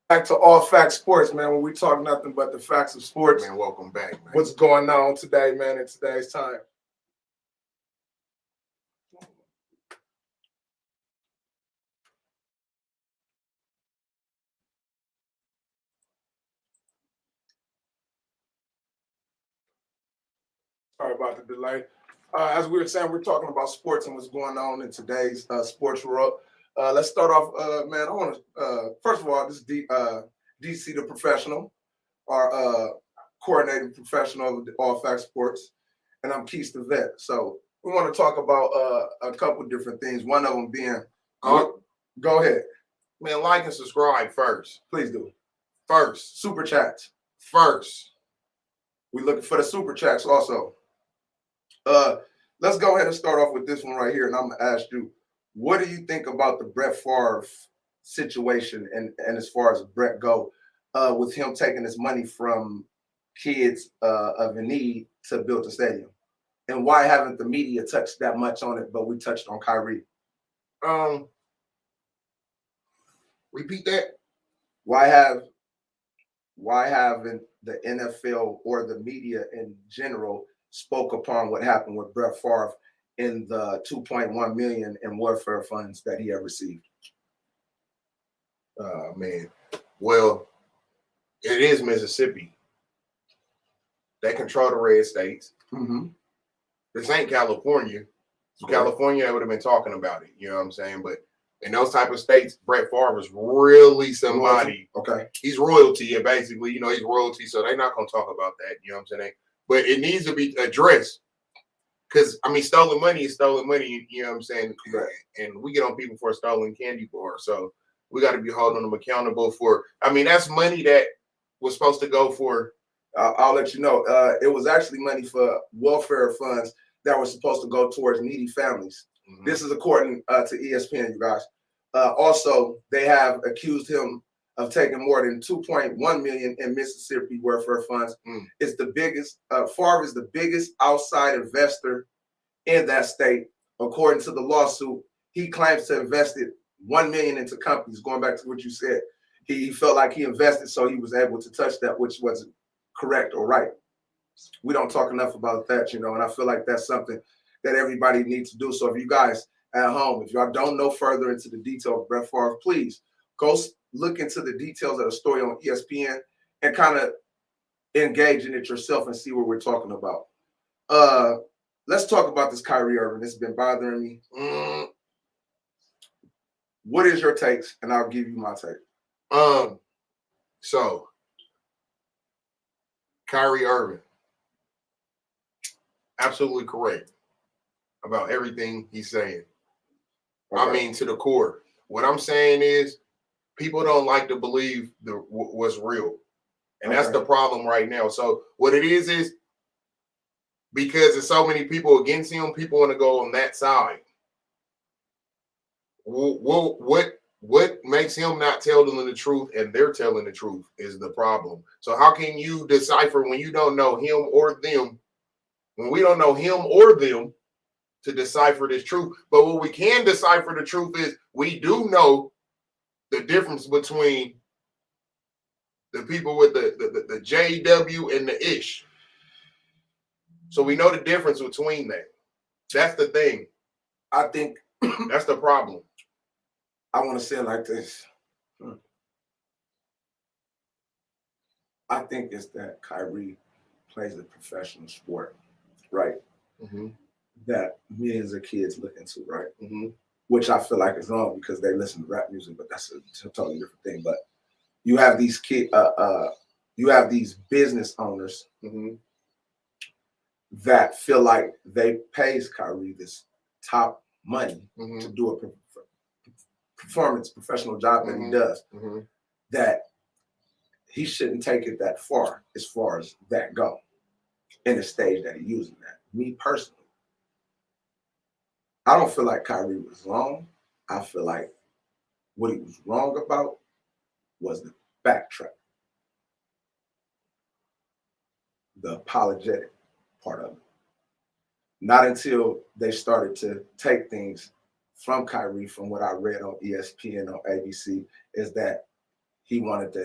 Back to All Facts Sports, man, where we talk nothing but the facts of sports. Man, welcome back, man. What's going on today, man, in today's time? Sorry about the delay. As we were saying, we're talking about sports and what's going on in today's sports world. Let's start off, man. I want to, first of all, this is DC the professional, our coordinating professional of the All Facts Sports, and I'm Keith the vet. So we want to talk about a couple different things. One of them being, go ahead. Man, like and subscribe first. Please do. First. Super chats. First. We're looking for the super chats also. Let's go ahead and start off with this one right here, and I'm gonna ask you, what do you think about the Bret Farv situation, and as far as Bret go, with him taking his money from kids of in need to build a stadium, and why haven't the media touched that much on it, but we touched on Kyrie? Repeat that. Why haven't the NFL or the media in general spoke upon what happened with Bret Farv in the $2.1 million in welfare funds that he had received? Man. Well, it is Mississippi. They control the red states. Mm-hmm. This ain't California. So California, they would have been talking about it. You know what I'm saying? But in those type of states, Bret Farv is really somebody. Okay. He's royalty, yeah, basically. You know, he's royalty, so they're not going to talk about that. You know what I'm saying? But it needs to be addressed. Because, I mean, stolen money is stolen money. You know what I'm saying? Right. And we get on people for a stolen candy bar. So we got to be holding them accountable for, I mean, that's money that was supposed to go for. I'll let you know. It was actually money for welfare funds that were supposed to go towards needy families. Mm-hmm. This is according to ESPN, you guys. Also, they have accused him of taking more than $2.1 million in Mississippi welfare funds. It's the biggest. Favre is the biggest outside investor in that state. According to the lawsuit, he claims to have invested $1 million into companies. Going back to what you said, he felt like he invested, so he was able to touch that, which wasn't correct or right. We don't talk enough about that, you know, and I feel like that's something that everybody needs to do. So if you guys at home, if y'all don't know further into the detail of Bret Farv, please go look into the details of the story on ESPN and kind of engage in it yourself and see what we're talking about. Let's talk about this Kyrie Irving. It's been bothering me. What is your takes? And I'll give you my take. So Kyrie Irving, absolutely correct about everything he's saying. Okay. I mean, to the core. What I'm saying is, people don't like to believe what's real. And that's the problem right now. So what it is because there's so many people against him, people want to go on that side. What makes him not telling the truth and they're telling the truth is the problem. So how can you decipher when you don't know him or them, when we don't know him or them, to decipher this truth? But what we can decipher the truth is we do know the difference between the people with the JW and the ish. So we know the difference between that. That's the thing. I think that's the problem. I want to say it like this. I think it's that Kyrie plays a professional sport, right? Mm-hmm. That millions of kids look into, right? Mm-hmm. Which I feel like is wrong because they listen to rap music, but that's a totally different thing. But you have these you have these business owners that feel like they pays Kyrie this top money to do a professional job that he does, that he shouldn't take it that far as that go in the stage that he's using that. Me personally, I don't feel like Kyrie was wrong. I feel like what he was wrong about was the backtrack, the apologetic part of it. Not until they started to take things from Kyrie, from what I read on ESPN, on ABC, is that he wanted to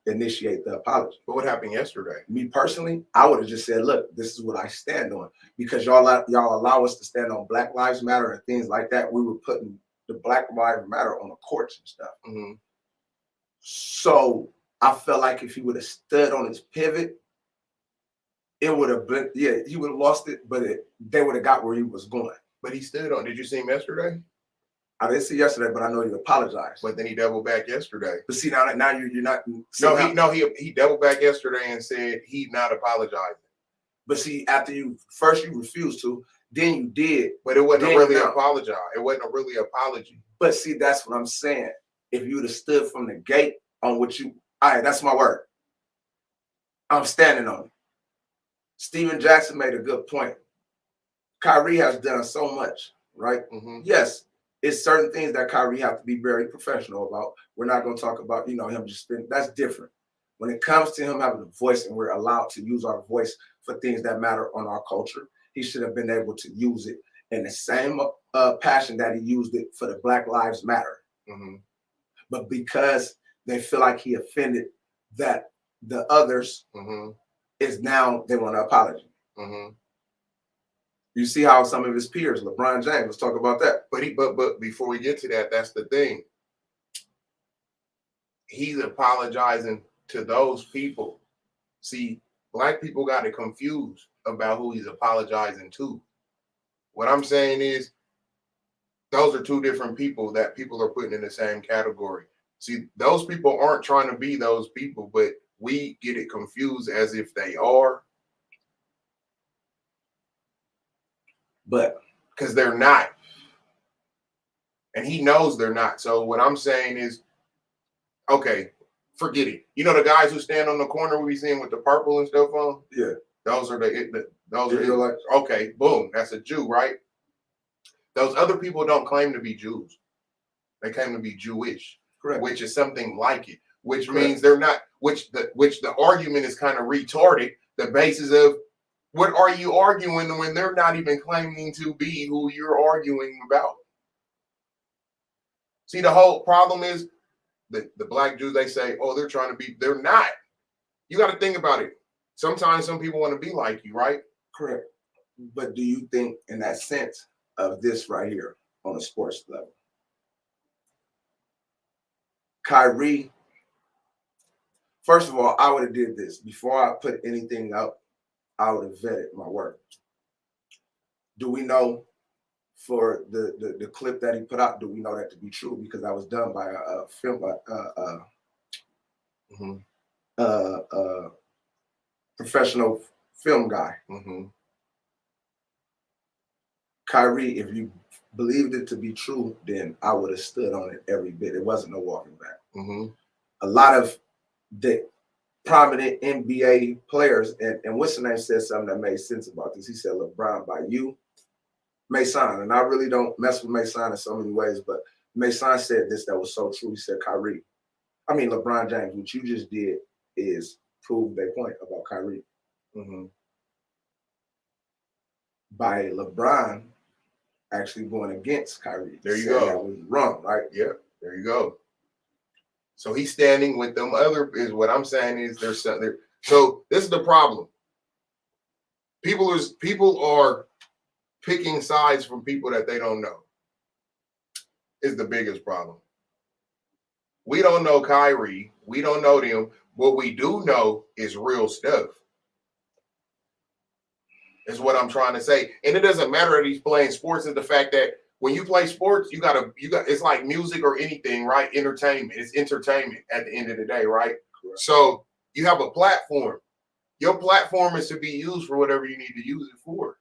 initiate the apology. But what happened yesterday? Me personally, I would have just said, look, this is what I stand on. Because y'all allow us to stand on Black Lives Matter and things like that. We were putting the Black Lives Matter on the courts and stuff. Mm-hmm. So I felt like if he would have stood on his pivot, it would have been, he would have lost it, but they would have got where he was going. But he stood on. Did you see him yesterday? I didn't see yesterday, but I know he apologized. But then he doubled back yesterday. But see, now you're not. He doubled back yesterday and said he's not apologizing. But see, after you refused to, then you did. But it wasn't really apologize. It wasn't a really apology. But see, that's what I'm saying. If you would have stood from the gate on what you, all right, that's my word. I'm standing on it. Steven Jackson made a good point. Kyrie has done so much, right? Mm-hmm. Yes, it's certain things that Kyrie have to be very professional about. We're not going to talk about, him just spending. That's different. When it comes to him having a voice and we're allowed to use our voice for things that matter on our culture, he should have been able to use it in the same passion that he used it for the Black Lives Matter. Mm-hmm. But because they feel like he offended that the others, mm-hmm. is now they want an apology. Mm-hmm. You see how some of his peers, LeBron James, let's talk about that. But before we get to that, that's the thing. He's apologizing to those people. See, Black people got it confused about who he's apologizing to. What I'm saying is, those are two different people that people are putting in the same category. See, those people aren't trying to be those people, but we get it confused as if they are. But because they're not. And he knows they're not. So what I'm saying is, okay, forget it. You know the guys who stand on the corner we be seeing with the purple and stuff on? Yeah. Those are okay, boom, that's a Jew, right? Those other people don't claim to be Jews. They claim to be Jewish. Correct. Which is something like it, which Correct. means they're not, which the argument is kind of retarded. The basis of what are you arguing when they're not even claiming to be who you're arguing about? See, the whole problem is the Black Jews, they say, oh, they're trying to be, they're not. You got to think about it. Sometimes some people want to be like you, right? Correct. But do you think in that sense of this right here on a sports level, Kyrie, first of all, I would have did this. Before I put anything up, I would have vetted my work. Do we know for the clip that he put out, do we know that to be true? Because that was done by a film, professional film guy. Mm-hmm. Kyrie, if you believed it to be true, then I would have stood on it every bit. It wasn't no walking back. Mm-hmm. A lot of the prominent NBA players, and what's the name said something that made sense about this. He said, LeBron, by you, Mason, and I really don't mess with Mason in so many ways, but Mason said this that was so true. He said, LeBron James, what you just did is prove their point about Kyrie. Mm-hmm. By LeBron actually going against Kyrie. There you go. That was wrong, right? Yeah, there you go. So he's standing with them other, is what I'm saying is there's something. So this is the problem. People are picking sides from people that they don't know. Is the biggest problem. We don't know Kyrie. We don't know them. What we do know is real stuff. Is what I'm trying to say. And it doesn't matter that he's playing sports. Is the fact that when you play sports, you got it's like music or anything, right? Entertainment. It's entertainment at the end of the day, right? Correct. So you have a platform. Your platform is to be used for whatever you need to use it for.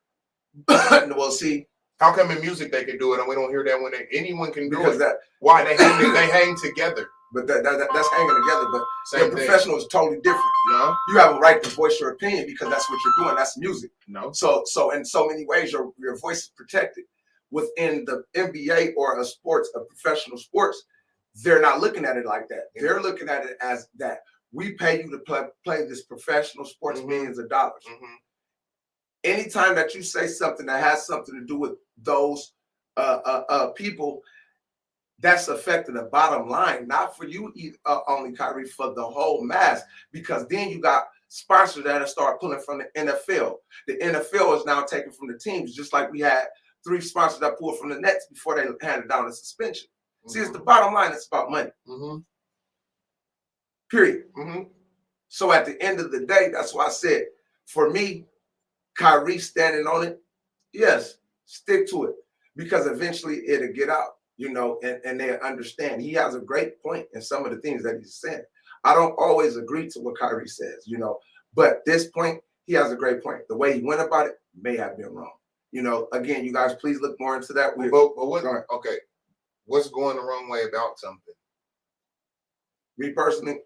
Well, see, how come in music they can do it and we don't hear that when anyone can do because it? Why they hang together? But that's hanging together. But Same professional is totally different. No, you have a right to voice your opinion because that's what you're doing. That's music. No. So in so many ways, your voice is protected. Within the NBA or a professional sports, they're not looking at it like that. They're looking at it as that we pay you to play this professional sports millions of dollars. Mm-hmm. Anytime that you say something that has something to do with those people, that's affecting the bottom line, not for you only, Kyrie, for the whole mass, because then you got sponsors that'll start pulling from the NFL. The NFL is now taking from the teams, just like we had 3 sponsors that pulled from the Nets before they handed down the suspension. See, it's the bottom line. It's about money. Period. So at the end of the day, that's why I said, for me, Kyrie standing on it, yes, stick to it, because eventually it'll get out, you know, and they understand. He has a great point in some of the things that he's saying. I don't always agree to what Kyrie says, you know, but this point, he has a great point. The way he went about it may have been wrong. You know, again, you guys, please look more into that. Okay, what's going the wrong way about something? Me personally,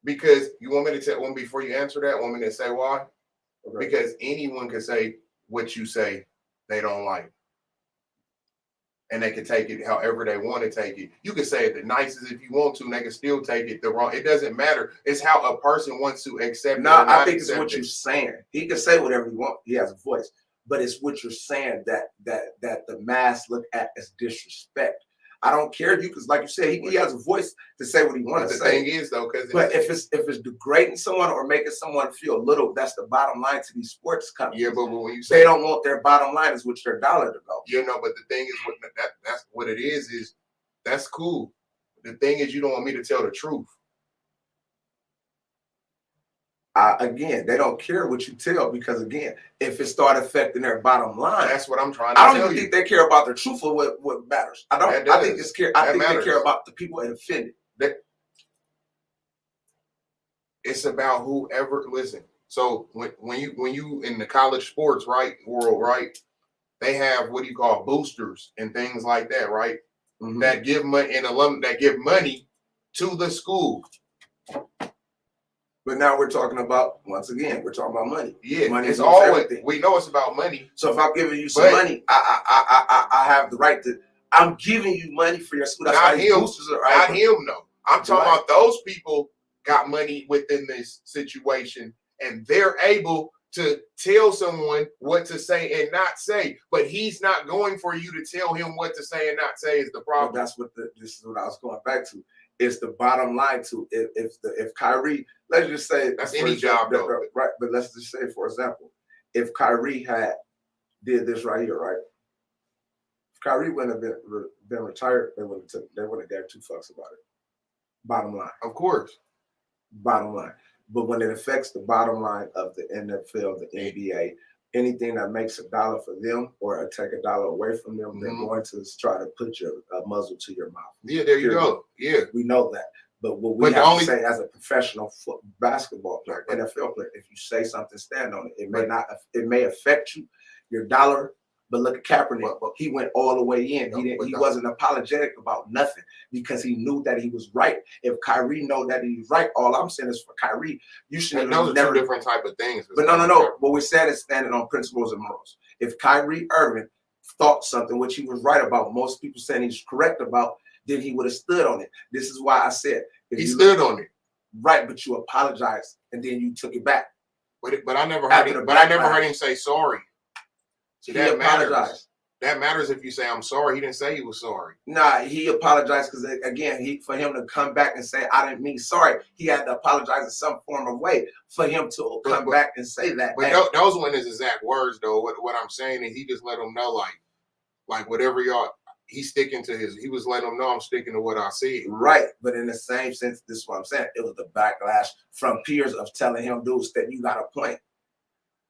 because you want me to tell, before you answer that, want me to say why? okay. Because anyone can say what you say they don't like. And they can take it however they want to take it. You can say it the nicest if you want to, and they can still take it the wrong. It doesn't matter. It's how a person wants to accept it. No, I think it's what you're saying. He can say whatever he wants. He has a voice. But it's what you're saying that the mass look at as disrespect. I don't care if you, because like you said, he has a voice to say what he wants to say. The thing is, though, because if it's degrading someone or making someone feel little, that's the bottom line to these sports companies. Yeah, but when you say they don't want their bottom line is which their dollar to go. You know, but the thing is, that's what it is that's cool. The thing is, you don't want me to tell the truth. Again, they don't care what you tell, because again, if it start affecting their bottom line, that's what I'm trying to tell you. I don't even think they care about the truth of what matters. I don't. I think they care about the people offended. It's about whoever. Listen. So when you in the college sports world, right? They have what do you call boosters and things like that, right? That give money and alum that give money to the school. But now we're talking about, once again, we're talking about money. Yeah, money it's always everything. We know it's about money. So if I'm giving you some money, I have the right to. I'm giving you money for your school. That's not him. Not him. No, I'm talking about those people got money within this situation, and they're able to tell someone what to say and not say. But he's not going for you to tell him what to say and not say is the problem. Well, this is what I was going back to. It's the bottom line to if Kyrie, let's just say that's any job though, right? But let's just say, for example, if Kyrie had did this right here, right? If Kyrie wouldn't have been retired, they wouldn't have gave 2 fucks about it. Bottom line, of course. Bottom line, but when it affects the bottom line of the NFL, the NBA, anything that makes $1 for them or take $1 away from them, they're going to try to put your muzzle to your mouth. Yeah, there you go. Yeah, we know that. But what we have to say as a professional basketball player, NFL player, if you say something, stand on it. It may affect you, your dollar. But look at Kaepernick. He went all the way in. He wasn't apologetic about nothing because he knew that he was right. If Kyrie know that he's right, all I'm saying is for Kyrie, you should those are 2 different type of things. But no. What we said is standing on principles and morals. If Kyrie Irving thought something which he was right about, most people saying he's correct about, then he would have stood on it. This is why I said he stood on it. Right, but you apologized and then you took it back. But I never heard him. But I never heard him say sorry. See, that matters. That matters if you say I'm sorry. He didn't say he was sorry. Nah, he apologized because again, for him to come back and say I didn't mean sorry, he had to apologize in some form of way for him to come back and say that. But those weren't his exact words, though. What I'm saying is he just let them know, like whatever y'all. He's sticking to his. He was letting them know I'm sticking to what I said. Right, but in the same sense, this is what I'm saying. It was the backlash from peers of telling him, dudes, that you got a point.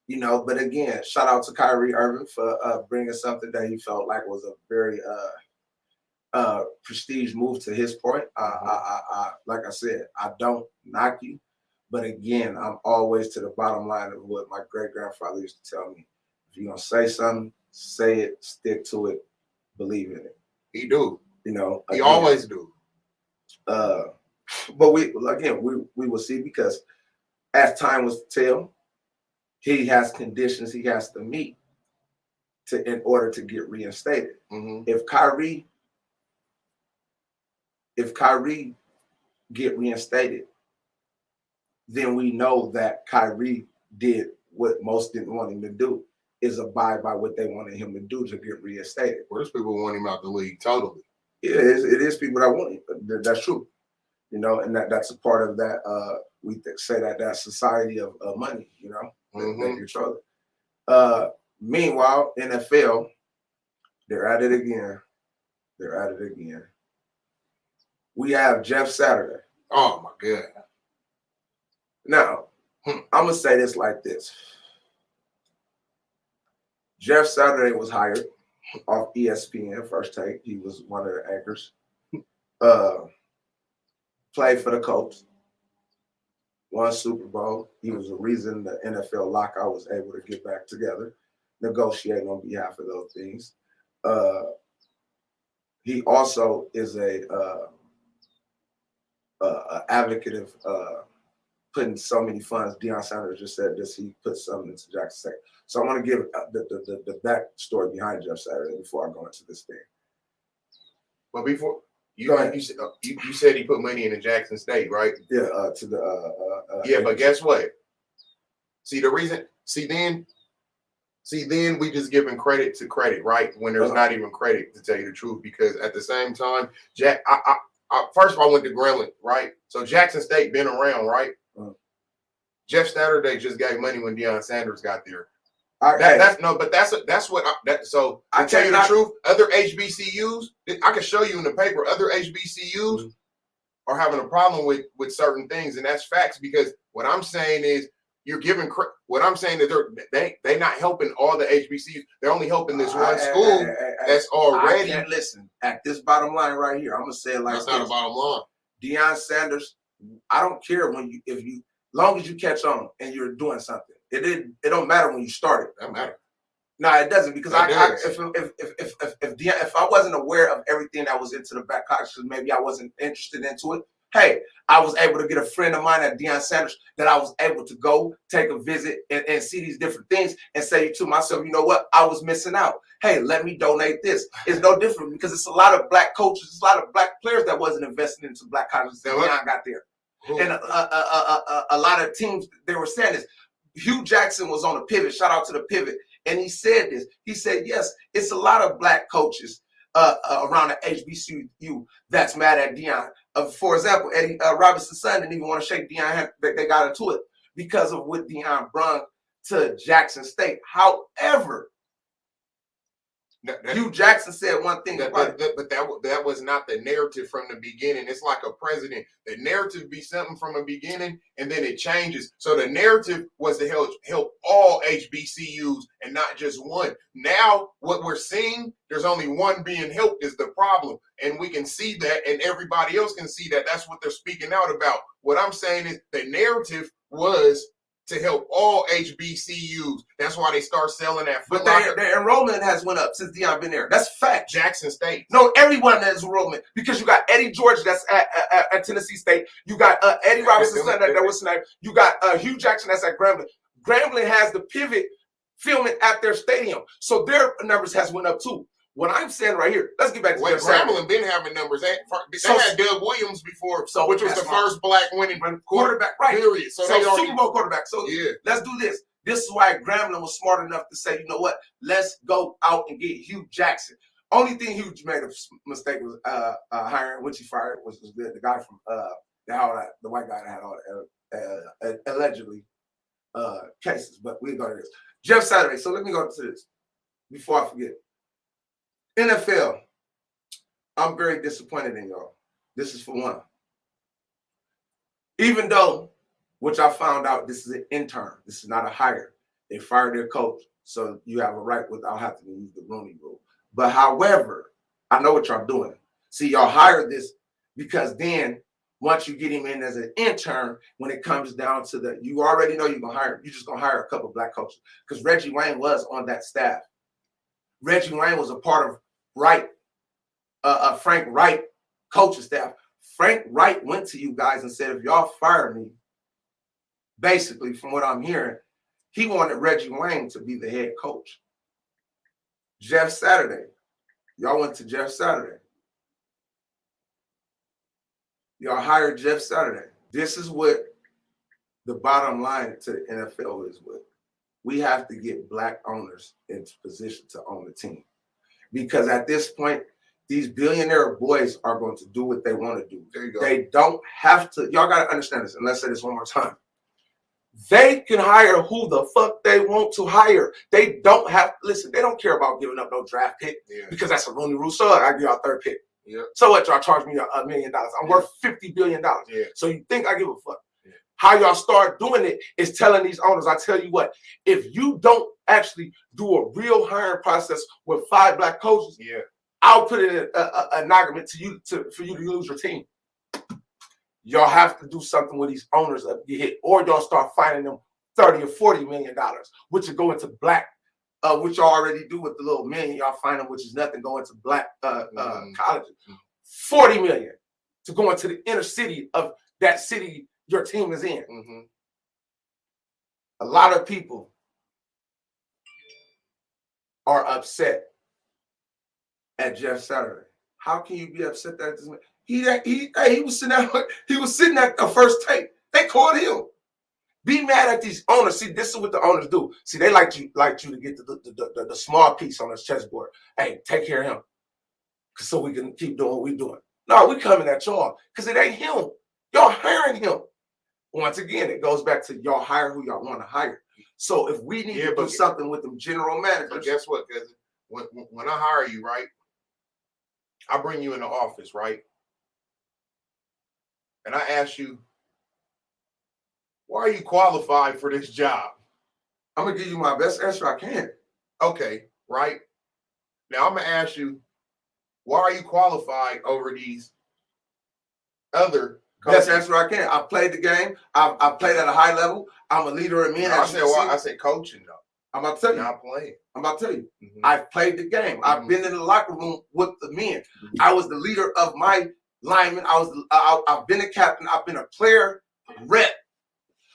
You know, but again, shout out to Kyrie Irving for bringing something that he felt like was a very prestige move to his point. I like I said, I don't knock you, but again, I'm always to the bottom line of what my great grandfather used to tell me: if you're gonna say something, say it, stick to it, believe in it. He do, you know. He always do. But we will see, because as time was to tell, he has conditions he has to meet in order to get reinstated. If Kyrie get reinstated, then we know that Kyrie did what most didn't want him to do, is abide by what they wanted him to do to get reinstated. Worst people want him out the league totally. Yeah, it is people that want it. That's true. You know, and that's a part of that. We say that society of money. You know, they control it. Meanwhile, NFL, they're at it again. They're at it again. We have Jeff Saturday. Oh my God. Now, I'm gonna say this like this. Jeff Saturday was hired off ESPN First Take. He was one of the anchors. Played for the Colts. Won Super Bowl. He was the reason the NFL lockout was able to get back together, negotiating on behalf of those things. He also is a advocate of putting so many funds. Deion Sanders just said this. He put something into Jackson State. So I want to give the backstory behind Jeff Saturday before I go into this thing. But before you said he put money into Jackson State, right? Yeah, to the yeah, but guess what? Then we just giving credit to credit, right? When there's not even credit, to tell you the truth, because at the same time, first of all, I went to Grambling, right? So Jackson State been around, right? Jeff Saturday just gave money when Deion Sanders got there. So I tell you the truth, other HBCUs, I can show you in the paper, other HBCUs are having a problem with certain things, and that's facts. Because what I'm saying is you're giving. What I'm saying is they not helping all the HBCUs. They're only helping this one school that's already. I can't listen at this bottom line right here. I'm gonna say it like that's not a bottom line. Deion Sanders. I don't care long as you catch on and you're doing something. It don't matter when you started. That matter. No, it doesn't, because if I wasn't aware of everything that was into the back pocket, maybe I wasn't interested into it. Hey, I was able to get a friend of mine at Deion Sanders that I was able to go take a visit and see these different things and say to myself, you know what, I was missing out. Hey, let me donate this. It's no different, because it's a lot of black coaches, a lot of black players that wasn't investing into black colleges that Deion got there. And a lot of teams, they were saying this. Hugh Jackson was on a pivot. Shout out to the pivot. And he said this. He said, yes, it's a lot of black coaches around the HBCU that's mad at Deion. For example, Eddie Robinson's son didn't even want to shake Deion hand. They got into it because of what Deion brought to Jackson State. However, Hugh Jackson said one thing, but that was not the narrative from the beginning. It's like a president. The narrative be something from the beginning, and then it changes. So the narrative was to help all HBCUs and not just one. Now what we're seeing, there's only one being helped is the problem, and we can see that, and everybody else can see that. That's what they're speaking out about. What I'm saying is the narrative was to help all HBCUs. That's why they start selling that. But their enrollment has went up since Deion been there. That's fact. Jackson State. No, everyone has enrollment, because you got Eddie George that's at Tennessee State. You got Eddie Robinson's son that was tonight. You got Hugh Jackson that's at Grambling. Grambling has the pivot filming at their stadium, so their numbers has went up too. What I'm saying right here, let's get back to Grambling been having numbers. They had Doug Williams before, which was the first black winning quarterback, right? Period. So Super Bowl quarterback. So yeah, let's do this. This is why Grambling was smart enough to say, you know what? Let's go out and get Hugh Jackson. Only thing Hugh made a mistake was hiring, which he fired, was the guy from the white guy that had all the allegedly cases. But we'll go to this. Jeff Saturday. So let me go to this before I forget. NFL, I'm very disappointed in y'all. This is for one. Even though, which I found out, this is an intern. This is not a hire. They fired their coach, so you have a right without having to use the Rooney Rule. But however, I know what y'all doing. See, y'all hired this because then once you get him in as an intern, when it comes down to you already know you're just gonna hire a couple of black coaches, because Reggie Wayne was on that staff. Reggie Wayne was a part of Frank Wright coaching staff. Frank Wright went to you guys and said, if y'all fire me, basically from what I'm hearing, he wanted Reggie Wayne to be the head coach. Jeff Saturday, y'all went to Jeff Saturday. Y'all hired Jeff Saturday. This is what the bottom line to the NFL is with. We have to get black owners into position to own the team. Because at this point, These billionaire boys are going to do what they want to do. There you go. They don't have to. Y'all got to understand this. And let's say this one more time. They can hire who the fuck they want to hire. They don't have, listen, they don't care about giving up no draft pick because that's a Rooney Rule. So I give y'all third pick. Yeah. So what? Y'all charge me $1 million. I'm worth $50 billion. Yeah. So you think I give a fuck? Yeah. How y'all start doing it is telling these owners, I tell you what, if you don't actually do a real hiring process with 5 black coaches, I'll put it in an argument to you for you to lose your team. Y'all have to do something with these owners that get hit, or y'all start finding them $30 or $40 million, which will go into black, which y'all already do with the little million y'all find them, which is nothing, go into black colleges. $40 million to go into the inner city of that city your team is in. A lot of people are upset at Jeff Saturday. How can you be upset that this man? He was sitting at the first tape. They called him. Be mad at these owners. See, this is what the owners do. See, they like you to get the small piece on this chessboard. Hey, take care of him, so we can keep doing what we're doing. No, we coming at y'all because it ain't him. Y'all hiring him. Once again, it goes back to y'all hire who y'all want to hire. So if we need to do something with them general managers. But guess what, cousin? When I hire you, right, I bring you in the office, right? And I ask you, why are you qualified for this job? I'm going to give you my best answer I can. Okay, right? Now I'm going to ask you, why are you qualified over these other coaches? Best answer I can. I played the game. I played at a high level. I'm a leader in men. No, I said coaching, though. I'm about to tell you. Not playing. I'm about to tell you. I've played the game. I've been in the locker room with the men. I was the leader of my lineman. I've been a captain. I've been a player rep.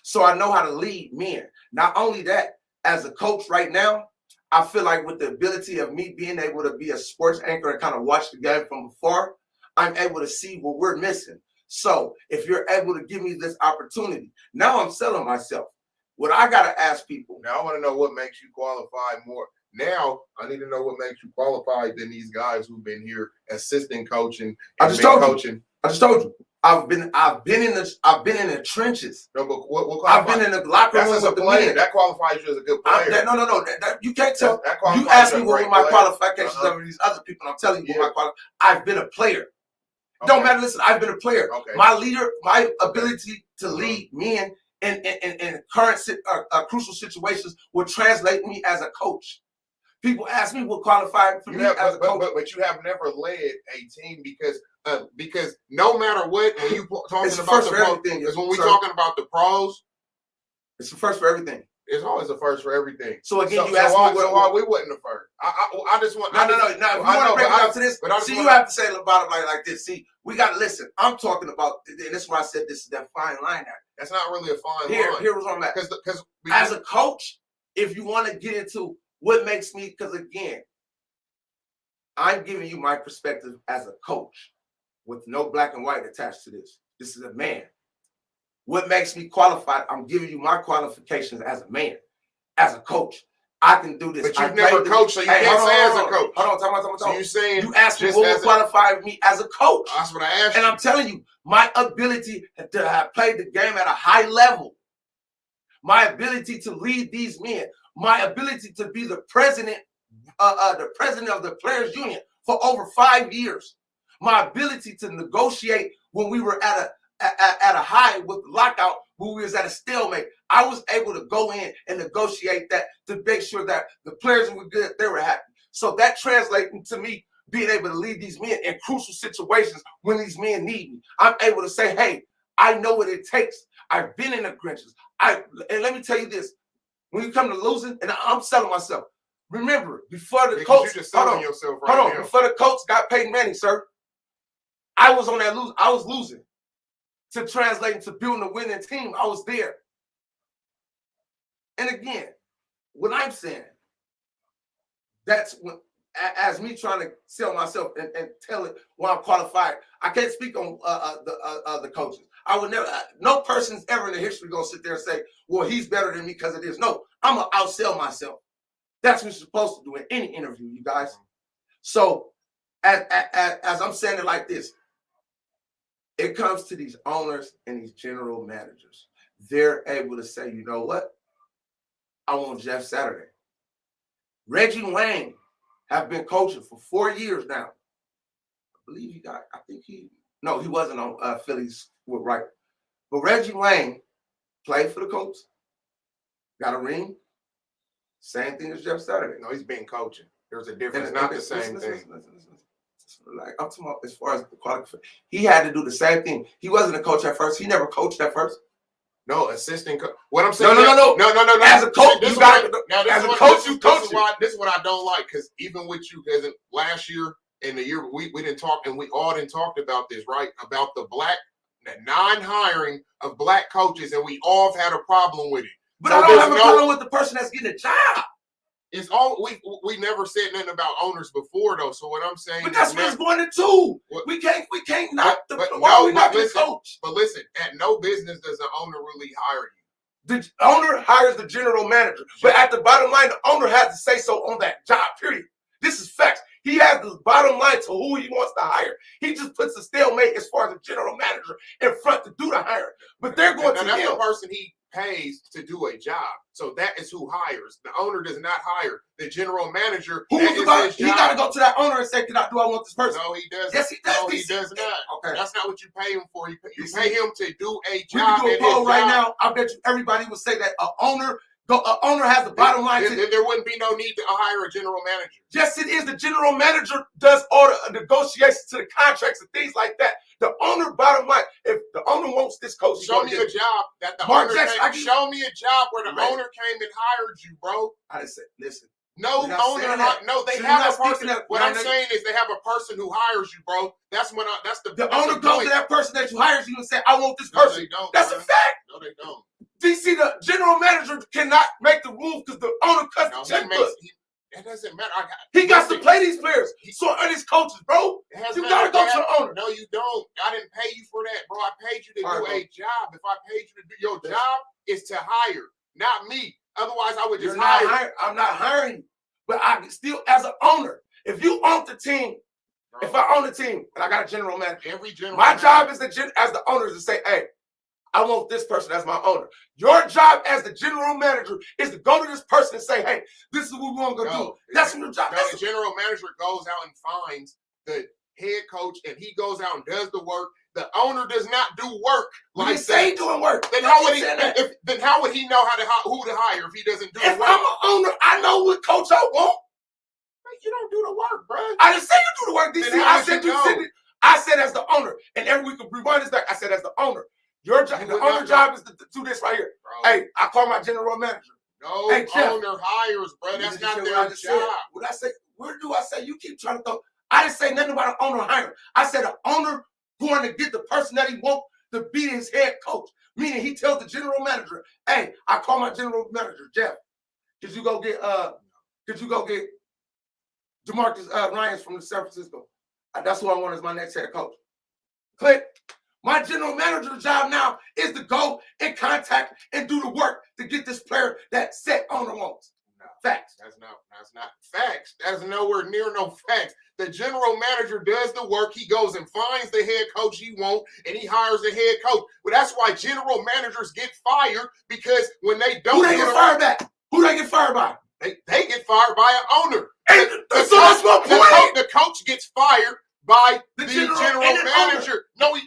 So I know how to lead men. Not only that, as a coach right now, I feel like with the ability of me being able to be a sports anchor and kind of watch the game from afar, I'm able to see what we're missing. So if you're able to give me this opportunity, now I'm selling myself. What I got to ask people. Now I want to know what makes you qualified more. Now I need to know what makes you qualified than these guys who've been here assistant coaching. I just told you. I've been in the trenches. No, but what I've been in the locker room as a player. That qualifies you as a good player. No. You can't tell. You asked me what were my qualifications over these other people, and I'm telling you what my I've been a player. Don't matter. Listen, I've been a player. My ability to lead men in current crucial situations will translate me as a coach. People ask me what qualified for me as a coach. But you have never led a team because no matter what, when you talking it's about the pros, because when we're talking about the pros, it's the first for everything. It's always a first for everything. So again, you asked me why we wasn't the first. I just want. No. If you want to break it down to this, you have to say the bottom line like this. See, we got to listen. I'm talking about, and this is why I said this is that fine line act. That's not really a fine line. Here's where I'm at. Because as a coach, if you want to get into what makes me, because again, I'm giving you my perspective as a coach with no black and white attached to this. This is a man. What makes me qualified? I'm giving you my qualifications as a man, as a coach. I can do this. But you've never coached, so you can't say as a coach. Hold on. So you're saying you asked me what would qualify me as a coach. That's what I asked you. And I'm telling you, my ability to have played the game at a high level, my ability to lead these men, my ability to be the president of the Players Union for over 5 years, my ability to negotiate when we were at a high with lockout, when we was at a stalemate. I was able to go in and negotiate that to make sure that the players were good, they were happy. So that translates to me being able to lead these men in crucial situations when these men need me. I'm able to say, hey, I know what it takes. I've been in the trenches. And let me tell you this. When you come to losing, and I'm selling myself. Remember, before the coach, before the coach got Peyton Manning, sir, I was on that lose. I was losing. To translate into building a winning team, I was there. And again, what I'm saying, that's when, as me trying to sell myself and tell it when I'm qualified. I can't speak on the coaches. I would never. No person's ever in the history gonna sit there and say, "Well, he's better than me because of this." No, I'm gonna outsell myself. That's what you're supposed to do in any interview, you guys. So as I'm saying it like this, it comes to these owners and these general managers. They're able to say, you know what? I want Jeff Saturday. Reggie Wayne have been coaching for 4 years now. I believe he wasn't on Phillies with right. But Reggie Wayne played for the Colts, got a ring. Same thing as Jeff Saturday. No, he's been coaching. There's a difference, not the same thing. Like I'm talking about as far as the quality, he had to do the same thing. He wasn't a coach at first. He never coached at first. No, assistant coach. What I'm saying, no. As a coach, this you got now. As a coach, you coach. This is what I don't like, because even with you, because last year and the year we didn't talk, and we all didn't talked about this, right? About the non-hiring of black coaches, and we all have had a problem with it. But so I don't have a problem with the person that's getting a job. It's all we never said nothing about owners before, though. So what I'm saying, but that's what it's going to do. We can't knock the coach. But listen, at no business does the owner really hire you. The owner hires the general manager, but at the bottom line, the owner has to say so on that job. Period. This is facts. He has the bottom line to who he wants to hire. He just puts a stalemate as far as the general manager in front to do the hiring. But they're going to that's the person he pays to do a job. So that is who hires. The owner does not hire the general manager. He got to go to that owner and say, do I want this person? No, he doesn't. Yes, he does. No, he does not. Okay. That's not what you pay him for. You pay him to do a job. We can do a poll right now. I bet you everybody would say that an owner has the bottom line. There wouldn't be no need to hire a general manager. Yes, it is. The general manager does all the negotiations to the contracts and things like that. The owner, bottom line, if the owner wants this coach, show me a job that the owner show me a job where the owner came and hired you, bro. I just said, listen. No owner, no, they have a person. What I'm saying is they have a person who hires you, bro. That's the owner goes to that person that you hires you and say, I want this person. No, they don't. That's a fact. No, they don't. DC, the general manager cannot make the rules because the owner cuts the checkbook. It doesn't matter. He got to play these players. So are these coaches, bro. You got to go to the owner. No, you don't. I didn't pay you for that, bro. I paid you to do a job. If I paid you to do your job, is to hire, not me. Otherwise, I would just hire. I'm not hiring you. But I still, as an owner, if you own the team, if I own the team and I got a general manager, my job as the owner is to say, hey, I want this person as my owner. Your job as the general manager is to go to this person and say, hey, this is what we want to do. That's your job. The general manager goes out and finds the head coach, and he goes out and does the work. The owner does not do work like say doing work. Then how would he know who to hire if he doesn't do the work? If I'm an owner, I know what coach I want. You don't do the work, bro. I didn't say you do the work, DC. I said as the owner, and every week we rewind this back. I said as the owner. Your job, the owner job is to do this right here. Bro. Hey, I call my general manager. No owner hires, bro. That's not their job. What I say? Where do I say? You keep trying to throw. I didn't say nothing about an owner hiring. I said an owner going to get the person that he wants to be his head coach. Meaning he tells the general manager, hey, I call my general manager, Jeff. Could you go get DeMarcus Ryans from San Francisco? That's who I want as my next head coach. Click. My general manager's job now is to go and contact and do the work to get this player that said owner wants. No, facts. That's not facts. That's nowhere near no facts. The general manager does the work. He goes and finds the head coach he wants, and he hires the head coach. Well, that's why general managers get fired, because when they don't, who they get fired by? Who they get fired by? They get fired by an owner. And so that's my point. The coach gets fired by the general manager. No, he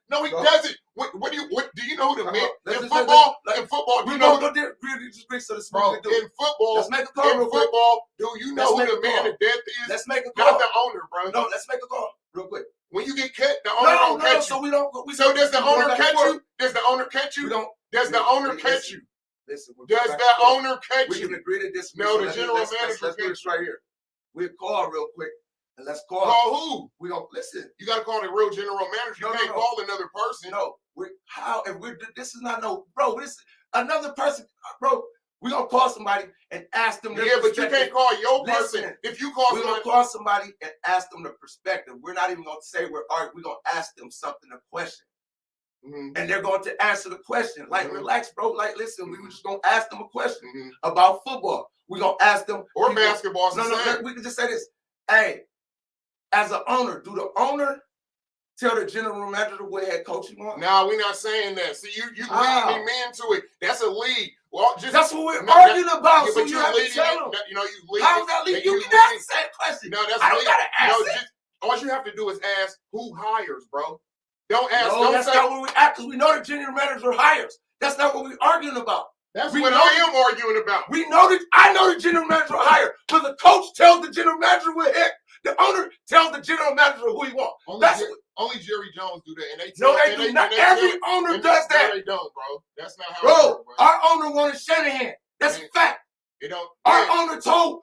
doesn't. What do you know who the man in football? In football, do you know who the in football? Let's make a call. In football, do you know who the man of death is? Let's make a call. Not the owner, bro. No, let's make a call real quick. When you get cut, the owner don't catch you. So we don't. So does the owner catch you? Does the owner catch you? Does the owner catch you? Listen. Does the owner catch you? We can agree to this. No, the general manager. Let's do this right here. We'll call real quick. And let's call. Call who? We don't listen. You got to call the real general manager. You can't call another person. No, this is not bro. This is another person, bro. We're gonna call somebody and ask them. Yeah, but you can't call your person. If you call, we're gonna call somebody and ask them the perspective. We're not even gonna say we're arguing. We're gonna ask them something, a question, and they're going to answer the question. Like, relax, bro. Like, listen, we were just gonna ask them a question about football. We're gonna ask them or basketball. No, we can just say this. Hey, As an owner, do the owner tell the general manager what head coach you want? No, we're not saying that. See, you leading him into it. That's a lead. Well, that's what we're arguing about. So you have to tell them. You know, you leading. How's that leading? You can ask the same question. No, that's I don't gotta ask it. All you have to do is ask who hires, bro. Don't ask. No, that's not what we ask, because we know the general manager hires. That's not what we're arguing about. That's what I am arguing about. We know that I know the general manager hire, but the coach tells the general manager what heck. The owner tells the general manager who he wants. Only Jerry Jones do that, and they do not. Every owner does that. They don't, bro. That's not how. Bro, our owner wanted Shanahan. That's a fact. It don't. Our owner told.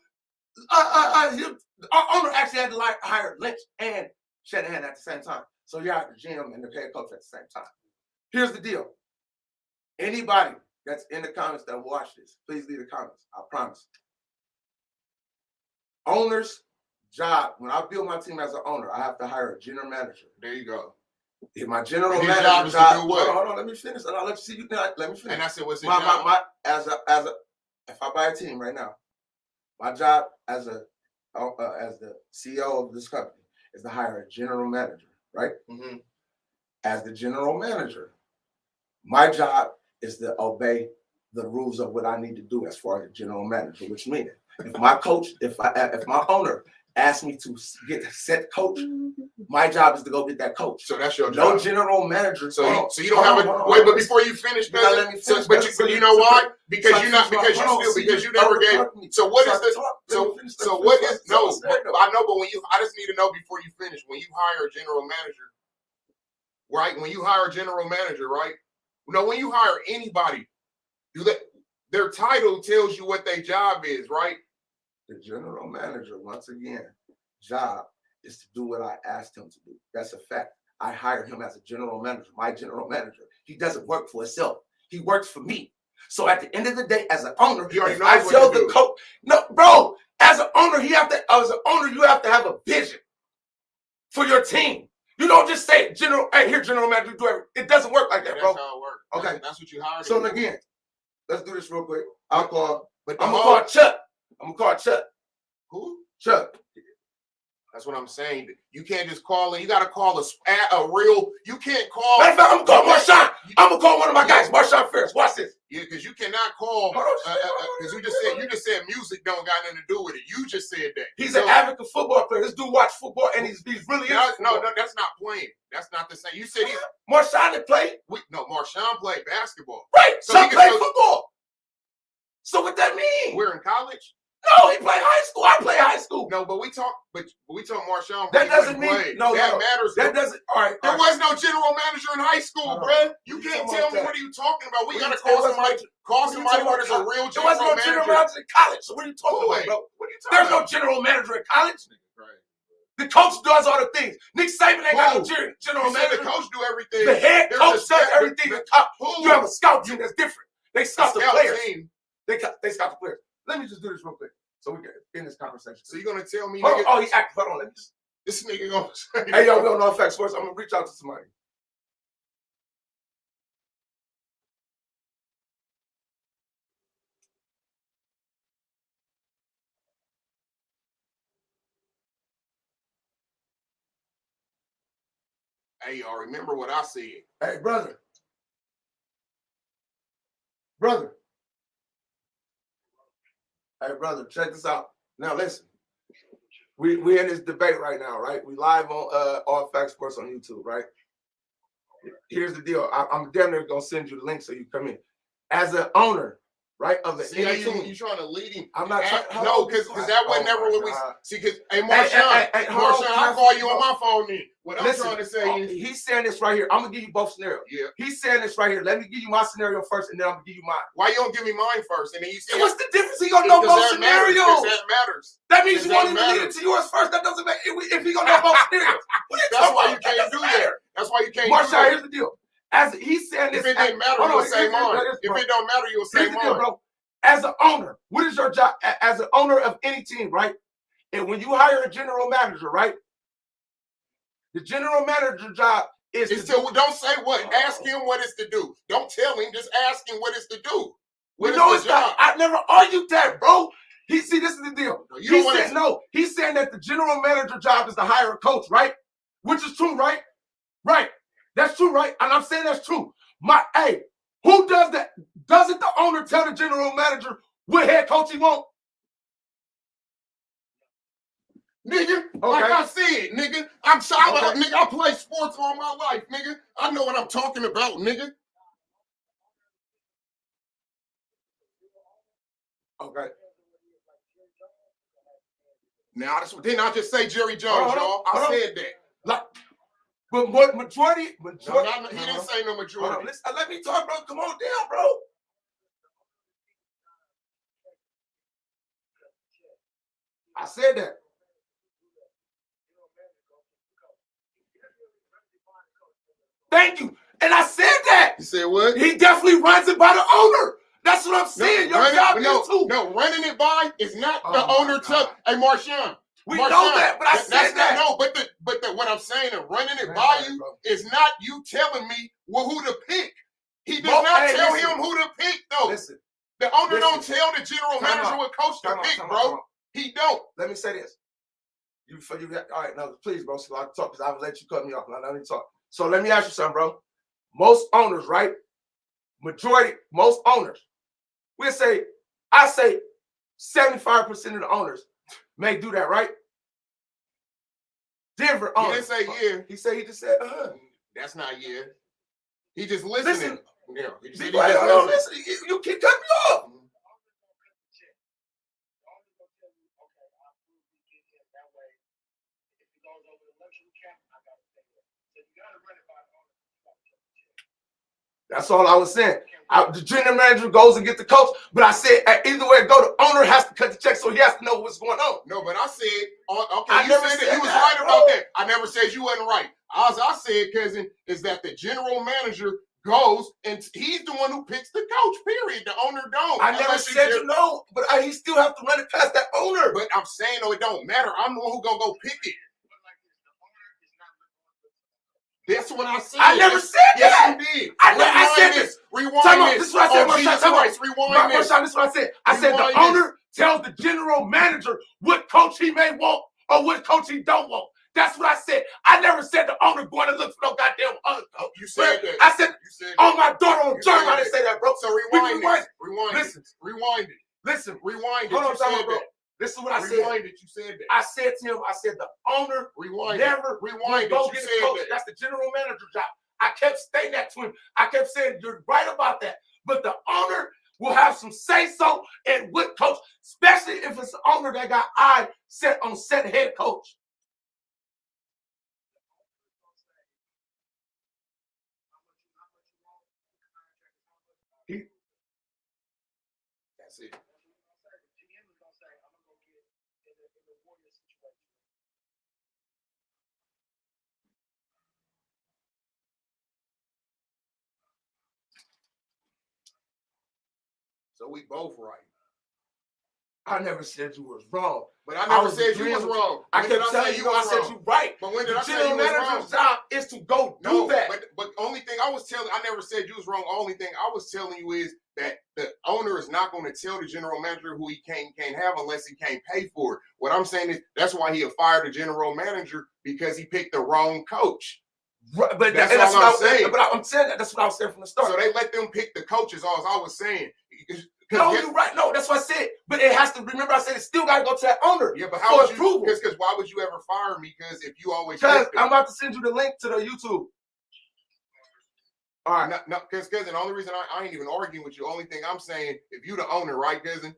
Our owner actually had to hire Lynch and Shanahan at the same time. So you have the GM and the head coach at the same time. Here's the deal. Anybody that's in the comments that watch this, please leave the comments. I promise. Owner's job, when I build my team as an owner, I have to hire a general manager. There you go. If my general manager job is to do what? Hold on, let me finish, and I'll let you see. Let me finish. And I said, what's his job? If I buy a team right now, my job as the CEO of this company is to hire a general manager, right? Mm-hmm. As the general manager, my job is to obey the rules of what I need to do as far as the general manager, which means if my coach, if my owner asks me to get a set coach, my job is to go get that coach. So that's your job. No general manager. So you don't have a wait, but before you finish, but you know why? Because you never gave. So what is the so what is no? I know, but I just need to know before you finish. When you hire a general manager, right? When you hire a general manager, right? No, when you hire anybody, their title tells you what their job is, right? The general manager, once again, job is to do what I asked him to do. That's a fact. I hired him as a general manager, my general manager. He doesn't work for himself. He works for me. So at the end of the day, as an owner, I tell the coach, no, bro, as an owner, you have to have a vision for your team. You don't just say, general manager, do everything. It doesn't work like that, bro. That's how it works. Okay. That's what you hired. So again, let's do this real quick. I'm gonna call Chuck. I'm gonna call Chuck. Who? Chuck. That's what I'm saying. You can't just call in. You gotta call a real. You can't call. Matter of fact, I'm gonna call Marshawn. I'm gonna call one of my guys, Marshawn Ferris. Watch this. Yeah, because you cannot call. Because you just said music don't got nothing to do with it. You just said that. He's an advocate football player. This dude watch football and he's really no, that's not playing. That's not the same. You said Marshawn didn't play. No, Marshawn played basketball. Right. So he played football. So what that mean? We're in college. No, he played high school. I play high school. No, but we talk Marshawn. That doesn't mean matters. That doesn't. All right. There was no general manager in high school, bro. You can't tell me what are you talking about. We gotta call somebody. Call somebody where there's a real general manager. There was no general manager in college. So what are you talking about, bro? What are you talking about? There's no general manager in college. Right. The coach does all the things. Nick Saban ain't got no general manager. The coach do everything. The head coach does everything. You have a scout team that's different. They scout the players. They scout the players. Let me just do this real quick, so we can end this conversation. So you're gonna tell me? He's active. Hold on, this nigga gonna say. Hey, yo, we don't know facts first. I'm gonna reach out to somebody. Hey, y'all, remember what I said? Hey, brother. Hey, brother, check this out. Now, listen. We in this debate right now, right? We live on All Facts Sports on YouTube, right? Here's the deal. I'm damn near going to send you the link so you come in. As an owner, right, of the team. You trying to lead him. I'm not trying. No, because that wasn't never what we see. Because, hey, Marshawn, I'll call you on my phone then. What I'm trying to say is. He's saying this right here. I'm going to give you both scenarios. Yeah. He's saying this right here. Let me give you my scenario first, and then I'm going to give you mine. Why you don't give me mine first? And then you say, what's the difference? He going to know both scenarios. That matters. That means you want him to lead it to yours first. That doesn't matter. If he going to know both scenarios. That's why you can't do that. That's why you can't do that. Marshawn, here's the deal. As he's saying this. If it didn't matter, you'll say mine. If it don't matter, you'll say mine. Bro. As an owner, what is your job? As an owner of any team, right? And when you hire a general manager, right? The general manager job is to don't say what. Ask him what it's to do. Don't tell him. Just ask him what it's to do. We know it's not. I never argued that, bro. This is the deal. No, He's saying that the general manager job is to hire a coach, right? Which is true, right? Right. That's true, right? And I'm saying that's true. Who does that? Doesn't the owner tell the general manager what head coach he wants? Nigga, like I said, nigga, I'm sorry, nigga, I play sports all my life, nigga. I know what I'm talking about, nigga. Okay. Now, didn't I just say Jerry Jones, y'all? I said that. But majority. No, he didn't say no majority. Let me talk, bro. Come on down, bro. I said that. Thank you. And I said that. You said what? He definitely runs it by the owner. That's what I'm saying. Your job is too. No, running it by is not the owner. Hey, Marshawn. We know that, but I said that. No, but what I'm saying, and running it by you is not you telling me who to pick. He does not tell him who to pick, though. Listen, the owner don't tell the general manager what coach to pick, bro. He don't. Let me say this. All right, now please, bro. So I talk because I will let you cut me off. Now let me talk. So let me ask you something, bro. Most owners, right? Most owners. I say 75% of the owners may do that, right? Denver owners. He didn't say yeah. He just said, That's not yeah. He just listening. Yeah, listen. You keep cutting me off. That's all I was saying. The general manager goes and gets the coach, but I said either way it go, the owner has to cut the check, so he has to know what's going on. No, but I said, okay, you said that you was right about that. I never said you wasn't right. All I said, cousin, is that the general manager goes and he's the one who picks the coach, period. The owner don't. I never said you know, but he still have to run it past that owner. But I'm saying, no, it don't matter. I'm the one who gonna go pick it. That's what I said. I never said that. Yes, you did. I said this. Rewind this is what I said. Rewind this. This is what I said. I said the owner tells the general manager what coach he may want or what coach he don't want. That's what I said. I never said the owner going to look for no goddamn other coach. You said that. I said on my daughter on German. I didn't say that, bro. So rewind it. Listen. Rewind it. Listen. Rewind it. Hold on, bro. This is what I said. Rewind it. You said that. I said to him, the owner never rewind go get a coach. That's the general manager job. I kept saying that to him. I kept saying, you're right about that. But the owner will have some say-so in what coach, especially if it's the owner that got eye set on set head coach. That's it. So we both right. I never said you was wrong. But I never said you was wrong. I kept telling you I said you right. But when did I say you was wrong? The general manager's job is to go do that. But only thing I never said you was wrong. Only thing I was telling you is that the owner is not going to tell the general manager who he can't have unless he can't pay for it. What I'm saying is that's why he fired the general manager, because he picked the wrong coach. Right, but that's what I'm saying. But I'm saying that's what I was saying from the start. So they let them pick the coaches. All I was saying. No, you're right. No, that's what I said. But it has to, remember I said it still got to go to that owner. Yeah, but how would you, because why would you ever fire me? Because if you always. Because I'm about to send you the link to the YouTube. All right. No, because cousin, the only reason I ain't even arguing with you, only thing I'm saying, if you the owner, right, cousin,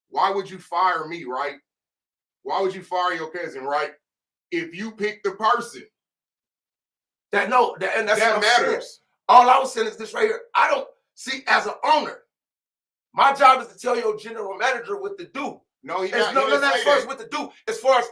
why would you fire me, right? Why would you fire your cousin, right? If you pick the person. And that's that what matters. All I was saying is this right here. I don't see as an owner. My job is to tell your general manager what to do. No, he's not. No, that's as far as what to do. As far as,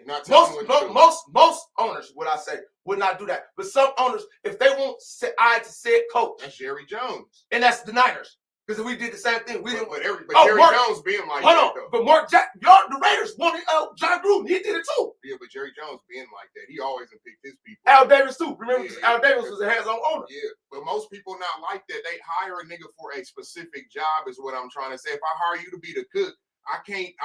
most owners, what I say, would not do that. But some owners, if they won't eye to said coach, that's Jerry Jones, and that's the Niners. Because we did the same thing. We didn't. But Jerry Jones being like that, though. But the Raiders wanted John Gruden. He did it too. Yeah, but Jerry Jones being like that, he always picked his people. Al Davis too. Remember, Al Davis was a hands-on owner. Yeah, but most people not like that. They hire a nigga for a specific job, is what I'm trying to say. If I hire you to be the cook, I'm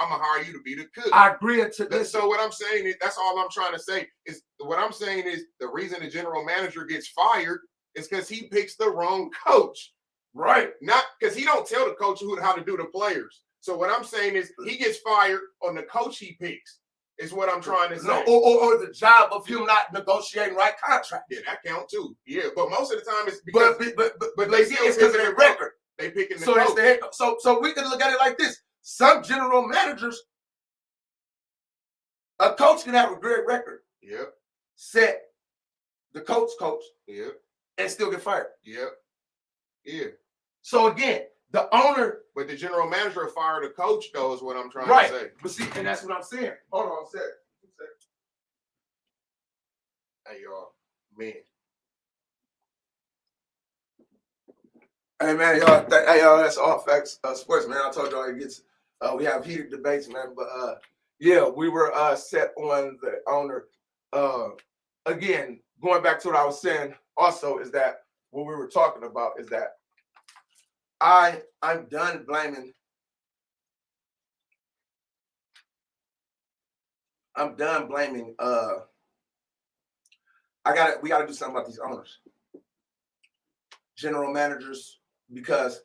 gonna hire you to be the cook. I agree to this. So what I'm saying is, that's all I'm trying to say is, what I'm saying is the reason the general manager gets fired is because he picks the wrong coach. Right. Not because he don't tell the coach how to do the players. So what I'm saying is he gets fired on the coach he picks. Is what I'm trying to say. No, or the job of him not negotiating right contract. Yeah, that count too. Yeah, but most of the time it's because but they still because of their record. They picking the so coach. That's the head. So we can look at it like this. Some general managers, a coach can have a great record. Yep. Set the coach. Yep. And still get fired. Yep. Yeah. So again, the owner. But the general manager will fire the coach, though, is what I'm trying to say. But see, and that's what I'm saying. Hold on a second. Hey, y'all. Man. Hey, man, y'all. Hey, y'all, that's all facts. Sports, man. I told y'all it gets, we have heated debates, man. But, yeah, we were set on the owner. Again, going back to what I was saying also is that what we were talking about is that I'm done blaming. We gotta do something about these owners, general managers, because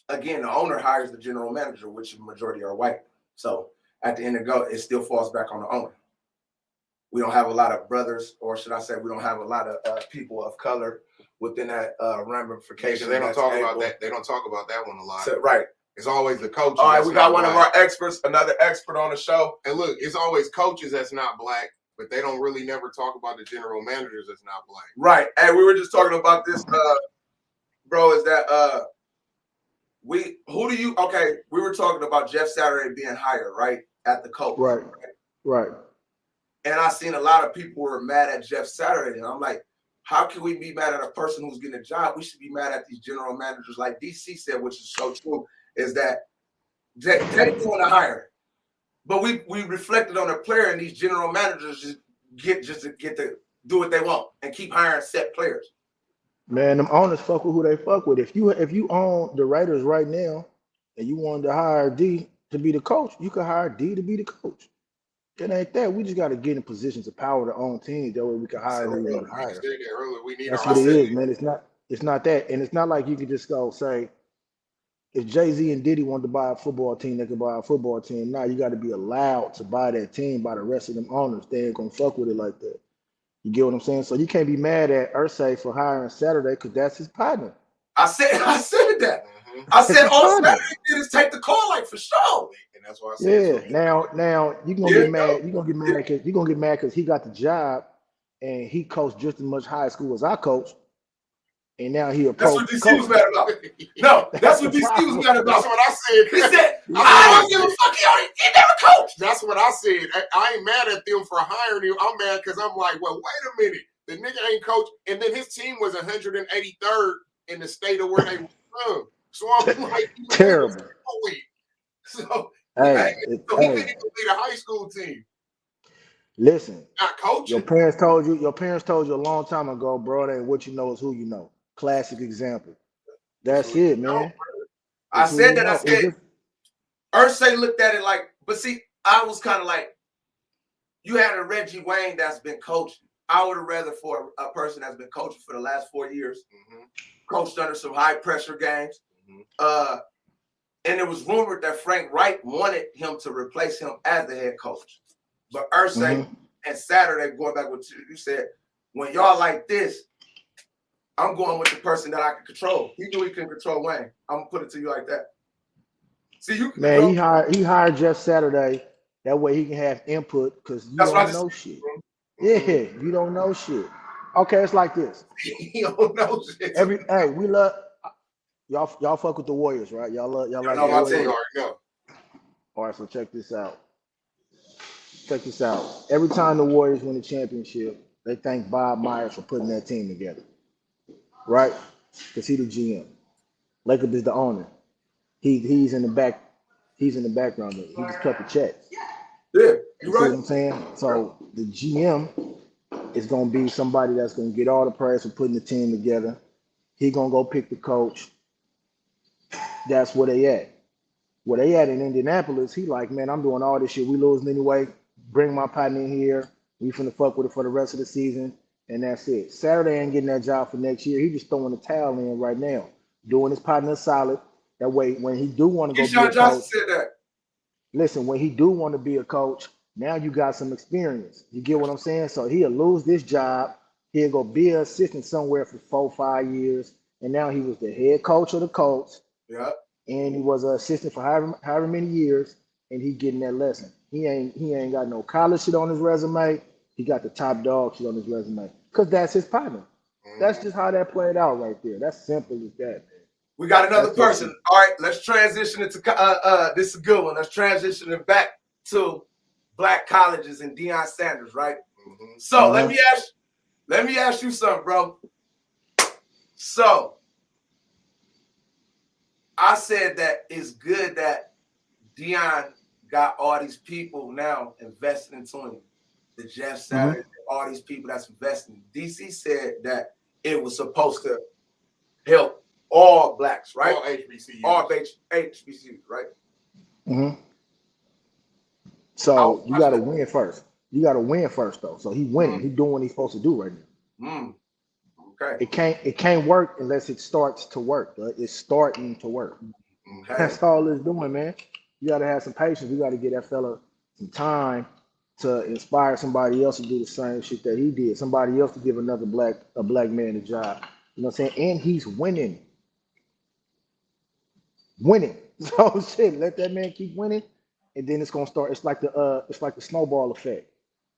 again, the owner hires the general manager, which the majority are white. So at the end of the day, it still falls back on the owner. We don't have a lot of brothers, or should I say, we don't have a lot of people of color within that ramification. They don't talk about that. They don't talk about that one a lot. So, right. It's always the coaches. All right, we got one of our experts, another expert on the show. And look, it's always coaches that's not black, but they don't really never talk about the general managers that's not black. Right. And we were just talking about this, bro, is that we were talking about Jeff Saturday being hired, right, at the coach. Right. And I seen a lot of people were mad at Jeff Saturday. And I'm like, how can we be mad at a person who's getting a job? We should be mad at these general managers, like DC said, which is so true, is that they doing a hiring. But we reflected on the player, and these general managers get to do what they want and keep hiring set players. Man, them owners fuck with who they fuck with. If you own the Raiders right now and you wanted to hire D to be the coach, you could hire D to be the coach. It ain't that. We just got to get in positions of power to own teams. That way we can hire who we want to hire. That's what it is, man. It's not that. And it's not like you can just go say, if Jay-Z and Diddy wanted to buy a football team, they could buy a football team. Now you got to be allowed to buy that team by the rest of them owners. They ain't going to fuck with it like that. You get what I'm saying? So you can't be mad at Irsay for hiring Saturday because that's his partner. I said that. Mm-hmm. I said all Saturday did is take the call, like, for sure. And that's why I said. Yeah. Now you're gonna get mad. You're gonna get mad because he got the job and he coached just as much high school as I coached. And now he That's what DC was mad about. No, that's what DC was mad about. That's what I said. He said, I don't give a fuck. He never coached. That's what I said. I ain't mad at them for hiring him. I'm mad because I'm like, well, wait a minute. The nigga ain't coached. And then his team was 183rd in the state of where they were from. So I'm like, terrible. So, hey, he couldn't even lead a high school team. Listen, not coaching. Your parents told you a long time ago, bro, that what you know is who you know. Classic example. That's it, man. I said that. I said Irsay looked at it like, but see, I was kind of like, you had a Reggie Wayne that's been coaching. I would have rather for a person that's been coaching for the last 4 years, coached under some high pressure games. And it was rumored that Frank Wright wanted him to replace him as the head coach. But Irsay and Saturday, going back with you said, when y'all like this, I'm going with the person that I can control. He knew he couldn't control Wayne. I'm gonna put it to you like that. See, you can man, he hired Jeff Saturday. That way he can have input because you don't know shit. Yeah, you don't know shit. Okay, it's like this. You don't know shit. We love y'all fuck with the Warriors, right? Y'all like the Warriors. All right, so check this out. Every time the Warriors win a championship, they thank Bob Myers for putting that team together. Right? Because he's the GM. Lacob is the owner. He's in the back. He's in the background. He just cut the checks. Yeah, you right. See what I'm saying? So the GM is gonna be somebody that's gonna get all the praise for putting the team together. He gonna go pick the coach. That's where they at. Where they at in Indianapolis, he like, man, I'm doing all this shit. We losing anyway. Bring my partner in here. We finna fuck with it for the rest of the season, and that's it. Saturday ain't getting that job for next year. He just throwing the towel in right now, doing his partner solid. That way, when he do want to go be Keyshawn a Johnson coach, said that. listen, when he do want to be a coach, now you got some experience. You get what I'm saying? So he'll lose this job. He'll go be an assistant somewhere for 4 or 5 years, and now he was the head coach of the Colts, Yeah. and he was an assistant for however many years, and he getting that lesson. He ain't got no college shit on his resume. He got the top dog shit on his resume because that's his partner. That's just how that played out right there. That's simple as that, man. We got another That's person. All right, let's transition it to this is a good one. Let's transition it back to black colleges and Deion Sanders, right? So let me ask you something, bro. So I said that it's good that Deion got all these people now investing into him. The Jeff Saturday, all these people that's investing. DC said that it was supposed to help all blacks, right? All HBCUs. All HBCUs, right? So you got to win first. You got to win first, though. So he winning. He doing what he's supposed to do right now. Okay. It can't work unless it starts to work. But it's starting to work. Okay. That's all it's doing, man. You got to have some patience. You got to get that fella some time to inspire somebody else to do the same shit that he did. Somebody else to give another black man a job. You know what I'm saying? And he's winning. So shit, let that man keep winning, and then it's gonna start. It's like the snowball effect.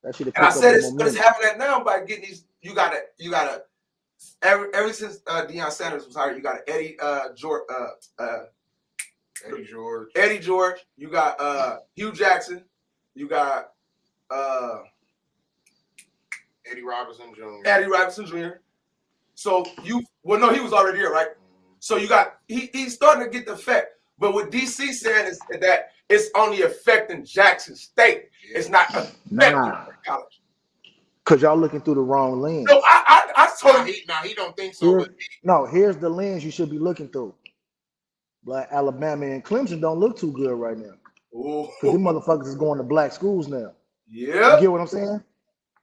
That should have And I picked up said the it's momentum. happening that now by getting these. You gotta. Ever since Deion Sanders was hired, you got Eddie George. Eddie George. You got Hugh Jackson. You got Eddie Robinson Jr. So he was already here, right? So you got he's starting to get the effect. But what DC saying is that it's only affecting Jackson State. It's not affecting college. Because y'all looking through the wrong lens. No, I told you. He don't think so. Here's the lens you should be looking through. But Alabama and Clemson don't look too good right now. Because them motherfuckers is going to black schools now. Yeah. You get what I'm saying?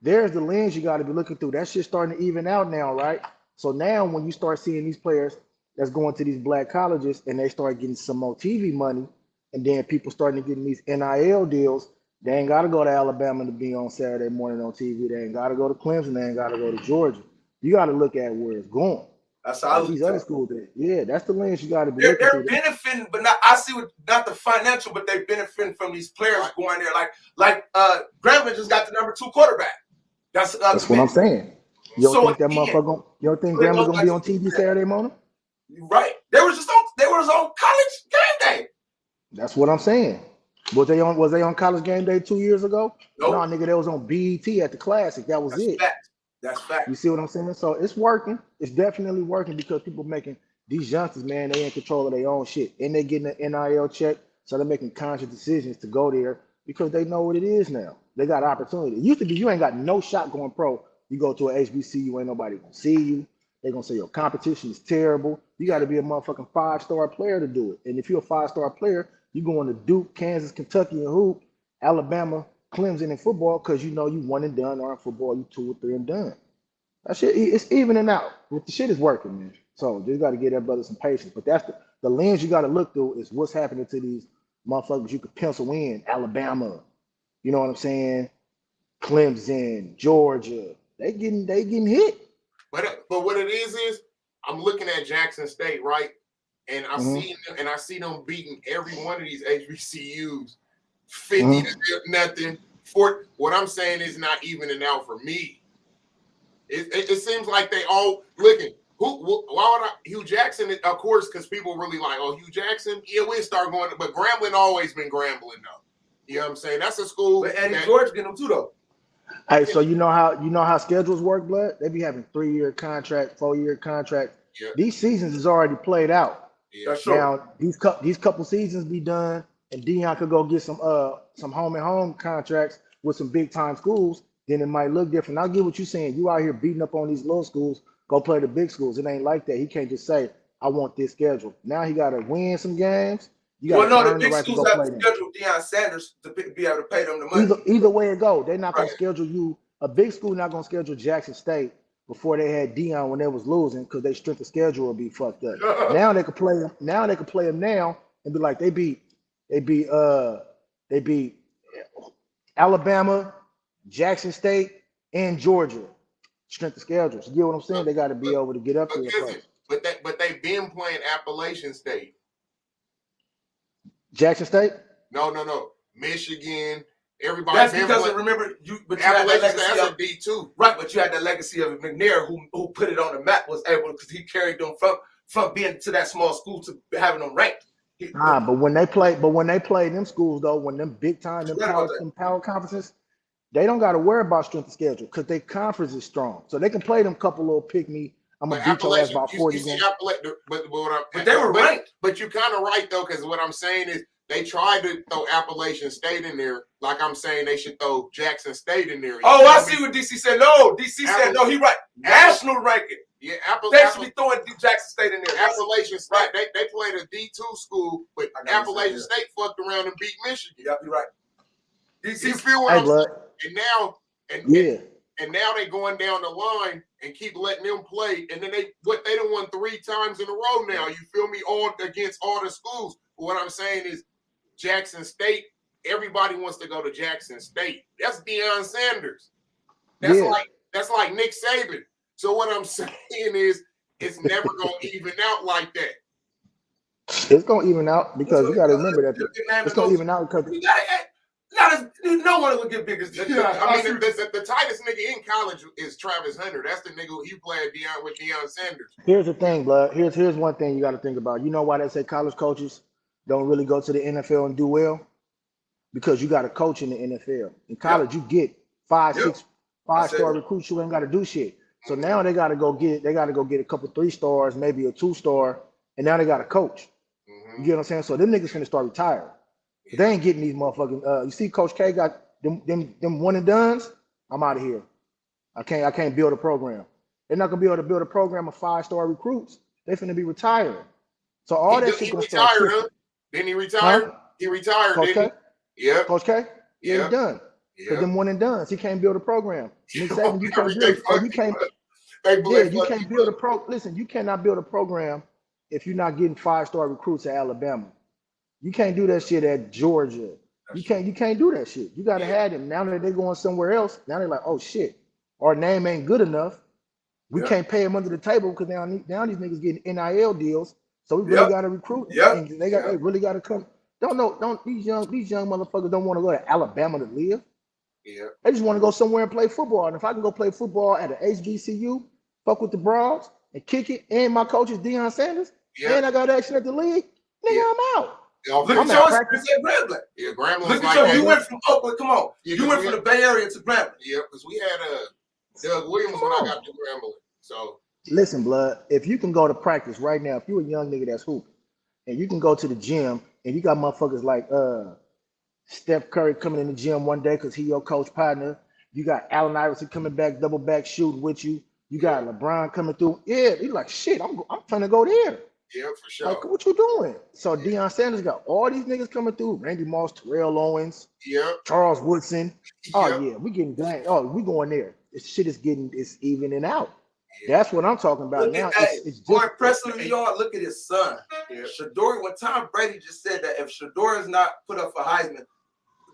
There's the lens you got to be looking through. That shit's starting to even out now, right? So now when you start seeing these players that's going to these black colleges and they start getting some more TV money, and then people starting to get these NIL deals, they ain't got to go to Alabama to be on Saturday morning on TV. They ain't got to go to Clemson. They ain't got to go to Georgia. You got to look at where it's going. That's how these other schools. That's the lens you got to be they're looking through. Benefiting, but not the financial, but they're benefiting from these players going there. Like Grambling just got the number 2 quarterback. That's what I'm saying. You don't think that motherfucker? You don't think Grambling gonna be on TV Saturday morning? Right. They was on college game day. That's what I'm saying. Was they on college game day 2 years ago? Nope. No, nigga, they was on BET at the Classic. That was it. That's fact. You see what I'm saying? So it's working. It's definitely working because people making these youngsters, man, they in control of their own shit. And they getting an NIL check. So they're making conscious decisions to go there because they know what it is now. They got opportunity. It used to be you ain't got no shot going pro. You go to a HBCU, ain't nobody gonna see you. They're gonna say your competition is terrible. You got to be a motherfucking 5-star player to do it. And if you're a 5-star player, you going to Duke, Kansas, Kentucky, and hoop, Alabama, Clemson in football because you know you one and done, or in football you 2 or 3 and done. That shit, it's evening out. The shit is working, man. So just got to get that brother some patience. But that's the lens you got to look through is what's happening to these motherfuckers you could pencil in. Alabama, you know what I'm saying? Clemson, Georgia, they getting hit. But what it is I'm looking at Jackson State, right? And I see them beating every one of these HBCUs 50 to nothing. What I'm saying is not evening out for me. It seems like they all looking. Why would Hugh Jackson? Of course, because people really like, Hugh Jackson. Yeah, we start going, but Grambling always been Grambling though. You know what I'm saying? That's a school. But Eddie George getting them too though. Hey, so you know how schedules work, blood? They be having 3-year contract, 4-year contract. Yeah. These seasons is already played out. Yeah. Now these couple seasons be done, and Deion could go get some home and home contracts with some big time schools. Then it might look different. I get what you're saying. You out here beating up on these little schools, go play the big schools. It ain't like that. He can't just say, I want this schedule. Now he got to win some games, You got Well, to no, the earn the big right to schools go have play to them. schedule Deion Sanders to be able to pay them the money. Either way it go, they're not gonna Right. schedule you. A big school not gonna schedule Jackson State before they had Deion when they was losing because their strength of schedule will be fucked up. Now they could play them. Now they could play them now and be like they beat Alabama, Jackson State, and Georgia. Strength of schedule. So you get what I'm saying? They got to be able to get up But there listen, first. but they've been playing Appalachian State. Jackson State. No. Michigan. Everybody That's been because playing. remember you had that Appalachian State, legacy that's of a D2. right, but you had that legacy of McNair who put it on the map, was able because he carried them from being to that small school to having them ranked. But when they play them schools though, when them big time them power conferences, they don't got to worry about strength of schedule because their conference is strong, so they can play them couple little pick me. I'm gonna beat your ass about 40 games. But they were ranked. But you're kind of right though, because what I'm saying is they tried to throw Appalachian State in there, like I'm saying they should throw Jackson State in there. Oh, I see what DC said. No, DC said no. He right. National ranking. Yeah, They should be throwing Jackson State in there. Appalachian State. Right. They played a D2 school, but Appalachian State fucked around and beat Michigan. Yep, you're right. DC, you feel what I'm saying? And now they going down the line and keep letting them play. And then they done won 3 times in a row now. You feel me? All against all the schools. But what I'm saying is Jackson State, everybody wants to go to Jackson State. That's Deion Sanders. That's like Nick Saban. So what I'm saying is it's never gonna even out like that. It's gonna even out because you gotta remember that it's gonna even out because no one will get bigger. I mean, the tightest nigga in college is Travis Hunter. That's the nigga who you played with Deion Sanders. Here's the thing, blood. Here's one thing you got to think about. You know why they say college coaches don't really go to the NFL and do well? Because you got a coach in the NFL. In college, you get 5-star recruits. You ain't got to do shit. So now they got to go get a couple 3 stars, maybe a 2-star, and now they got a coach. You get what I'm saying? So them niggas finna start retiring. They ain't getting these motherfucking. You see, Coach K got them one and dones. I'm out of here. I can't build a program. They're not gonna be able to build a program of 5-star recruits. They finna be retiring. So all that shit gonna start. Didn't he retire? Huh? He retired. Coach K. Yeah. Coach K. Yeah, he done. Because them one and dones. He can't build a program. Nick Saban, you can't build. You can't build a pro. Listen, you cannot build a program if you're not getting 5-star recruits at Alabama. You can't do that shit at Georgia. You can't do that shit. You gotta have them. Now that they're going somewhere else, now they're like, oh shit, our name ain't good enough. We can't pay them under the table because now these niggas getting NIL deals. So we really gotta recruit. And they really gotta come. These young motherfuckers don't want to go to Alabama to live. Yeah. They just want to go somewhere and play football. And if I can go play football at an HBCU, fuck with the Bronx and kick it, and my coach is Deion Sanders, and I got action at the league, nigga, I'm out. Look at your experience at Grambling. Yeah, Grambling. Look at you went from Oakland. Come on, you went from the Bay Area to Grambling. Yeah, because we had Doug Williams when I got to Grambling. So listen, blood. If you can go to practice right now, if you're a young nigga that's hooping, and you can go to the gym, and you got motherfuckers like Steph Curry coming in the gym one day because he your coach partner. You got Allen Iverson coming back, double back shooting with you. You got LeBron coming through. Yeah, he's like, shit, I'm trying to go there. Yeah, for sure. Like, what you doing? So Deion Sanders got all these niggas coming through. Randy Moss, Terrell Owens, Charles Woodson. Oh yeah, we getting dang. Oh, we going there. This shit is evening out. Yeah. That's what I'm talking about now. It's more impressively, y'all look at his son. Yeah. Shador. When Tom Brady just said that if Shador is not put up for Heisman,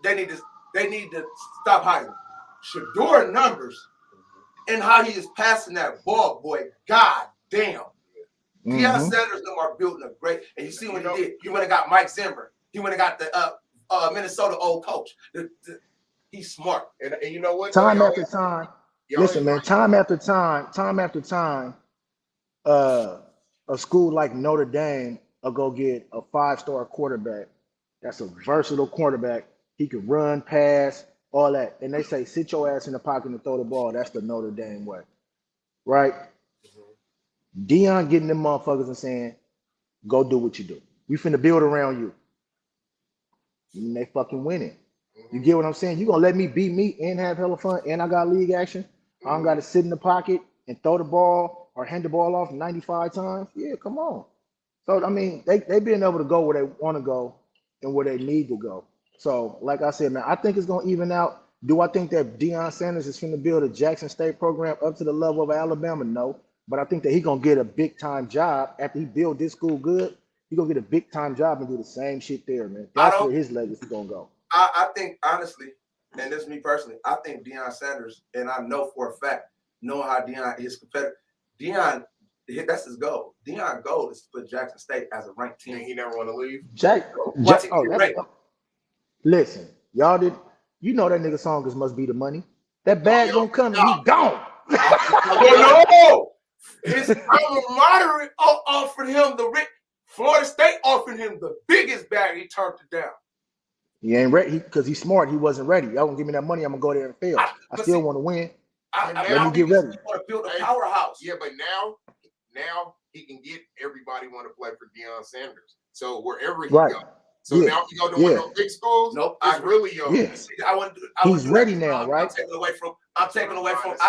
they need to stop Heisman. Shador numbers and how he is passing that ball, boy. God damn. Deion Sanders them are building a great, and you see what he did. He went and got Mike Zimmer. He went and got the Minnesota old coach. He's smart. And you know what? Time after time. Listen, man. Time after time. A school like Notre Dame will go get a 5-star quarterback. That's a versatile quarterback. He can run, pass, all that. And they say, sit your ass in the pocket and throw the ball. That's the Notre Dame way, right? Deion getting them motherfuckers and saying, go do what you do. We finna build around you. And they fucking winning. You get what I'm saying? You gonna let me beat me and have hella fun and I got league action? I don't gotta sit in the pocket and throw the ball or hand the ball off 95 times? Yeah, come on. So I mean, they being able to go where they want to go and where they need to go. So, like I said, man, I think it's gonna even out. Do I think that Deion Sanders is going to build a Jackson State program up to the level of Alabama? No, but I think that he's gonna get a big time job after he built this school good. He's gonna get a big time job and do the same shit there, man. That's where his legacy gonna go. I think honestly, and this is me personally, I think Deion Sanders, and I know for a fact, knowing how Deion is competitive, Deion, that's his goal. Deion's goal is to put Jackson State as a ranked team. And he never want to leave. Listen, y'all did. You know that nigga song is "Must Be the Money." That bag gonna come and he gone. No, his alma mater offered him Florida State offered him the biggest bag. He turned it down. He ain't ready because he's smart. He wasn't ready. Y'all gonna give me that money? I'm gonna go there and fail. I still want to win. Let me get ready. Want to build a powerhouse. Yeah, but now he can get everybody want to play for Deion Sanders. So wherever he goes. So now he go to one of those big schools. Nope, it's really young. Yeah. He's ready now, right? I'm taking away from. I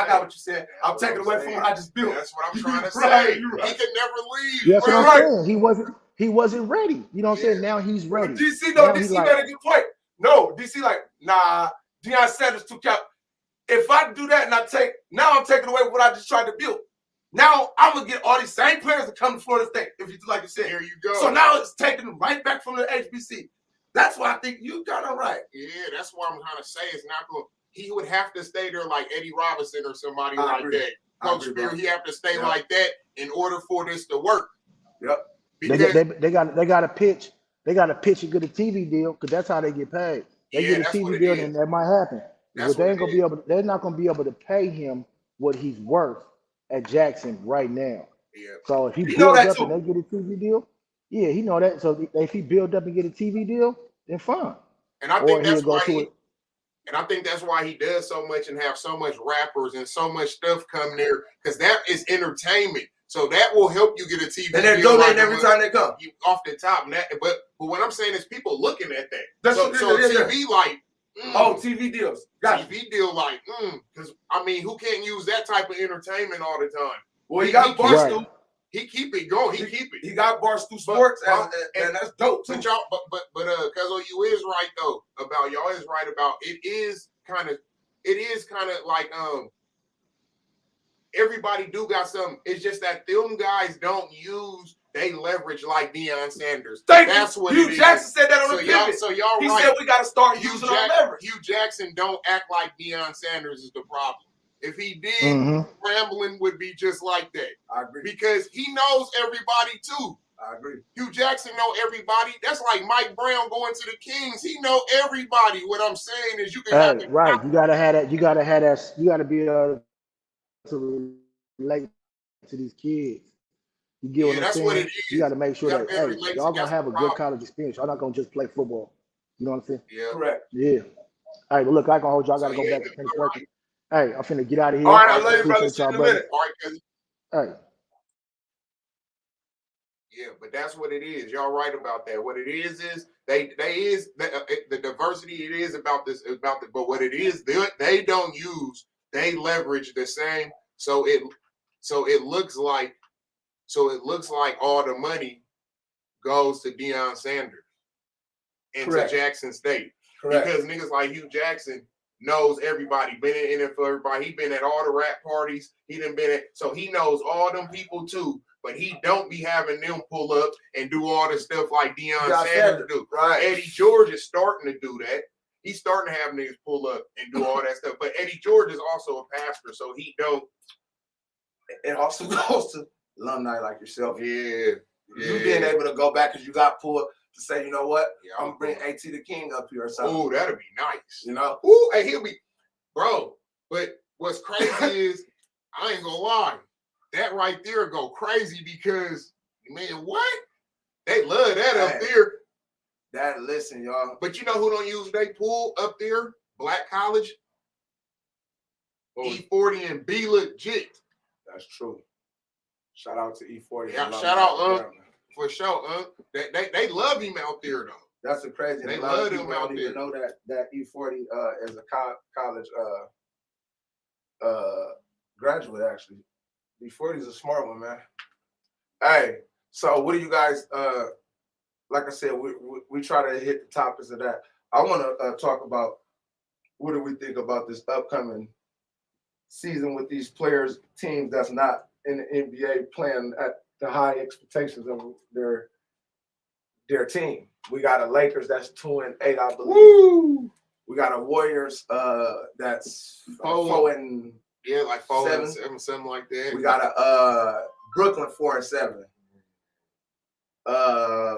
got what you said. I'm taking away from what I just built. That's what I'm trying to say. He can never leave. That's what I'm saying. He wasn't ready. You know what I'm saying? Now he's ready. DC made a good point. No, DC nah. Deion Sanders took out. If I do that and I'm taking away what I just tried to build. Now I'm gonna get all these same players to come to Florida State. If you do like you said, here you go. So now it's taking them right back from the HBC. That's why I think you got it right. Yeah, that's why I'm trying to say it's not going. He would have to stay there like Eddie Robinson or somebody like that. Coach Spear, he have to stay like that in order for this to work. Yep. They got to pitch. They got to pitch and get a TV deal because that's how they get paid. They get a TV deal, and that might happen. But they ain't gonna be able. They're not gonna be able to pay him what he's worth at Jackson right now. Yeah. So if he builds up and they get a TV deal, yeah, he know that. So if he builds up and get a TV deal, then fine. And I think that's why I think that's why he does so much and have so much rappers and so much stuff come there because that is entertainment. So that will help you get a TV deal. And they're donating every time they come. You off the top. And but what I'm saying is people looking at that. That's so TV like. TV deals. TV deal like, because I mean, who can't use that type of entertainment all the time? Well, he got Barstool. He keep it going. He got Barstool Sports, and that's dope too. But y'all, but Cuzzo, you is right though about y'all is right about it is kind of like everybody do got something. It's just that them guys don't use. They leverage like Deion Sanders. That's what Hugh Jackson said that on the pivot. So y'all he right. said we got to start using our leverage. Hugh Jackson don't act like Deion Sanders is the problem. If he did, Rambling would be just like that. I agree. Because he knows everybody too. I agree. Hugh Jackson know everybody. That's like Mike Brown going to the Kings. He know everybody. What I'm saying is you can have the right. You gotta have that. You gotta be able to relate to these kids. You get what I'm saying? What it is. You got to make sure that y'all gonna have a good college experience. Y'all not gonna just play football. You know what I'm saying? Yeah. Correct. Yeah. All right, but look, I can hold y'all. I gotta go back to finish working. Hey, I'm finna get out of here. All right, I love you, brother. See you in a minute. All right, cuz. Hey. Yeah, but that's what it is. Y'all right about that. What it is the diversity. It is about this. But what it is, they don't use. They leverage the same. So it looks like all the money goes to Deion Sanders and to Jackson State. Correct. Because niggas like Hugh Jackson knows everybody, been in NFL, everybody. He been at all the rap parties. He done been at, so he knows all them people too. But he don't be having them pull up and do all the stuff like Deion Sanders do. Right. Eddie George is starting to do that. He's starting to have niggas pull up and do all that stuff. But Eddie George is also a pastor, so he don't. It also goes to alumni like yourself. Yeah. You being able to go back because you got pulled to say, you know what? I'm gonna bring AT the King up here or something. Oh, that'd be nice. You know? Ooh, hey, he'll be, bro. But what's crazy is, I ain't gonna lie, that right there go crazy because, man, what? They love that up there. That, listen, y'all. But you know who don't use they pool up there? Black College. E40 and B legit. That's true. Shout out to E40. Yeah, shout out for sure. They love him out there though. That's the crazy. They love him out there. Even know that E40 is a college graduate actually. E40 is a smart one, man. Hey, So what do you guys? Like I said, we try to hit the topics of that. I want to talk about what do we think about this upcoming season with these players, teams that's not in the NBA playing at the high expectations of their team. We got a Lakers that's 2-8, I believe. Woo! We got a Warriors that's 4-7. Yeah, like 4-7, something like that. We got a Brooklyn 4-7.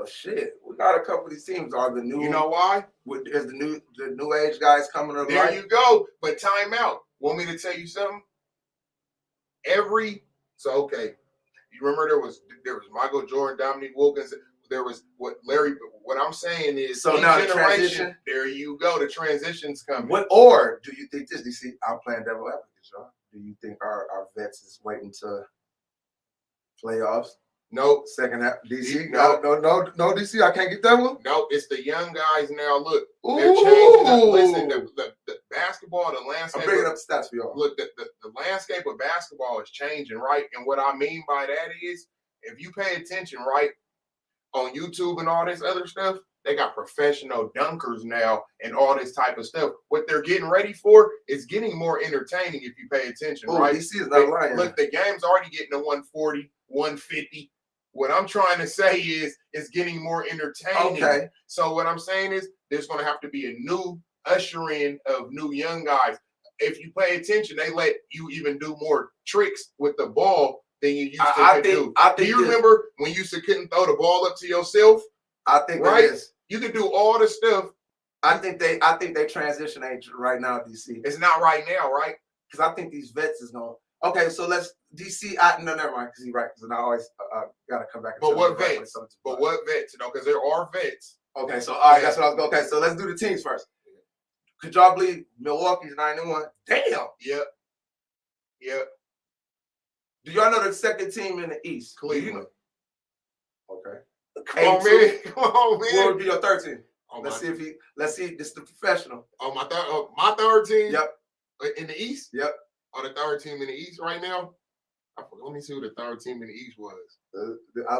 Shit, we got a couple of these teams. Are the new? You know why? Is the new age guys coming to There life? you go. But time out. Want me to tell you something? Okay. You remember there was Michael Jordan, Dominique Wilkins. There was what I'm saying is so now the transition. There you go. The transition's coming. Or do you think this? DC, I'm playing devil advocate, y'all. Do you think our vets is waiting to playoffs? No. Second half. DC? No, DC. I can't get that one. No, it's the young guys now. Look, they're changing up. Listen, the basketball, the landscape. I'm bringing up the stats for y'all. Look, the landscape of basketball is changing, right? And what I mean by that is, if you pay attention, right, on YouTube and all this other stuff, they got professional dunkers now and all this type of stuff. What they're getting ready for is getting more entertaining if you pay attention, right? DC is not lying. Look, the game's already getting to 140, 150. What I'm trying to say is it's getting more entertaining. Okay. So what I'm saying is there's going to have to be a new ushering of new young guys. If you pay attention, they let you even do more tricks with the ball than you used to do. Do you remember when you couldn't throw the ball up to yourself? I think right. You can do all the stuff. I think they transition age right now, DC. It's not right now, right? Because I think these vets is going. Okay, so let's DC. No, never mind. Because he's right. Because I always gotta come back. But what vets? But what vets? Because there are vets. Okay, so all right, that's what I was going. Okay, so let's do the teams first. Could y'all believe Milwaukee's 9-1? Damn. Yep. Do y'all know the second team in the East? Cleveland. Okay. Come on, man. What would be your third team? Let's see this is the professional. Oh, my third team? Yep. In the East? Yep. Oh, the third team in the East right now? Let me see who the third team in the East was.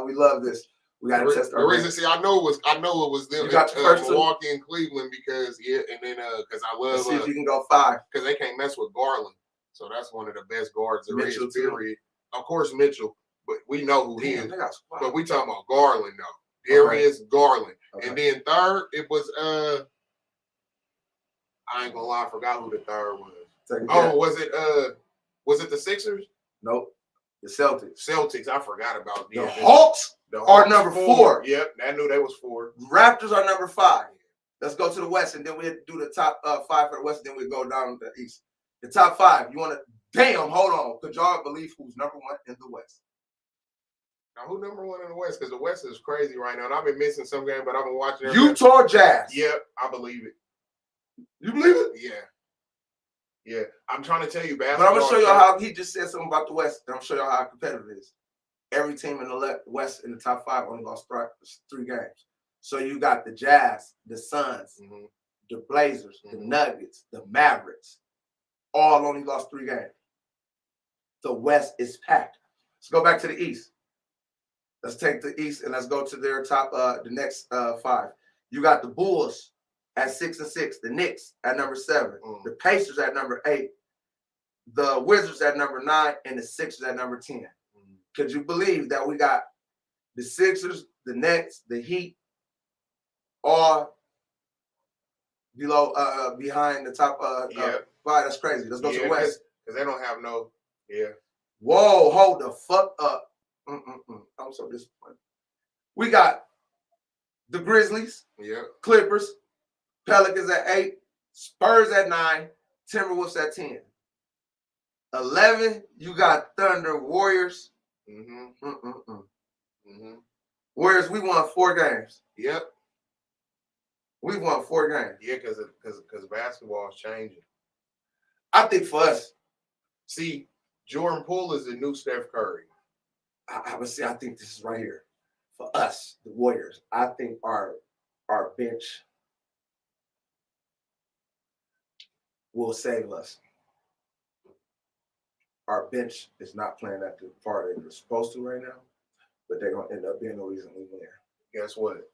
We love this. We got to test our reason. See, I know it was them. You got the first Milwaukee and Cleveland because and then because I love. Let's see if you can go 5. Because they can't mess with Garland, so that's one of the best guards there is. Mitchell, period. Of course, Mitchell, but we know who he is. Wow. But we talking about Garland now. Darius Garland, and then third it was I ain't gonna lie, I forgot who the third was. Was it the Sixers? Nope. The Celtics. I forgot about the Hawks. The Hawks are number 4. Yep, I knew they was 4. Raptors are number 5. Let's go to the West, and then we'll do the top 5 for the West, and then we'll go down to the East. The top 5. You want to? Damn, hold on. Could y'all believe who's number 1 in the West? Now, who number 1 in the West? Because the West is crazy right now, and I've been missing some games, but I've been watching. Utah Jazz. Yep, I believe it. You believe it? Yeah. I'm trying to tell you, basketball. But I'm gonna show y'all how he just said something about the West, and I'm gonna show y'all how competitive it is. Every team in the West in the top 5 only lost 3 games. So you got the Jazz, the Suns, the Blazers, the Nuggets, the Mavericks, all only lost 3 games. The West is packed. Let's go back to the East. Let's take the East and let's go to their top, the next 5. You got the Bulls at 6-6, the Knicks at number 7, the Pacers at number 8, the Wizards at number 9, and the Sixers at number 10. Could you believe that we got the Sixers, the Nets, the Heat, all behind the top 5? That's crazy. Let's go to the West. Because they don't have no. Whoa, hold the fuck up. I'm so disappointed. We got the Grizzlies, Clippers, Pelicans at 8, Spurs at 9, Timberwolves at 10. 11, you got Thunder, Warriors. Warriors, we won 4 games. Yep. We won 4 games. Yeah, because basketball is changing. I think for us, see, Jordan Poole is the new Steph Curry. I would say I think this is right here. For us, the Warriors, I think our bench will save us. Our bench is not playing at the part they're supposed to right now. but they're gonna end up being the reason we win. Guess what?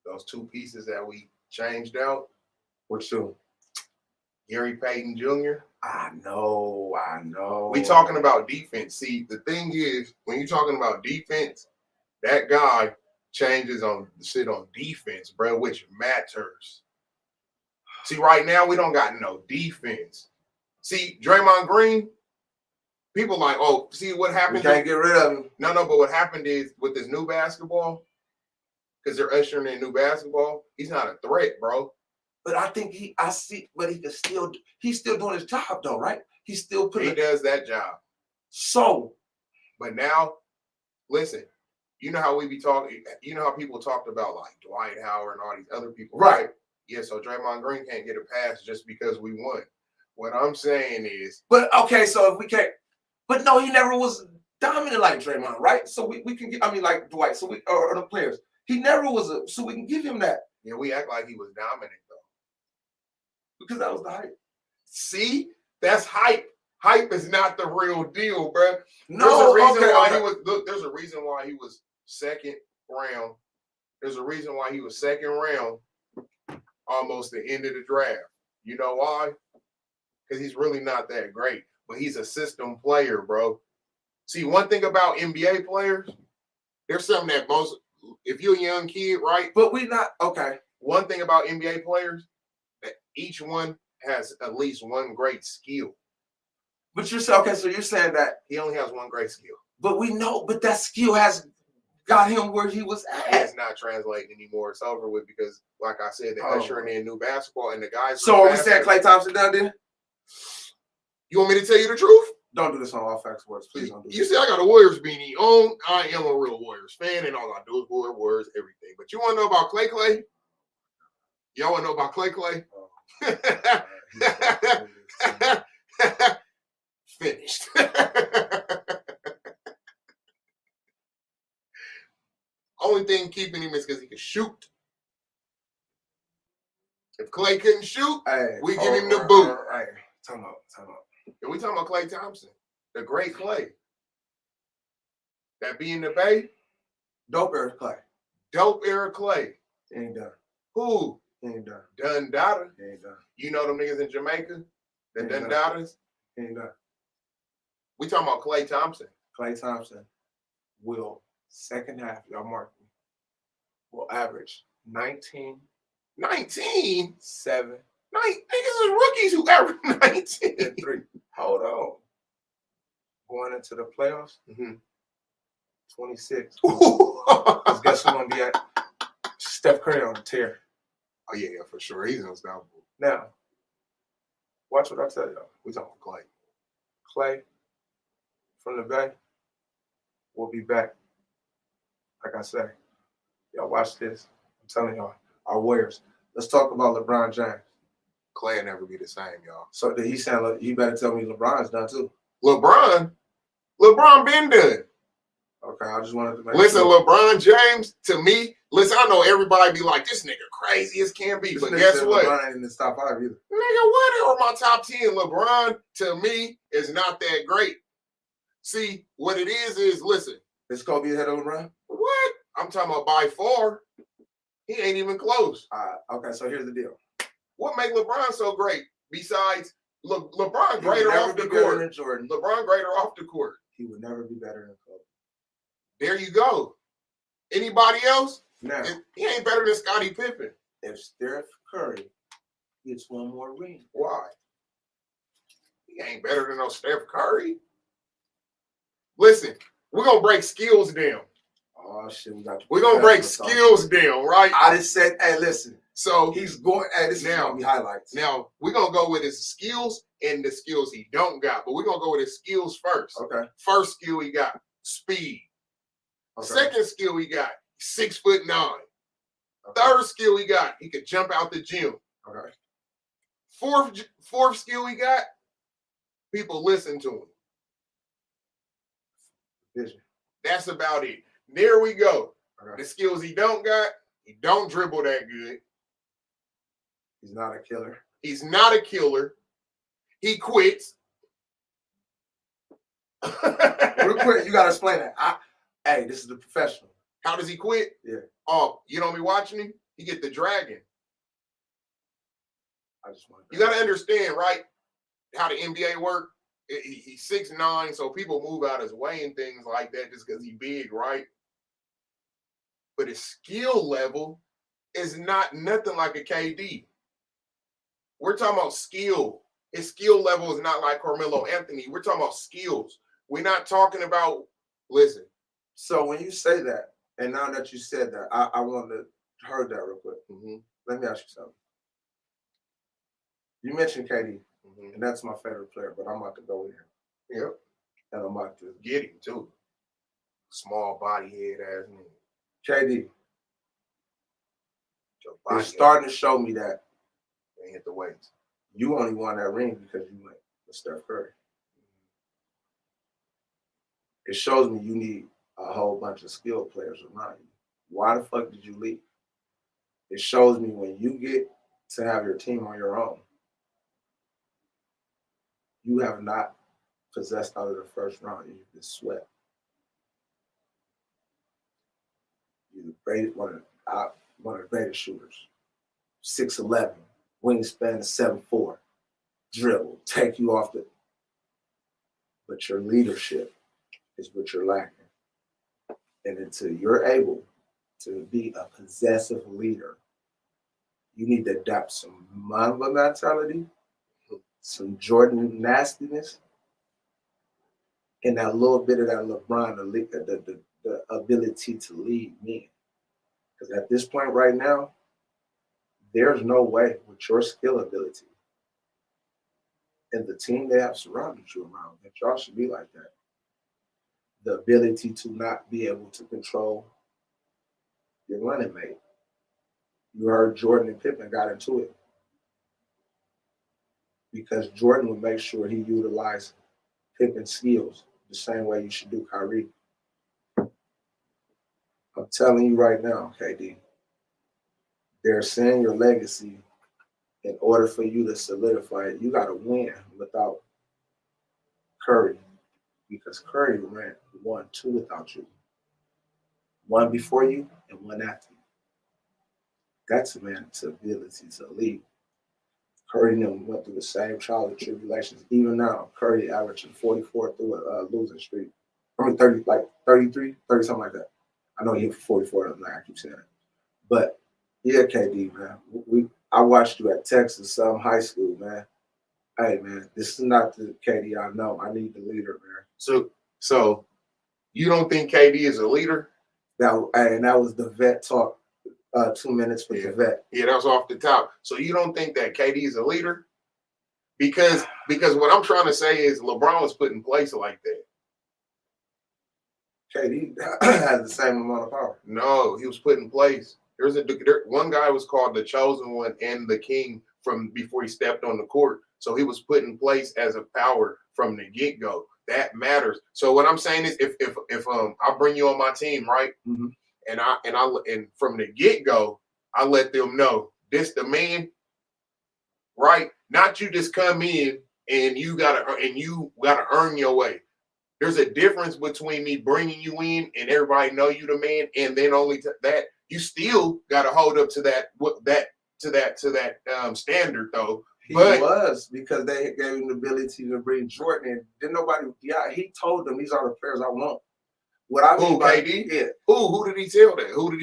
Those two pieces that we changed out. What you? Gary Payton Jr. I know. We talking about defense. See, the thing is, when you're talking about defense, that guy changes on the shit on defense, bro, which matters. See, right now we don't got no defense. See, Draymond Green, people like, oh, see what happened? We can't get rid of him. No, but what happened is with this new basketball, because they're ushering in new basketball, he's not a threat, bro. But I think he's still doing his job though, right? He's still putting. He does that job. So, but now, listen, you know how we be talking, you know how people talked about like Dwight Howard and all these other people, right? Yeah, so Draymond Green can't get a pass just because we won. What I'm saying is, but okay, so if we can't, but no, he never was dominant like Draymond, right? So we can get, I mean, like Dwight, so we or the players, he never was so we can give him that. Yeah, we act like he was dominant though, because that was the hype. See, that's hype. Hype is not the real deal, bro. No, there's a reason why he was. Look, there's a reason why he was second round. There's a reason why he was second round, almost the end of the draft. You know why? Because he's really not that great, but he's a system player, bro. See, one thing about NBA players, there's something that most, if you're a young kid, right? But we not okay. One thing about NBA players, that each one has at least one great skill. But you're saying, okay, so you're saying that he only has one great skill. But we know, but that skill has got him where he was at. It's not translating anymore. It's over with because, like I said, they're ushering in new basketball and the guys. So are we saying Klay Thompson done then? You want me to tell you the truth? Don't do this on All Facts Sports. Please don't do this. You see, I got a Warriors beanie on. I am a real Warriors fan, and all I do is Warriors, everything. But you want to know about Clay? Y'all want to know about Clay? Oh. Finished. Only thing keeping him is because he can shoot. If Clay couldn't shoot, we give him the boot. Hey, time out. And we talking about Klay Thompson, the great Clay. That be in the Bay. Dope era Clay. Dope era Clay. He ain't done. Who? He ain't done. Dundada. He ain't done. You know them niggas in Jamaica? The Dundadas? He ain't done. We talking about Klay Thompson. Klay Thompson will, second half, y'all mark me, will average 19, 7, 9 niggas is rookies who average 19 and 3. Hold on. Going into the playoffs, 26. Guess who's going to be at? Steph Curry on the tear. Oh, yeah, for sure. He's unstoppable. Now, watch what I tell y'all. We talking about Klay. Klay from the Bay will be back. Like I say, y'all watch this. I'm telling y'all, our Warriors. Let's talk about LeBron James. Klay will never be the same, y'all. So did he sound? You better tell me LeBron's done too. LeBron been done. Okay, I just wanted to make listen, sure. LeBron James, to me, listen, I know everybody be like, this nigga crazy as can be, but guess what? LeBron ain't in the top 5 either. Nigga, what are my top 10? LeBron, to me, is not that great. See, what it is, listen. Is Kobe ahead of LeBron? What? I'm talking about by far. He ain't even close. Okay, so here's the deal. What make LeBron so great? Besides, LeBron greater off the court. LeBron greater off the court. He would never be better than Kobe. There you go. Anybody else? Now, he ain't better than Scottie Pippen. If Steph Curry gets one more ring, why? He ain't better than no Steph Curry. Listen, we're gonna break skills down. Oh shit, we're gonna break skills down, right? I just said, hey, listen. So he's going. Hey, this now, is gonna be highlights. Now we're gonna go with his skills and the skills he don't got, but we're gonna go with his skills first. Okay. First skill he got, speed. Okay. Second skill he got, 6'9". Okay. Third skill he got, he could jump out the gym. Okay. Fourth skill he got, people listen to him. Vision. That's about it. There we go. Okay. The skills he don't got, he don't dribble that good. He's not a killer. He's not a killer. He quits. Real quick, you gotta explain that. Hey, this is the professional. How does he quit? Yeah. Oh, you don't be watching him? He get the dragon. I just want You got to understand, right, how the NBA work. He's 6'9", so people move out his way and things like that just because he's big, right? But his skill level is not nothing like a KD. We're talking about skill. His skill level is not like Carmelo Anthony. We're talking about skills. We're not talking about, listen. So when you say that, and now that you said that, I want to heard that real quick. Let me ask you something. You mentioned KD, and that's my favorite player, but I'm about to go in here. Yep. And I'm about to get him too. Small body head ass nigga. KD. You're starting to show me that they hit the weights. You only won that ring because you went with Steph Curry. It shows me you need a whole bunch of skilled players around you. Why the fuck did you leave? It shows me when you get to have your team on your own, you have not possessed out of the first round. You've been swept. You're the greatest, one of the greatest shooters. 6'11", wingspan of 7'4", dribble, take you off the. But your leadership is what you're lacking. And until you're able to be a possessive leader, you need to adapt some Mamba mentality, some Jordan nastiness, and that little bit of that LeBron, the ability to lead men. Because at this point right now, there's no way with your skill ability and the team they have surrounded you around that y'all should be like that. The ability to not be able to control your running mate. You heard Jordan and Pippen got into it because Jordan would make sure he utilized Pippen's skills the same way you should do Kyrie. I'm telling you right now, KD, they're saying your legacy, in order for you to solidify it, you got to win without Curry, because Curry won 2 without you. 1 before you and 1 after you. That's a man's ability to lead. Curry and them went through the same trials and tribulations. Even now, Curry averaging 44 through a losing streak. I mean, 30, like 33, 30, something like that. I know he hit 44 the other night. I keep saying that. But yeah, KD, man. I watched you at Texas High School, man. Hey, man, this is not the KD I know. I need the leader, man. So you don't think KD is a leader? That was the vet talk. 2 minutes with the vet. Yeah, that was off the top. So you don't think that KD is a leader? Because what I'm trying to say is LeBron was put in place like that. KD has the same amount of power. No, he was put in place. One guy was called the chosen one and the king from before he stepped on the court. So he was put in place as a power from the get-go. That matters. So what I'm saying is if I bring you on my team, right? Mm-hmm. And from the get-go, I let them know this the man, right? Not you just come in and you gotta earn your way. There's a difference between me bringing you in and everybody know you the man, and then only that you still got to hold up to that standard though. He was, because they gave him the ability to bring Jordan in. Didn't nobody? Yeah, he told them these are the players I want. What I mean by KD? Yeah. Who did he tell that? Who did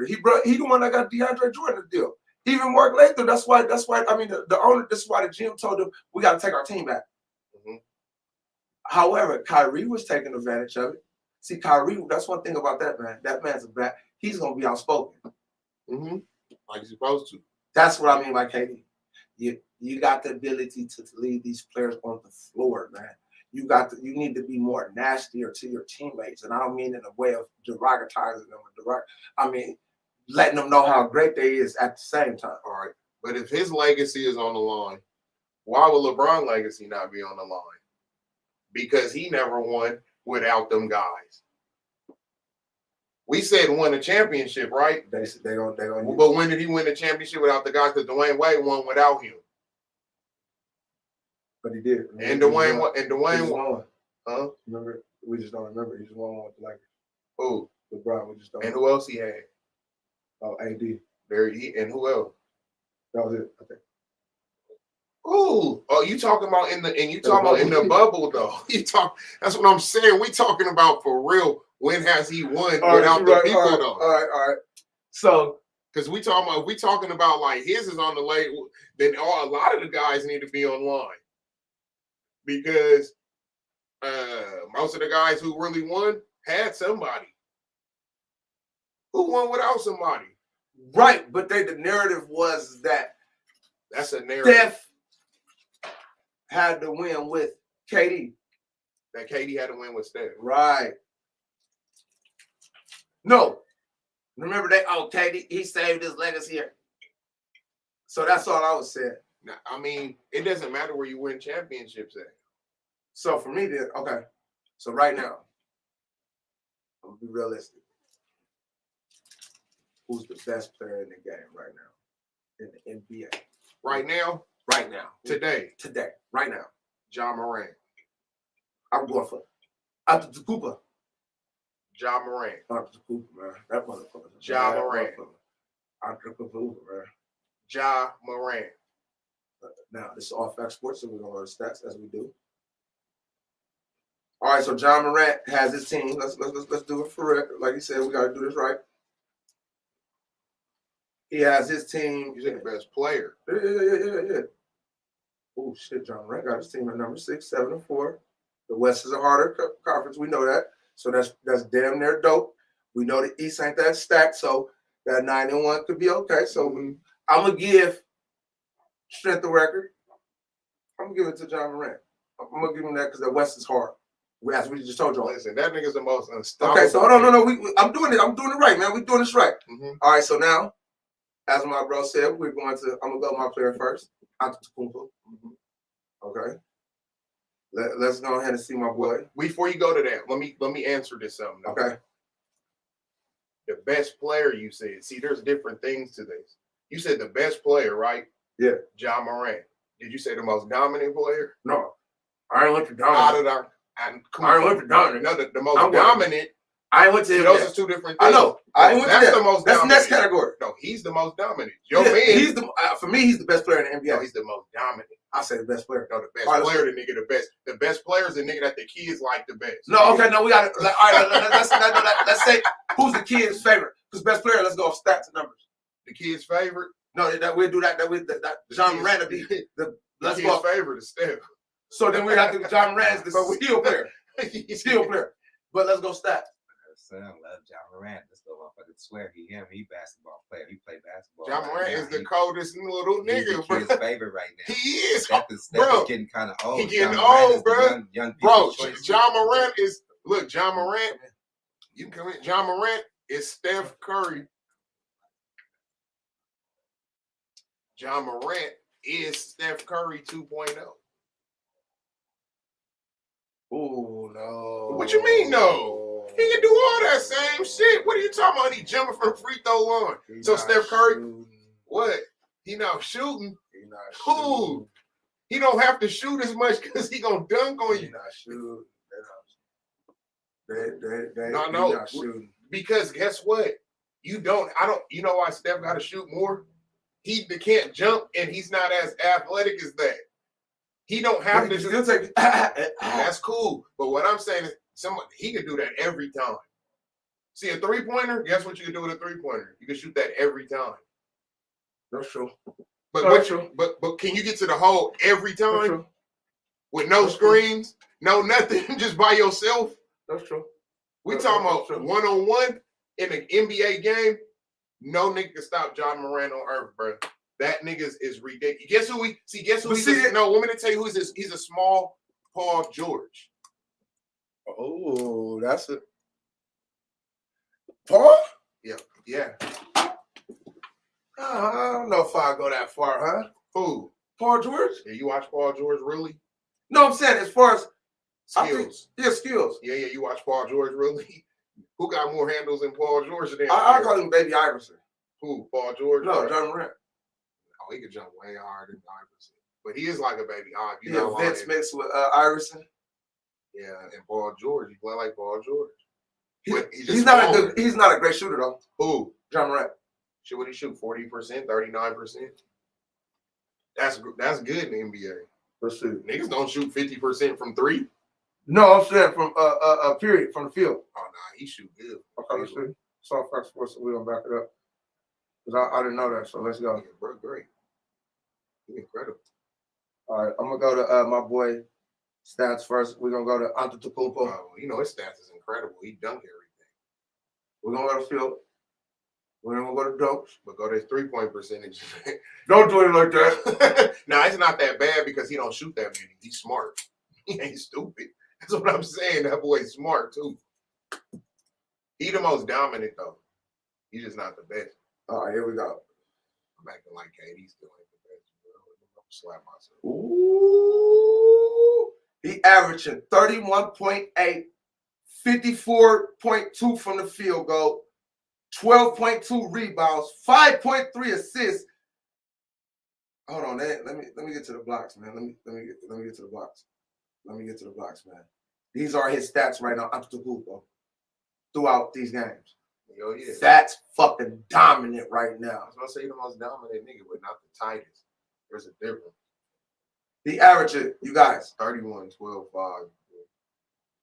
he bring? He the one that got DeAndre Jordan the deal. Even Mark Lather. That's why. I mean, the owner. This is why the GM told him we got to take our team back. Mm-hmm. However, Kyrie was taking advantage of it. See, Kyrie. That's one thing about that man. That man's a bat. He's gonna be outspoken. Mm-hmm. Like he's supposed to. That's what I mean by KD. You got the ability to lead these players on the floor, man. You need to be more nastier to your teammates, and I don't mean in a way of derogatizing them. I mean letting them know how great they is at the same time. All right, but if his legacy is on the line, why would LeBron's legacy not be on the line? Because he never won without them guys. We said won a championship, right? They gonna. But when did he win the championship without the guys? Because Dwayne Wade won without him. But he did. And Dwayne won. Huh? Remember? We just don't remember. He just won with the Lakers. Who? LeBron. We just don't. And who else he had? Oh, AD. And who else? That was it. I think. Ooh, oh, you talking about in the bubble though? That's what I'm saying. We talking about for real. When has he won without the people though? All right. So, because we talking about like his is on the late, then a lot of the guys need to be online because most of the guys who really won had somebody who won without somebody. Right, but the narrative was that that's a narrative. Steph had to win with KD. That KD had to win with Steph. Right. No. Remember that? Oh, KD, he saved his legacy here. So that's all I was saying. Now, I mean, it doesn't matter where you win championships at. So for me, then, okay. So right now, I'm gonna be realistic. Who's the best player in the game right now in the NBA? Right now? Right now. Today. Right now. Ja Morant. I'm going for Antetokounmpo. Ja Morant. Antetokounmpo, man. That motherfucker. Ja Morant. Antetokounmpo, man. Ja Morant. Now, this is all fact sports, so we're going to learn stats as we do. All right, so Ja Morant has his team. Let's do it for real. Like you said, we got to do this right. He has his team. He's the best player. Yeah. Oh, shit, Ja Morant got his team at number 6, 7, and 4. The West is a harder conference. We know that. So that's damn near dope. We know the East ain't that stacked, so that 9-1 could be okay. So I'm going to give strength of record. I'm going to give it to Ja Morant. I'm going to give him that because the West is hard. As we just told y'all. Listen, that nigga's the most unstoppable. Okay, so no. I'm doing it. I'm doing it right, man. We're doing this right. Mm-hmm. All right, so now, as my bro said, I'm going to go with my player first. Antetokounmpo. Okay. Let's go ahead and see my boy. Before you go to that, let me answer this something. Okay. The best player you said. See, there's different things to this. You said the best player, right? Yeah. Ja Morant. Did you say the most dominant player? No. I ain't went to dominant. I ain't went to dominant. No, the most dominant. I ain't went to him. Those are two different things. I know. I ain't went to that's that. The most that's dominant. The next category. No, he's the most dominant. He's for me, he's the best player in the NBA. No, he's the most dominant. I say the best player. No, the best player, the nigga, the best. The best player is the nigga that the kids like the best. No, okay, no, we got it. All right, let's say who's the kid's favorite. Because best player, let's go off stats and numbers. The kid's favorite? No, we'll do that. That Ja Morant will be the let's go favorite is Steph. So then we have to Ja Morant is the skill player. Skill player. But let's go stats. Son, love Ja Morant. This little motherfucker swear he basketball player. He play basketball. Ja Morant is the coldest little nigga, bro. He's the kid's favorite right now. He is. Steph is getting kind of old. He getting old, bro. Young bro, Ja Morant is Ja Morant. You can come in. Ja Morant is Steph Curry. Ja Morant is Steph Curry 2.0. Oh no. What you mean no? He can do all that same shit. What are you talking about? He jumping from free throw line. So Steph Curry, shooting. What? He not shooting. He not shooting. He don't have to shoot as much because he gonna dunk on you. He not shooting. They not shooting. Because guess what? You know why Steph got to shoot more? He can't jump and he's not as athletic as that. He don't have to still take. That's cool. But what I'm saying is, he could do that every time. See, a 3-pointer, guess what you can do with a 3-pointer? You can shoot that every time. That's true. But can you get to the hole every time? With no screens, no nothing, just by yourself? That's true. We talking about one-on-one in an NBA game, no nigga can stop Ja Morant on earth, bro. That nigga is ridiculous. Guess who want me to tell you he's a small Paul George. Oh, that's it. Paul? Yeah. I don't know if I go that far, huh? Who? Paul George? Yeah, you watch Paul George, really? No, I'm saying as far as skills. Skills. Yeah, you watch Paul George, really? Who got more handles than Paul George? I call him Baby Iverson. Who? Paul George? No, Ja Morant. Oh, he could jump way harder than Iverson. But he is like a baby. Vince mixed with Iverson. Yeah, and Paul George. He play like Paul George. He's not a great shooter though. Who? John Morant. What he shoot? 40%, 39%. That's good in the NBA. Let's see. Niggas don't shoot 50% from three. No, I'm saying from a period from the field. Oh nah, he shoot good. Okay, let's see. Soft Fox Sports, so we're gonna back it up. Because I didn't know that, so let's go. Yeah, bro, great. He's incredible. All right, I'm gonna go to my boy stats first. We're gonna go to Antetokounmpo. Oh, you know his stats is incredible. He dunked everything. We're gonna go to field. We're gonna go to dunks. But go to his 3-point percentage. Don't do it like that. Nah, it's not that bad because he don't shoot that many. He's smart. He ain't stupid. That's what I'm saying. That boy's smart too. He the most dominant though. He's just not the best. All right, here we go. I'm acting like KD still ain't the best. I'm slap myself. Ooh. He averaging 31.8, 54.2 from the field goal, 12.2 rebounds, 5.3 assists. Hold on, let me get to the blocks, man. Let me get to the blocks. Let me get to the blocks, man. These are his stats right now, Antetokounmpo, throughout these games. Yo, yeah. That's fucking dominant right I now. was gonna say the most dominant nigga, but not the tightest. There's a difference. He averaging, you guys. 31, 12, 5.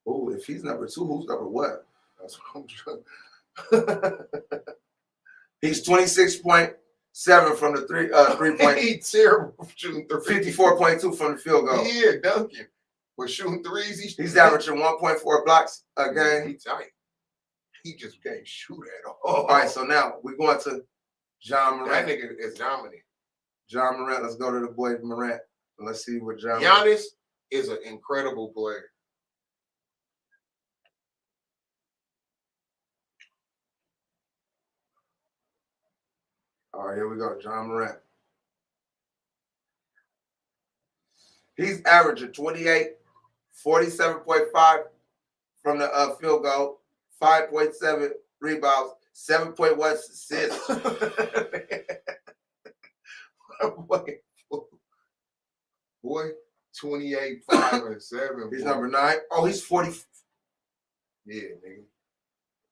Oh, if he's number 2, who's number what? That's what I'm trying. He's 26.7 from the three-point. He's terrible for shooting 54.2 from the field goal. Yeah, dunking. But shooting threes, He's averaging 1.4 blocks a game. He tight. He just can't shoot at all. All right, so now we're going to John Morant. That nigga is dominant. John Morant. Let's go to the boy Morant. Let's see what John. Giannis is an incredible player. All right, here we go. John Morant. He's averaging 28, 47.5 from the field goal, 5.7 rebounds, 7.1 assists. Boy, 28, 5, and 7. He's boy. number 9. Oh, he's 40. Yeah, nigga.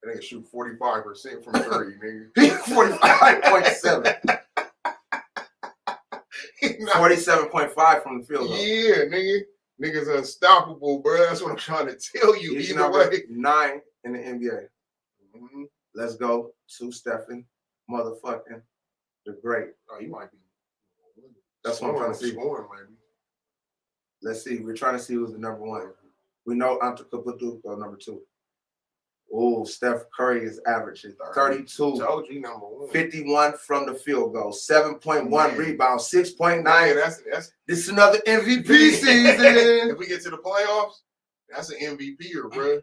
That nigga shoot 45% from 30, nigga. He's 45.7. 47.5 from the field goal. Yeah, nigga. Nigga's unstoppable, bro. That's what I'm trying to tell you. He's Either number way. 9 in the NBA. Mm-hmm. Let's go to Stephen motherfucking the Great. Oh, he might be. That's what I'm trying to see. Scoring, maybe. Let's see. We're trying to see who's the number 1. We know Antetokounmpo number 2. Oh, Steph Curry is averaging 32. Told you number 1. 51 from the field goal, 7.1 Man. rebounds, 6.9. Yeah, that's This is another MVP season. If we get to the playoffs, that's an MVP, bro.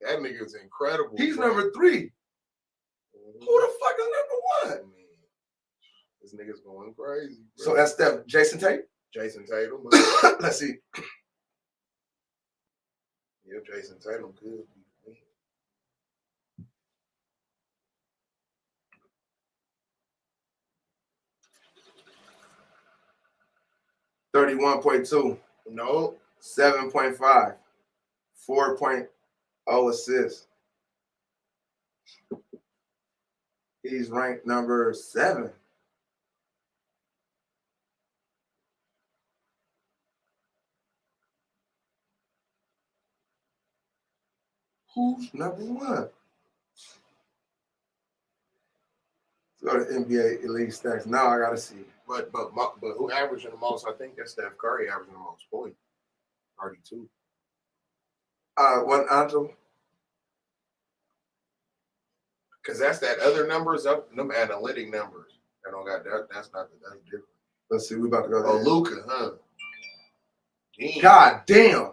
That nigga is incredible. He's bro. number 3. Who the fuck is number 1? Man, this nigga's going crazy. Bro. So that's Steph. Jason Tate? Jason Tatum. Let's see. Yeah, Jason Tatum could be. 31.2. No. 7.5. 4.0 assists. He's ranked number 7. Who's number 1? Let's go to NBA Elite Stacks. Now I gotta see. But who averaging the most? I think that's Steph Curry averaging the most points. 32. What, Angel? Because that's that other numbers up, them analytic numbers. I don't got that. That's different. Let's see. We about to go there. Oh, Luka, huh? Damn. God damn.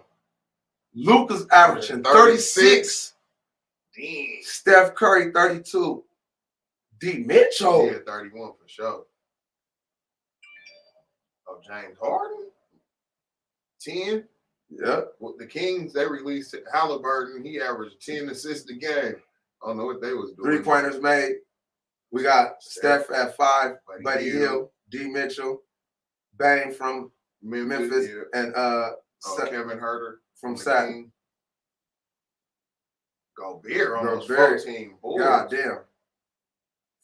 Luka's averaging 36. Damn. Steph Curry 32. D. Mitchell. Yeah, 31 for sure. Oh, James Harden? 10. Yep. With the Kings, they released Halliburton. He averaged 10 assists a game. I don't know what they was doing. 3-pointers made. We got Steph at 5. Buddy Buddy Hield. D. Mitchell. Bang from Memphis. yeah. And Kevin Herter from the Sac. Kings. Go beer almost Gobert. 14 boards. God damn.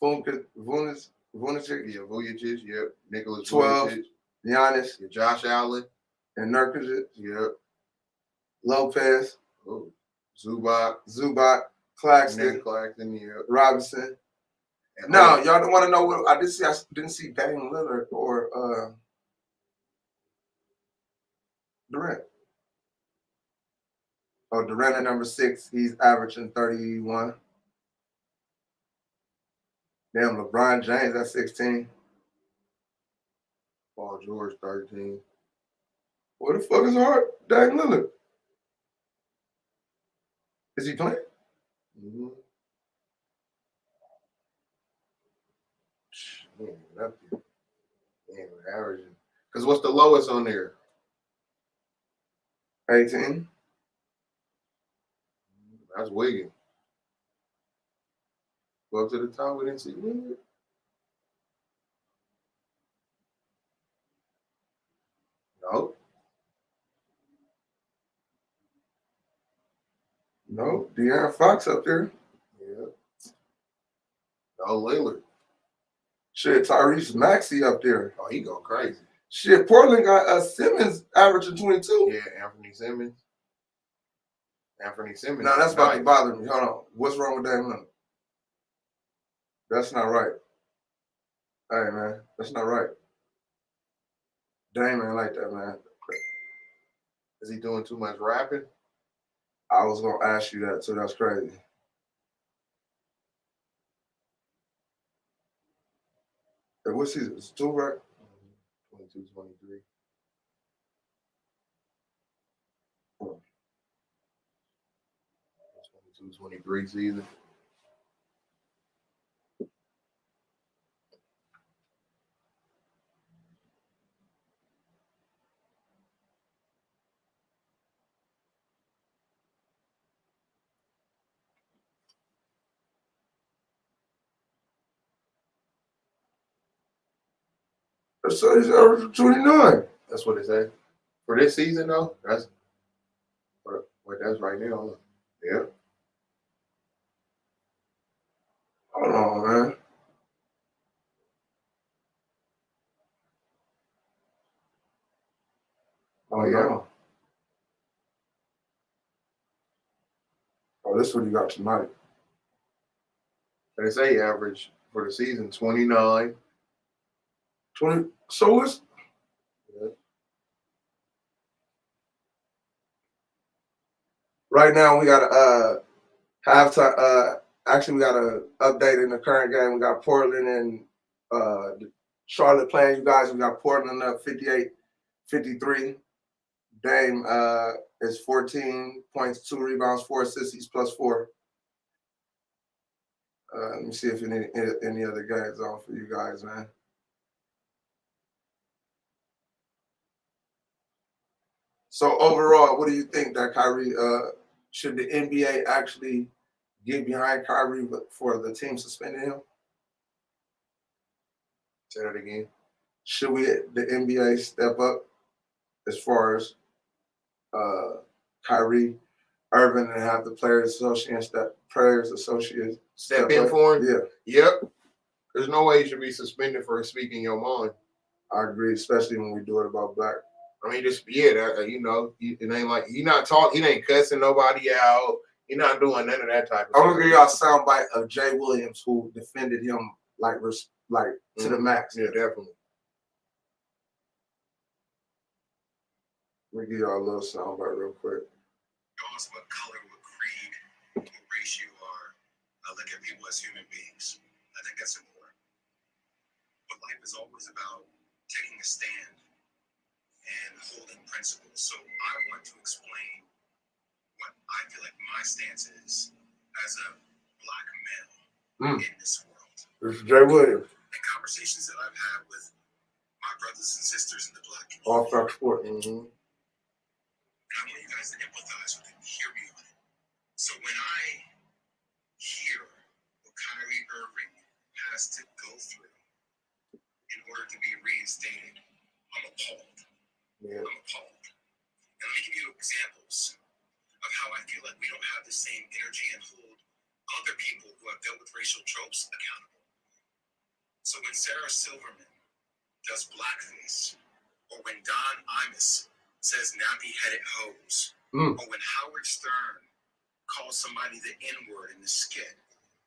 Vunicic, Yeah, Vujicic, yep. Nicholas 12. Vujicic. Giannis, Yeah, Josh Allen. and Nurkic, Yep. Lopez, Oh, Zubac. Claxton, Nick Claxton, yep. Robinson. And No, y'all don't want to know what I didn't see. I didn't see Dame Lillard or Durant. Oh, Durant at number 6. He's averaging 31. Damn, LeBron James at 16. Paul George, 13. What the fuck is hard? Dame Lillard. Is he playing? Mm-hmm. Man, nothing. Man, averaging. Because what's the lowest on there? 18. That's Wiggins. Go up to the top, we didn't see Wiggins. No. No, De'Aaron Fox up there. Yeah. No, Lillard. Shit, Tyrese Maxey up there. Oh, he going crazy. Shit, Portland got Simmons averaging 22. Yeah, Anthony Simmons. No, that's about to bother me. Hold on. What's wrong with Dame Lillard? That's not right. Hey, man, that's not right. Dame ain't like that, man. Is he doing too much rapping? I was going to ask you that, too. That's crazy. Hey, what season? It's 2, right? 22, 23. Hmm. 22, 23 season. So he's averaging 29. That's what it say. For this season, though, that's what that's right now. Yeah. Hold on, man. Oh, yeah. no. Oh, this is what you got tonight. And they say average for the season 29. 20. So what's Yeah. right now? We got a halftime. Actually, we got a update in the current game. We got Portland and Charlotte playing. You guys, we got Portland up 58-53. Dame is 14 points, 2 rebounds, 4 assists, he's +4. Let me see if any other guys on for you guys, man. So overall, what do you think that Kyrie? Should the NBA actually get behind Kyrie for the team suspending him? Say that again. Should the NBA step up as far as Kyrie Irving and have the players associates Step in for him? Yeah. Yep. There's no way you should be suspended for speaking your mind. I agree, especially when we do it about black. I mean, just it ain't like he not talking. He ain't cussing nobody out. He not doing none of that type of I'm stuff. gonna give y'all a soundbite of Jay Williams who defended him to the max. Yeah, definitely. Let me give y'all a little soundbite real quick. Regardless of what color, what creed, what race you are, I look at people as human beings. I think that's important. But life is always about taking a stand and holding principles. So I want to explain what I feel like my stance is as a black male in this world. This is Jay Williams, And conversations that I've had with my brothers and sisters in the black community. All Star Sport. Mm-hmm. And I want you guys to empathize with it, hear me on it. So when I hear what Kyrie Irving has to go through in order to be reinstated, I'm appalled. Yeah. I'm appalled. And let me give you examples of how I feel like we don't have the same energy and hold other people who have dealt with racial tropes accountable. So when Sarah Silverman does blackface, or when Don Imus says nappy-headed hoes, or when Howard Stern calls somebody the N-word in the skit,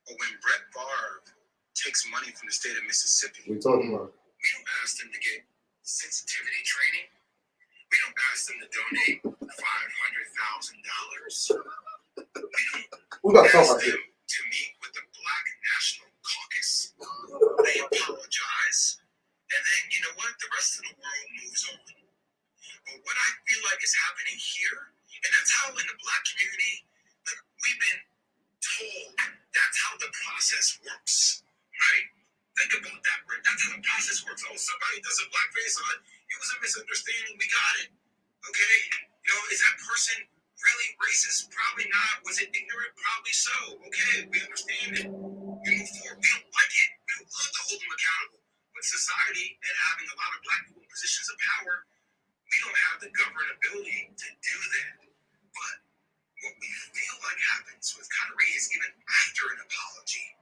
or when Bret Farv takes money from the state of Mississippi, We talking about. we don't ask them to get sensitivity training. We don't ask them to donate $500,000. We We about don't to talk ask about them this. to meet with the Black National Caucus. They apologize, and then you know what? The rest of the world moves on. But what I feel like is happening here, and that's how in the Black community, like, we've been told that's how the process works, right? Think about that, Rick. That's how the process works. Oh, somebody does a blackface on. It was a misunderstanding. We got it. Okay? You know, is that person really racist? Probably not. Was it ignorant? Probably so. Okay, we understand it. We move forward. We don't like it. We would love to hold them accountable. But society and having a lot of Black people in positions of power, we don't have the governability to do that. But what we feel like happens with Kyrie is even after an apology,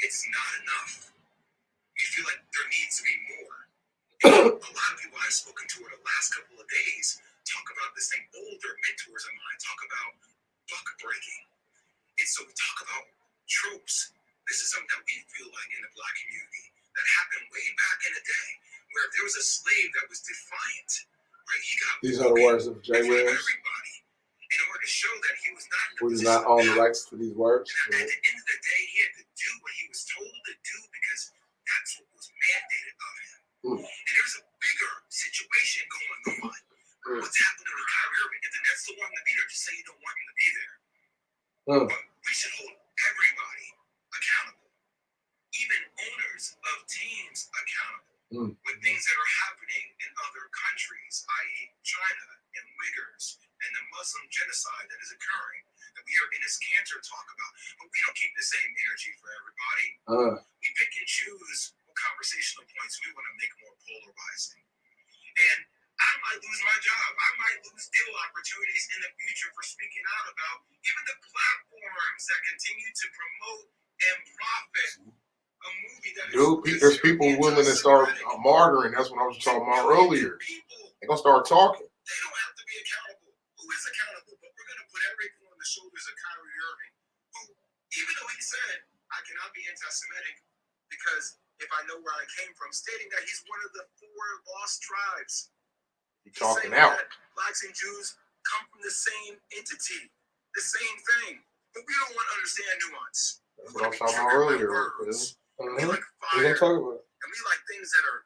it's not enough. We feel like there needs to be more. And a lot of people I've spoken to in the last couple of days talk about this thing. Older mentors of mine talk about buck breaking. And so we talk about tropes. This is something that we feel like in the Black community that happened way back in the day, where if there was a slave that was defiant, right? He got These are the words of Jay in front of Williams. everybody in order to show that he was not in Who a does position not of own the power. rights to these words. And at the end of the day, he had to do what he was told to do because that's what was mandated of him. And there's a bigger situation going on. What's happening with Kyrie Irving? If the Nets don't want him to be there, just say you don't want him to be there. But we should hold everybody accountable, even owners of teams accountable, with things that are happening in other countries, i.e. China and Uyghurs and the Muslim genocide that is occurring, that we hear Enes Kanter talk about. But we don't keep the same energy for everybody. We pick and choose what conversational points we want to make more polarizing. And I might lose my job. I might lose deal opportunities in the future for speaking out about even the platforms that continue to promote and profit a movie that Dude, there's people willing to start martyring. That's what I was talking about earlier. They're going to start talking. They don't have to be accountable. Who is accountable? But we're going to put everything on the shoulders of Kyrie Irving, who, even though he said, I cannot be anti-Semitic because if I know where I came from, stating that he's one of the 4 lost tribes. He's talking out. That Blacks and Jews come from the same entity, the same thing. But we don't want to understand nuance. That's what I was talking about earlier. We like We're fire, gonna talk about it. and we like things that are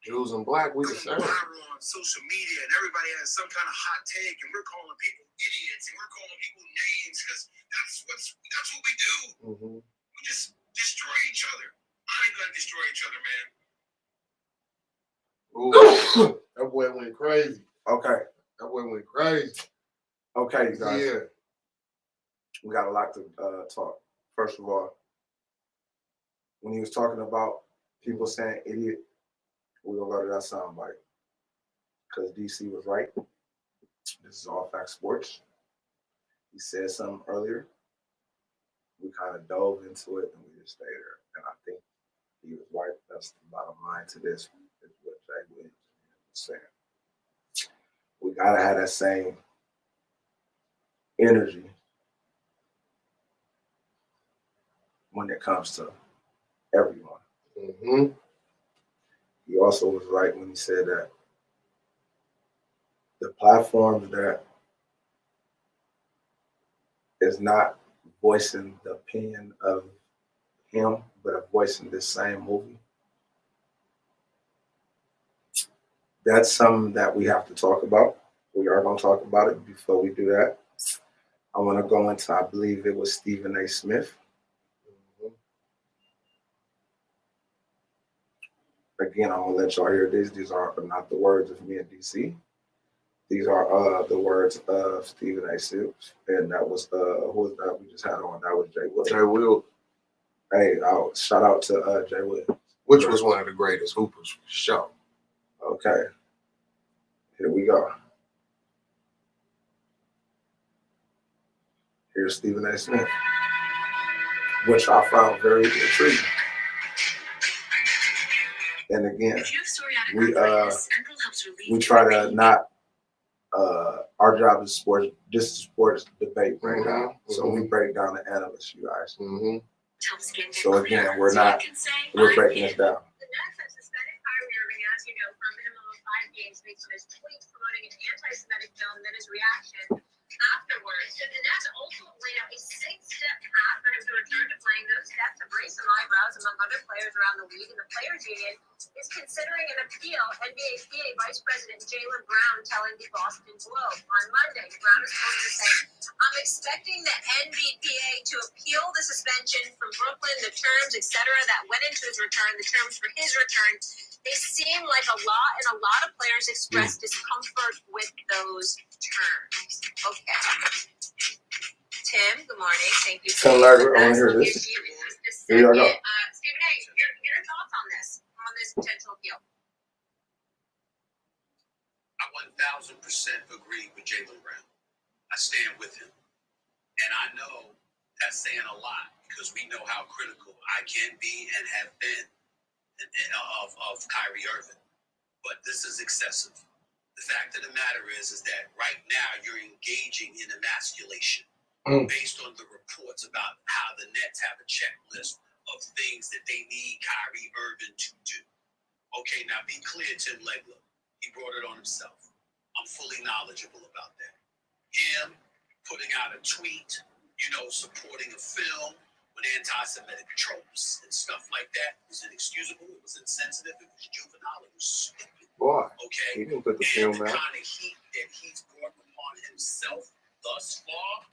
Jews and Black, we the going same. viral on social media, and everybody has some kind of hot take, and we're calling people idiots, and we're calling people names because that's what we do. We just destroy each other. I ain't gonna destroy each other, man. Ooh, that boy went crazy. Okay. That boy went crazy. Okay, you guys. Yeah. We got a lot to talk. First of all, when he was talking about people saying idiot, we're going to go to that soundbite. Because DC was right. This is All Facts Sports. He said something earlier. We kind of dove into it and we just stayed there. And I think he was right. That's the bottom line to this, is what Jay Williams was saying. We got to have that same energy when it comes to everyone. He also was right when he said that the platforms that is not voicing the opinion of him, but are voicing this same movie, that's something that we have to talk about. We are going to talk about it. Before we do that, I want to go into, I believe it was Stephen A. Smith. Again, I'm going to let y'all hear this. These are not the words of me and DC. These are the words of Stephen A. Smith. And that was, who was that we just had on? That was Jay Williams. Jay Will, Hey, shout out to Jay Williams. which was one of the greatest hoopers for sure. Okay. Here we go. Here's Stephen A. Smith, which I found very intriguing. And again, we try to not. Our job is sports. This is sports debate breakdown. So we break down the analysts, you guys. So again, we're breaking this down. The Nets have suspended Kyrie Irving, as you know, for a minimum of 5 games based on his tweets promoting an anti-Semitic film, then his reaction afterwards. And the Nets also laid out a 6-step path for him to return to playing. Those steps have raised some eyebrows among other players around the league, and the Players Union is considering an appeal. NBA PA Vice President Jaylen Brown telling the Boston Globe on Monday. Brown is quoted as saying, "I'm expecting the NBPA to appeal the suspension from Brooklyn, the terms, etc., that went into his return, the terms for his return. They seem like a law, and a lot of players express discomfort with those terms." Okay. Tim, good morning. Thank you for Tim Larger, I want to hear this. Here you go. Stephen A., your thoughts on this potential appeal? I 1000% agree with Jaylen Brown. I stand with him. And I know that's saying a lot because we know how critical I can be and have been of Kyrie Irving. But this is excessive. The fact of the matter is that right now you're engaging in emasculation based on the reports about how the Nets have a checklist of things that they need Kyrie Irving to do. Okay, now be clear, Tim Legler. He brought it on himself. I'm fully knowledgeable about that. Him putting out a tweet, supporting a film with anti-Semitic tropes and stuff like that was inexcusable. It was insensitive. It was juvenile. It was stupid. Boy, okay, he didn't put the and film the out. kind of heat that he's brought upon himself thus far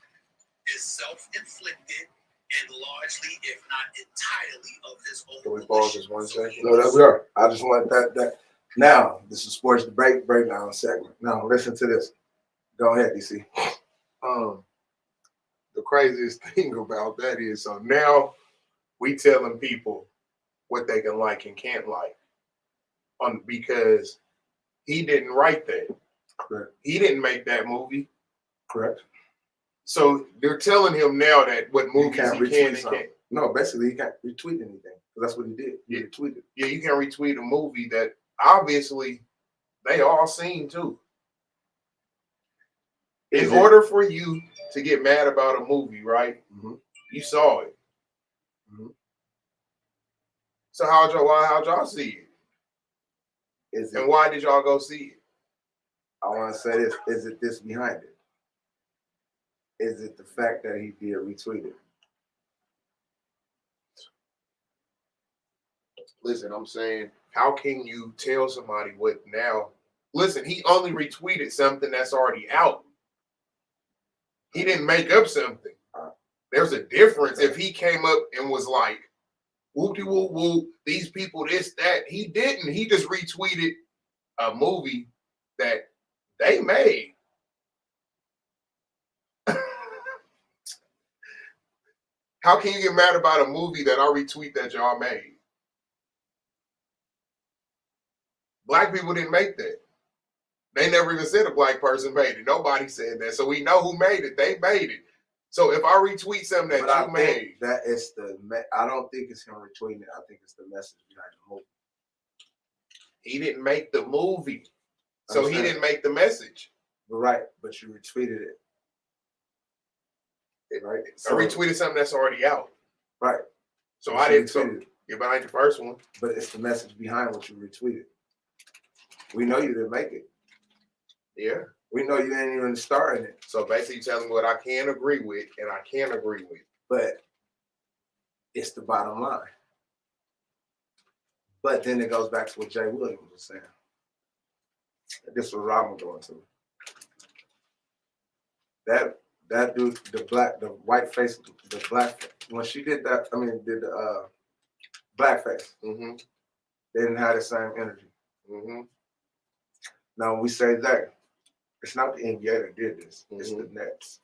is self-inflicted and largely, if not entirely, of his own. Can we pause this 1 second? No, that we are. I just want that. Now, this is sports debate breakdown segment. Now, listen to this. Go ahead, DC. The craziest thing about that is, so now we telling people what they can like and can't like, because he didn't write that. Correct. He didn't make that movie. Correct. So they're telling him now that what movies he can and can't. No, basically he can't retweet anything. That's what he did. He retweeted. Yeah, you can retweet a movie that obviously they all seen too. In order for you to get mad about a movie, right? Mm-hmm. You saw it. Mm-hmm. So how'd y'all see it? And why did y'all go see it? I want to say this. Is it this behind it? Is it the fact that he did retweet it? Listen, I'm saying, how can you tell somebody what now? Listen, he only retweeted something that's already out. He didn't make up something. There's a difference. If he came up and was like, whoop-de-whoop-whoop, these people, this, that. He didn't. He just retweeted a movie that they made. How can you get mad about a movie that I retweet that y'all made? Black people didn't make that. They never even said a black person made it. Nobody said that. So we know who made it. They made it. So if I retweet something that you made. That is I don't think it's him retweeting it. I think it's the message behind the movie. He didn't make the movie. So he didn't make the message. Right, but you retweeted it. Right. So, I retweeted something that's already out. Right. So I didn't tweet it. Yeah, but I ain't the first one. But it's the message behind what you retweeted. We know you didn't make it. Yeah. We know you didn't even star in it. So basically telling me what I can agree with and I can't agree with. But it's the bottom line. But then it goes back to what Jay Williams was saying. This is what I'm going to. That dude, the white face, the black, when she did that, did the blackface, they didn't have the same energy. Now, when we say that, it's not the NBA that did this, it's the Nets.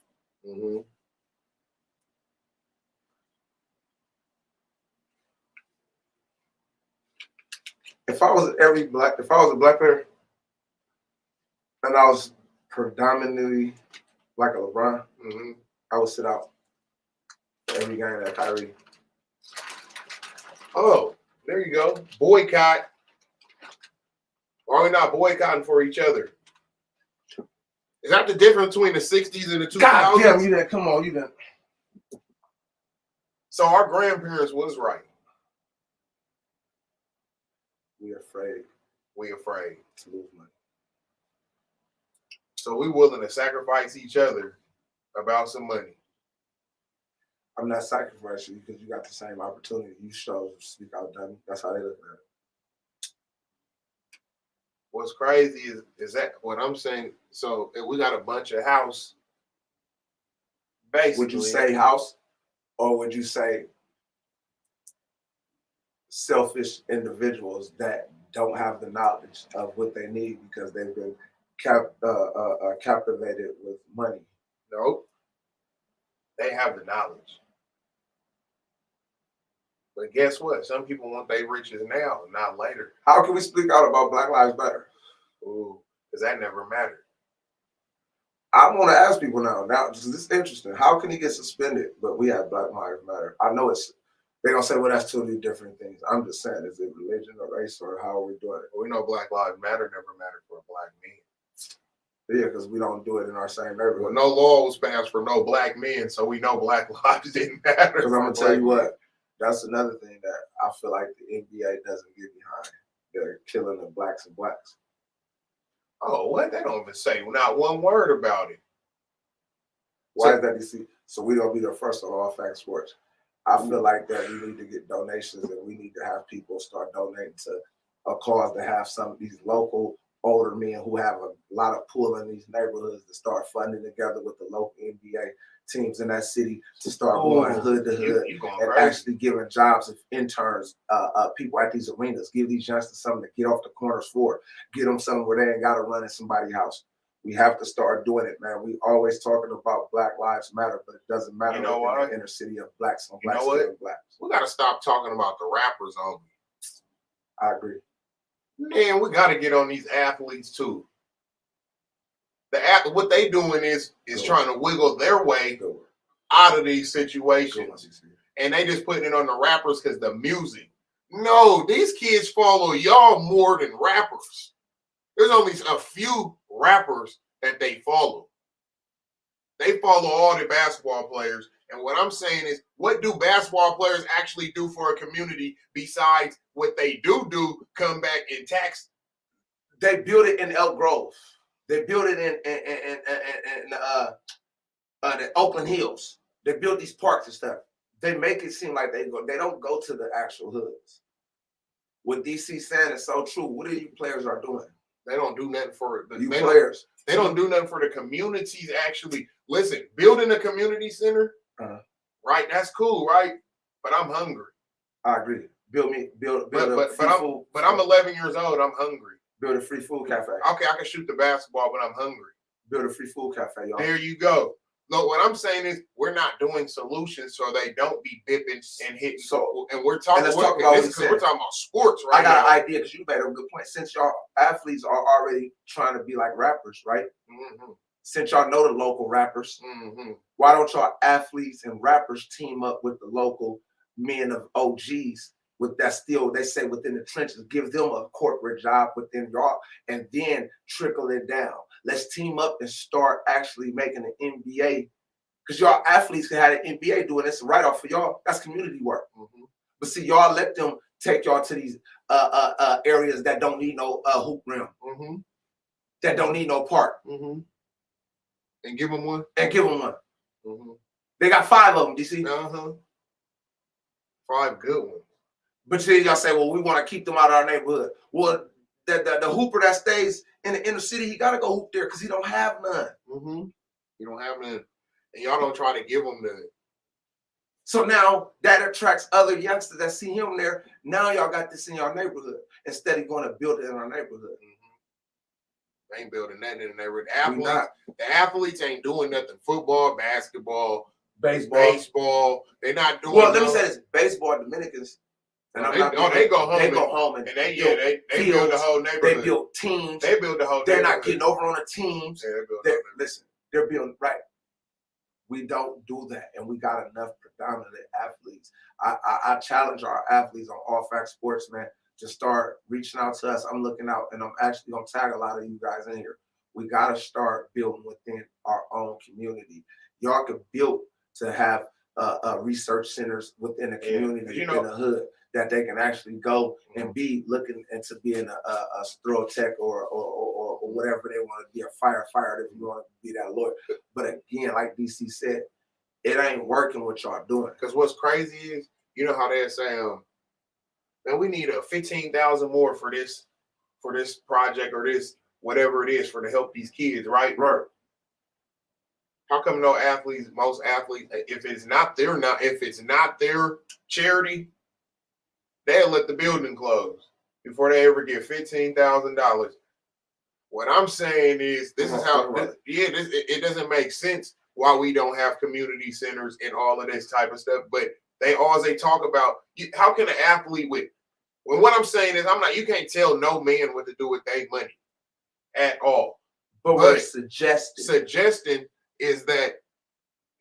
If I was a black player, and I was predominantly like a LeBron, I would sit out every game that Kyrie. Oh, there you go. Boycott. Why are we not boycotting for each other? Is that the difference between the 60s and the 2000s? God damn, you done. Come on, you done. So our grandparents was right. We afraid We afraid. to lose money. So we willing to sacrifice each other about some money. I'm not sacrificing you because you got the same opportunity. You chose to speak out, dummy. That's how they look at it. What's crazy is that what I'm saying. So if we got a bunch of house, basically. Would you say house, or would you say selfish individuals that don't have the knowledge of what they need because they've been captivated with money? Nope. They have the knowledge. But guess what? Some people want their riches now, not later. How can we speak out about Black Lives Matter? Ooh, because that never mattered. I want to ask people now. Now, this is interesting. How can he get suspended, but we have Black Lives Matter? I know they're going to say, well, that's two different things. I'm just saying, is it religion or race, or how are we doing it? Well, we know Black Lives Matter never mattered for a black man. Yeah, because we don't do it in our same neighborhood. Well, no law was passed for no black men, so we know Black lives didn't matter. Because I'm going to tell you what, that's another thing that I feel like the NBA doesn't get behind. They're killing the blacks and blacks. Oh, what? They don't even say not one word about it. Why is that, DC? So we don't be there first on All Facts Sports. I feel like that we need to get donations, and we need to have people start donating to a cause to have some of these local older men who have a lot of pull in these neighborhoods to start funding together with the local NBA teams in that city to start going hood to hood and actually giving jobs of interns, people at these arenas, give these youngsters something to get off the corners for, get them something where they ain't got to run in somebody's house. We have to start doing it, man. We always talking about Black Lives Matter, but it doesn't matter in the inner city of blacks on blacks killing blacks. We got to stop talking about the rappers only. I agree. Man, we got to get on these athletes too. What they doing is trying to wiggle their way out of these situations. And they just putting it on the rappers because the music. No, these kids follow y'all more than rappers. There's only a few rappers that they follow. They follow all the basketball players. And what I'm saying is, what do basketball players actually do for a community besides what they do come back and tax? They build it in Elk Grove. They build it in the Oakland Hills. They build these parks and stuff. They make it seem like they don't go to the actual hoods. What DC saying is so true. What are you players are doing? They don't do nothing for the players. They don't do nothing for the communities. Actually, listen, building a community center, right? That's cool, right? But I'm hungry. I agree. Build But I'm 11 years old. I'm hungry. Build a free food cafe. Okay, I can shoot the basketball, but I'm hungry. Build a free food cafe, y'all. There you go. Look, what I'm saying is we're not doing solutions so they don't be bipping and hitting. So, and we're talking. We're talking about sports, right? I got an idea because you made a good point. Since y'all athletes are already trying to be like rappers, right? Mm-hmm. Since y'all know the local rappers, why don't y'all athletes and rappers team up with the local men of OGs? With that still, they say within the trenches, give them a corporate job within y'all, and then trickle it down. Let's team up and start actually making an NBA, because y'all athletes can have an NBA doing this right off for y'all. That's community work. But see, y'all let them take y'all to these areas that don't need no hoop rim, that don't need no park, and give them one. They got 5 of them. Do you see? 5 good ones. But then y'all say, well, we want to keep them out of our neighborhood. Well, the hooper that stays in the inner city, he got to go hoop there because he don't have none. He don't have none. And y'all don't try to give him none. So now that attracts other youngsters that see him there. Now y'all got this in your neighborhood instead of going to build it in our neighborhood. They ain't building nothing in the neighborhood. The athletes ain't doing nothing. Football, basketball, baseball. They're not doing. Well, let me say this: baseball, Dominicans. And they go home. They go home and they build the whole neighborhood. They build teams. They build the whole. They're not getting over on the teams. Yeah, Listen, they're building right. We don't do that, and we got enough predominant athletes. I challenge our athletes on All Facts Sports, man, to start reaching out to us. I'm looking out, and I'm actually gonna tag a lot of you guys in here. We gotta start building within our own community. Y'all could build to have research centers within the community, in the hood, that they can actually go and be looking into being a throw tech or whatever they want to be, a firefighter if you want to be that lawyer. But again, like DC said, it ain't working what y'all doing. Because what's crazy is, you know how they're saying, man, we need a 15,000 more for this project or this whatever it is for to help these kids, right? Right. How come most athletes, if it's not their charity, they'll let the building close before they ever get $15,000. What I'm saying is, this is how, it doesn't make sense why we don't have community centers and all of this type of stuff. But they talk about, how can an athlete what I'm saying is, you can't tell no man what to do with their money at all. But we're suggesting is that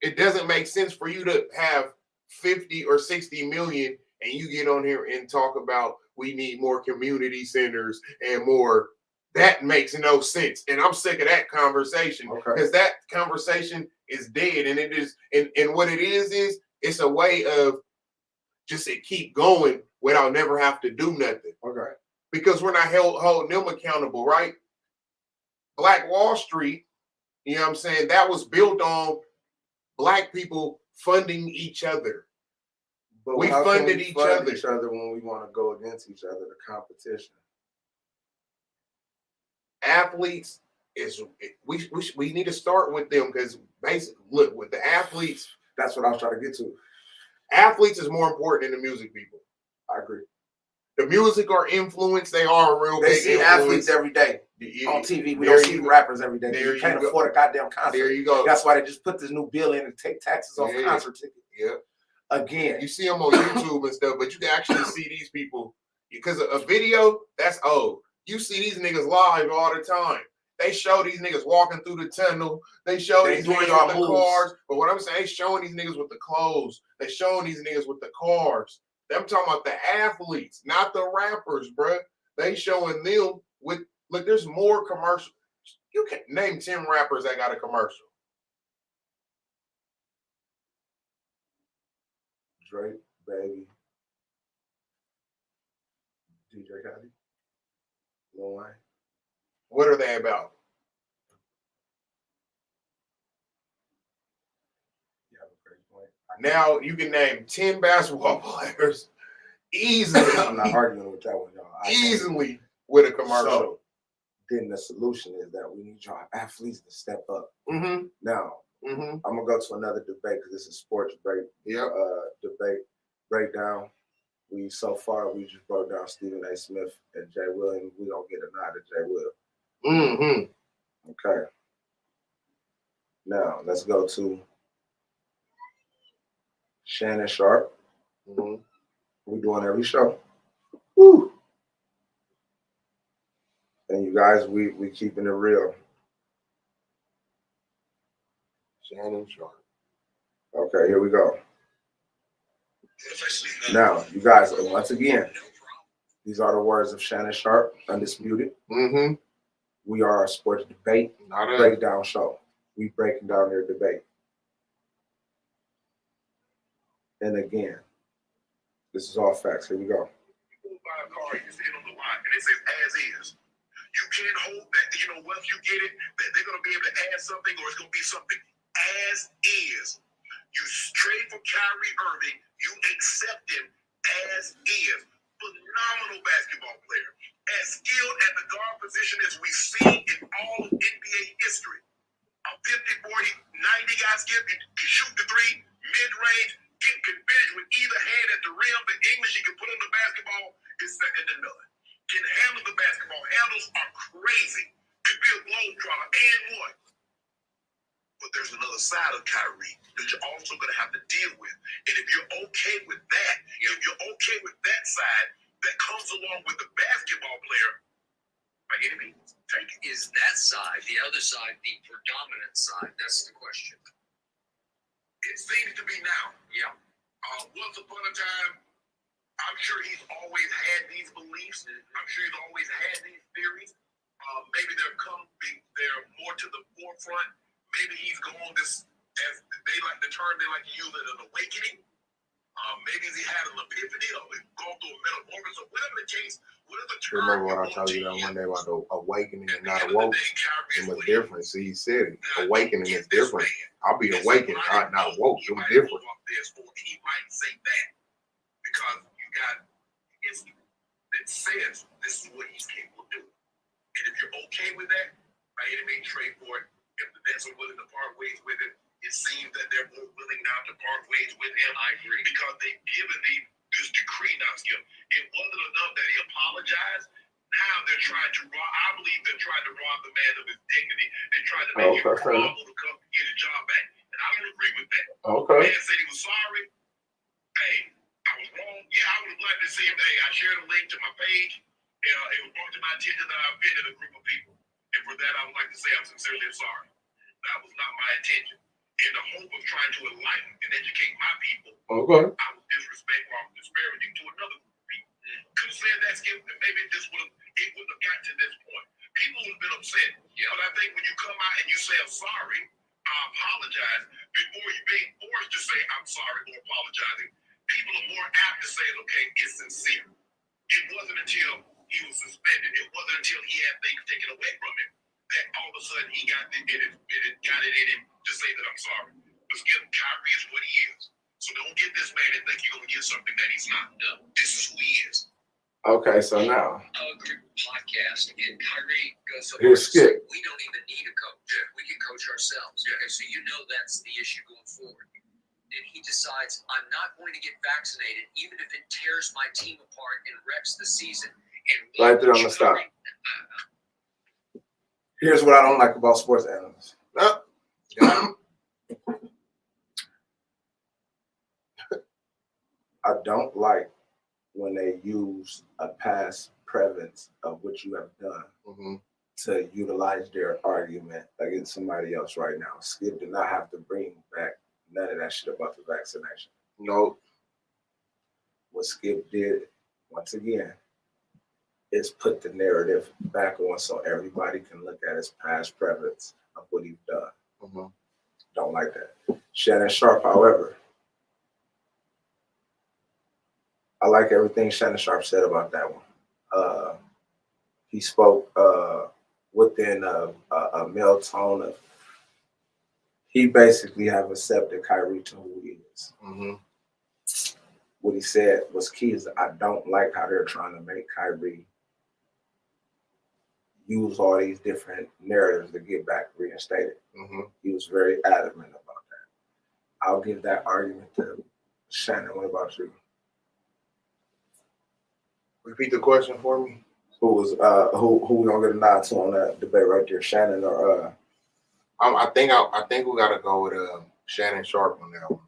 it doesn't make sense for you to have 50 or 60 million and you get on here and talk about we need more community centers and more. That makes no sense. And I'm sick of that conversation, because that conversation is dead. And it is, and what it is it's a way of just to keep going without never have to do nothing. Okay. Because we're not holding them accountable, right? Black Wall Street, you know what I'm saying, that was built on Black people funding each other. But we funded each other when we want to go against each other, the competition. Athletes we need to start with them, because basically, look, with the athletes, that's what I was trying to get to. Athletes is more important than the music people. I agree. The music are influence. They are a real. They see influence. Athletes every day on TV. We don't see rappers every day. You can't afford a goddamn concert. There you go. That's why they just put this new bill in and take taxes off concert tickets. Yeah. Again, you see them on YouTube and stuff, but you can actually see these people, because a video, that's old. You see these niggas live all the time. They show these niggas walking through the tunnel. They show these niggas with the cars. But what I'm saying, they showing these niggas with the clothes. They showing these niggas with the cars. I'm talking about the athletes, not the rappers, bruh. They showing them with, look, there's more commercials. You can name 10 rappers that got a commercial. Drake, Baby, DJ Kyrie, Lil Wayne. What are they about? You have a great point. Now you can name 10 basketball players easily. I'm not arguing with that one, y'all. Easily with a commercial. So, then the solution is that we need y'all athletes to step up. Mm-hmm. Now, I'm gonna go to another debate, because this is sports break. Debate breakdown. We just broke down Stephen A. Smith and Jay Will, and we don't get a nod to Jay Will. Mm-hmm. Okay. Now let's go to Shannon Sharp. Mm-hmm. We're doing every show. Woo! And you guys, we keeping it real. Shannon Sharp. Okay, here we go. Now, you guys, once again, these are the words of Shannon Sharp, undisputed. Mm-hmm. We are a sports debate breakdown show. We breaking down their debate. And again, this is all facts. Here we go. You buy a car, you see it on the lot, and it says as is. You can't hold that. Once you get it, they're going to be able to add something, or it's going to be something as is. You trade for Kyrie Irving, you accept him as is. Phenomenal basketball player. As skilled at the guard position as we've seen in all of NBA history. A 50, 40, 90 guy skip, you can shoot the three, mid-range, can finish with either hand at the rim. The English he can put on the basketball is second to none. Can handle the basketball. Handles are crazy. Could be a globetrotter and one. But there's another side of Kyrie that you're also going to have to deal with. And if you're okay with that, if you're okay with that side that comes along with the basketball player, by any means, take it. Is that side, the other side, the predominant side? That's the question. It seems to be now. Yeah. Once upon a time, I'm sure he's always had these beliefs. I'm sure he's always had these theories. Maybe they're more to the forefront. Maybe he's gone this, as they like the term they like to use it, an awakening. Maybe he had an epiphany or gone through a metamorphosis or whatever the case. Whatever term Remember what I you told want you to that one use. day about the awakening At and the not end of the awoke? day, Kyrie It is was what he is. different. See, he said it. Now, Awakening don't is get this different. man. I'll be This is awakened, what I not know. woke. He It was might different. go up there for it. He might say that because you got history that says this is what he's capable of doing. And if you're okay with that, by any means, trade for it. If the Nets are willing to part ways with it, it seems that they're more willing now to part ways with him. I agree. Because they've given this decree now. It wasn't enough that he apologized. Now they're trying to rob. I believe they're trying to rob the man of his dignity. They're trying to make him grovel to come get his job back. And I don't agree with that. Okay. The man said he was sorry. Hey, I was wrong. Yeah, I would have liked to see him. Hey, I shared a link to my page. It was brought to my attention that I offended a group of people. And for that, I would like to say I'm sincerely sorry. That was not my intention. In the hope of trying to enlighten and educate my people, Okay. I was disrespectful, I was disparaging to another group of people. Could have said that, Skip, and maybe it wouldn't have got to this point. People would have been upset. Yeah. But I think when you come out and you say, I'm sorry, I apologize, before you being forced to say, I'm sorry or apologizing, people are more apt to say, okay, it's sincere. It wasn't until he was suspended, it wasn't until he had things taken away from him that all of a sudden he got it in him to say that I'm sorry. But Skip, Kyrie is what he is. So don't get this man and think you're going to get something that he's not. No, this is who he is. Okay, so now Group podcast, and Kyrie goes so here's Skip. we don't even need a coach. We can coach ourselves. Okay, so you know that's the issue going forward. And he decides, I'm not going to get vaccinated, even if it tears my team apart and wrecks the season. And Right there, I'm gonna stop. Here's what I don't like about sports analysts. No. Got him. I don't like when they use a past prevalence of what you have done Mm-hmm. to utilize their argument against somebody else right now. Skip did not have to bring back none of that shit about the vaccination. No. What Skip did, once again, is put the narrative back on so everybody can look at his past prevalence of what he's done. Mm-hmm. Don't like that. Shannon Sharp, however, I like everything Shannon Sharp said about that one. He spoke within a male tone of, he basically have accepted Kyrie to who he is. Mm-hmm. What he said was key is I don't like how they're trying to make Kyrie use all these different narratives to get back reinstated. Mm-hmm. He was very adamant about that. I'll give that argument to Shannon. What about you? Repeat the question for me. Who was who we gonna get a nod to on that debate right there, Shannon or I think we gotta go with Shannon Sharp on that one.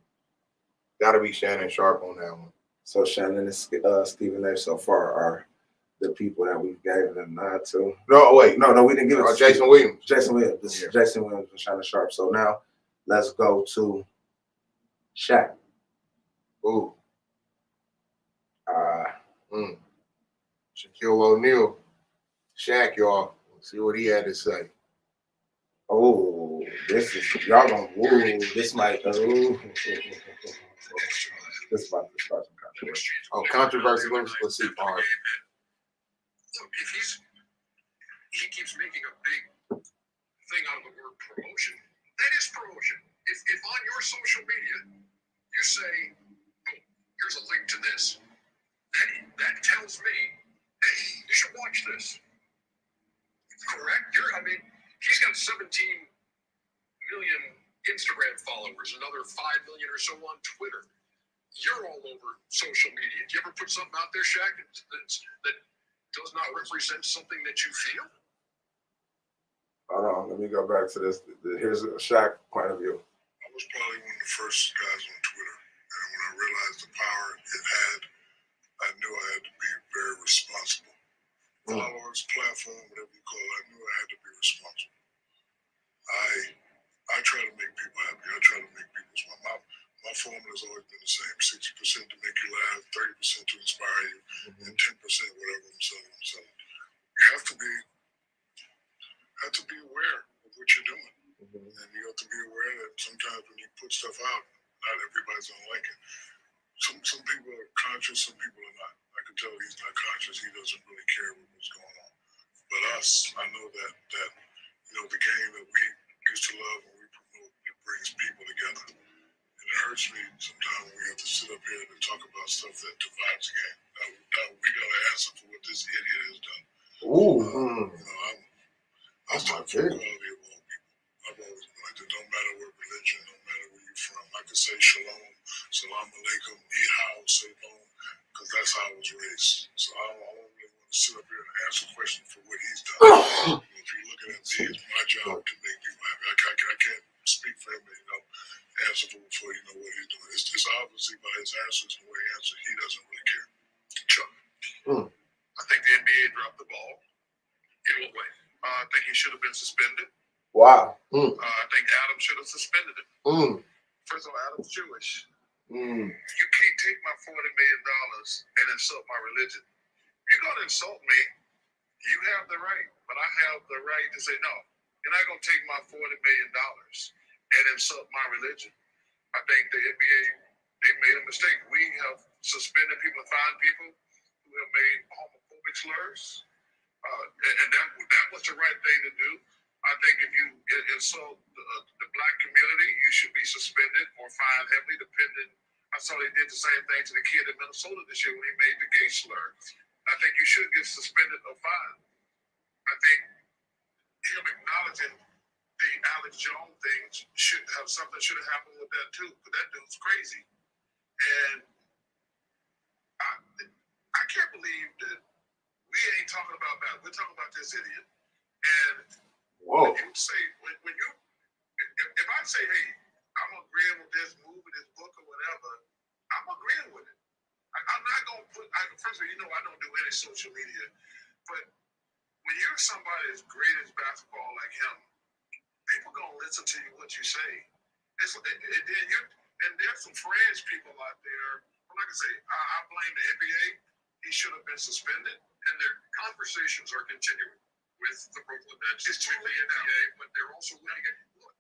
Gotta be Shannon Sharp on that one. So Shannon and Stephen A. so far are the people that we gave a nod to. No, wait. No, we didn't give it to Jason Williams. Jason Williams. This is Jason Williams and Shannon Sharp. So now let's go to Shaq. Ooh. Mm. Shaquille O'Neal. Shaq, y'all. Let's see what he had to say. Oh, this is y'all gonna this might this about to start some controversy. Oh, controversy. Let's see. All right. So if he keeps making a big thing out of the word promotion, that is promotion. If on your social media you say, oh, here's a link to this, that tells me, hey, you should watch this. Correct? He's got 17 million Instagram followers, another 5 million or so on Twitter. You're all over social media. Do you ever put something out there, Shaq, that does not represent something that you feel? Hold on, let me go back to this. Here's a Shaq point of view. I was probably one of the first guys on Twitter, and when I realized the power it had, I knew I had to be very responsible. Followers, platform, whatever you call it, I knew I had to be responsible. I try to make people happy. I try to make people smile. formula has always been the same: 60% to make you laugh, 30% to inspire you, and 10% whatever I'm selling. You have to be aware of what you're doing, and you have to be aware that sometimes when you put stuff out, not everybody's gonna like it. Some people are conscious, some people are not. I can tell he's not conscious. He doesn't really care what's going on. But us, I know that the game that we used to love and we promote, it brings people together. And it hurts me sometimes when we have to sit up here and talk about stuff that divides the game. Now we got to answer for what this idiot has done. I'm talking about equality of all people. I've always been like that. Don't matter what religion, don't matter where you're from. I can say shalom, salam alaikum, ni hao, say no, because that's how I was raised. So I don't really want to sit up here and answer questions for what he's done. If you're looking at me, it's my job to make people happy. I can't speak for him and answer for what he's doing. It's obviously by his answers and the way he answers, he doesn't really care. Chuck. I think the NBA dropped the ball. In what way? I think he should have been suspended. Wow. I think Adam should have suspended him. First of all, Adam's Jewish. You can't take my $40 million and insult my religion. You're going to insult me, you have the right, but I have the right to say no. You're not going to take my $40 million and insult my religion. I think the NBA, they made a mistake. We have suspended people, fined people who have made homophobic slurs. And that was the right thing to do. I think if you insult the black community, you should be suspended or fined heavily, depending. I saw they did the same thing to the kid in Minnesota this year when he made the gay slur. I think you should get suspended or fined. I think him acknowledging the Alex Jones thing should have happened with that too, because that dude's crazy. And I can't believe that we ain't talking about that. We're talking about this idiot. And when you say, if I say, hey, I'm agreeing with this movie, this book, or whatever, I'm agreeing with it. I'm not going to first of all, I don't do any social media, but when you're somebody as great as basketball like him, people going to listen to you, what you say. And there's some French people out there, like I say, I blame the NBA. He should have been suspended, and their conversations are continuing with the Brooklyn Nets. It's too late in the NBA, but they're also winning it. Look,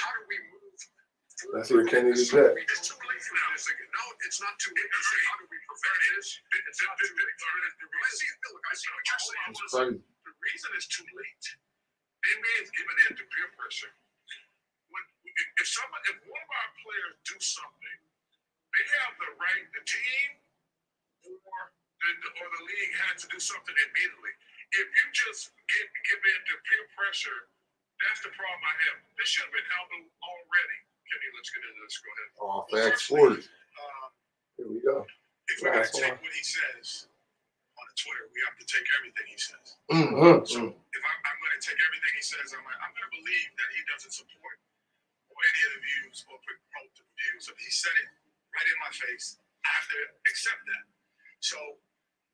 how do we move forward? That's where Kenny is at. It's too late for now. No, it's not too late. How do we prevent this? It's not too late. I see what you're saying. The reason it's too late, the NBA is giving in to peer pressure. If one of our players do something, they have the right, the team or the league had to do something immediately. If you just give in to peer pressure, that's the problem I have. This should have been handled already. Kenny, let's get into this. Go ahead. Facts for it. Here we go. If we're going to take what he says on Twitter, we have to take everything he says. So if I'm going to take everything he says, I'm going to believe that he doesn't support or any of the views or promote the views. If he said it right in my face, I have to accept that. So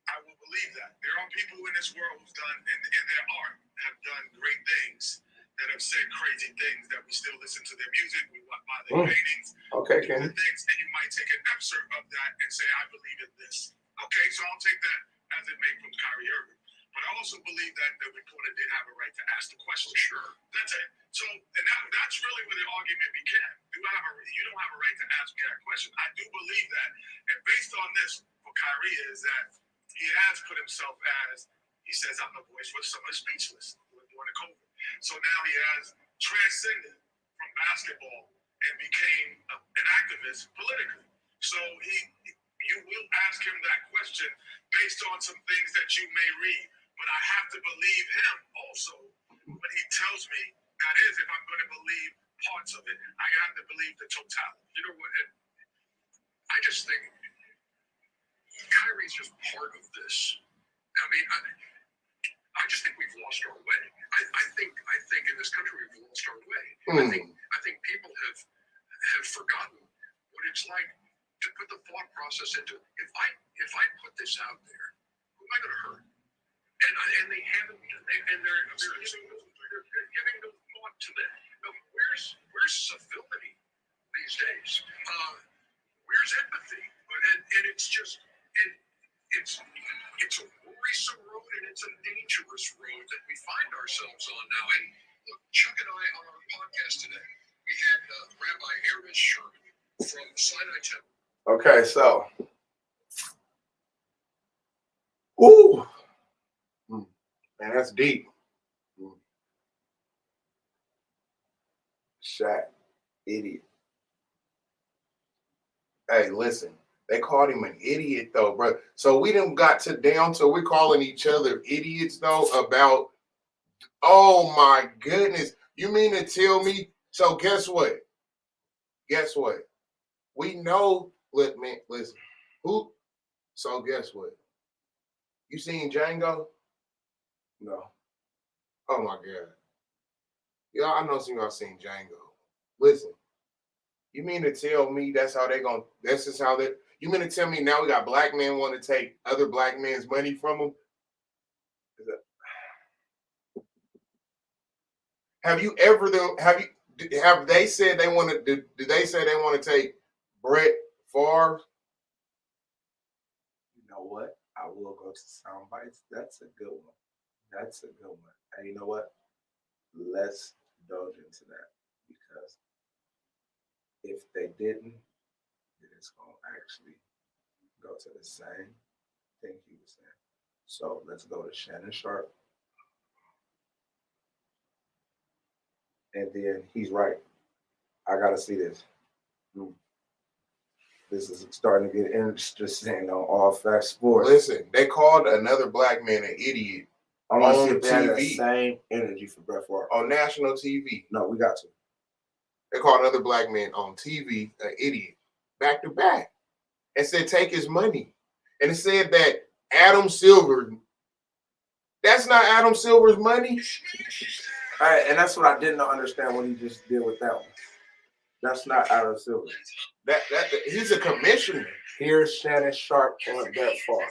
I will believe that. There are people in this world who've done, and there have done great things, that have said crazy things, that we still listen to their music, we buy their paintings, Okay, Kenny. things, and you might take an excerpt of that and say, I believe in this. Okay, so I'll take that as it may from Kyrie Irving. But I also believe that the reporter did have a right to ask the question. Sure. That's it. So, and that's really where the argument began. You don't have a right to ask me that question. I do believe that. And based on this, for Kyrie is that he has put himself as, he says, I'm the voice for someone speechless during the COVID. So now he has transcended from basketball and became an activist politically. So you will ask him that question based on some things that you may read. But I have to believe him also when he tells me that is, if I'm going to believe parts of it, I have to believe the totality. You know what? I just think Kyrie's just part of this. I mean, I just think we've lost our way. I think in this country we've lost our way. I think people have forgotten what it's like to put the thought process into. If I put this out there, who am I going to hurt? And they haven't. They're giving no thought to that. Where's civility? these days. Where's empathy? And it's just it's a worrisome road and it's a dangerous road that we find ourselves on now. And look, Chuck and I on our podcast today, we had Rabbi Aaron Sherman from Sinai Temple. Okay, so. Ooh. Man, that's deep. Shaq, idiot. Hey, listen, they called him an idiot though, bro. So we done got to down to we're calling each other idiots though about. Oh my goodness! You mean to tell me? So guess what? Guess what? We know. Look, man, listen. Who? So guess what? You seen Django? No. Oh my God. Yeah, I know some of y'all seen Django. Listen, you mean to tell me that's just how they, you mean to tell me now we got black men want to take other black men's money from them? Have they said they want to, did they say they want to take Bret Farv? You know what? I will go to sound bites. That's a good one. That's a good one. And you know what? Let's indulge into that because if they didn't, then it's going to actually go to the same thing he was saying. So let's go to Shannon Sharp. And then he's right. I got to see this. This is starting to get interesting on All Facts Sports. Listen, they called another black man an idiot. I want to see on if they had the TV. same energy for Bret Farv. On national TV. No, we got to. They called another black man on TV an idiot, back to back, and said take his money. And it said that Adam Silver, that's not Adam Silver's money. All right, and that's what I didn't understand what he just did with that one. That's not Adam Silver. That he's a commissioner. Here's Shannon Sharp on Bret Farv.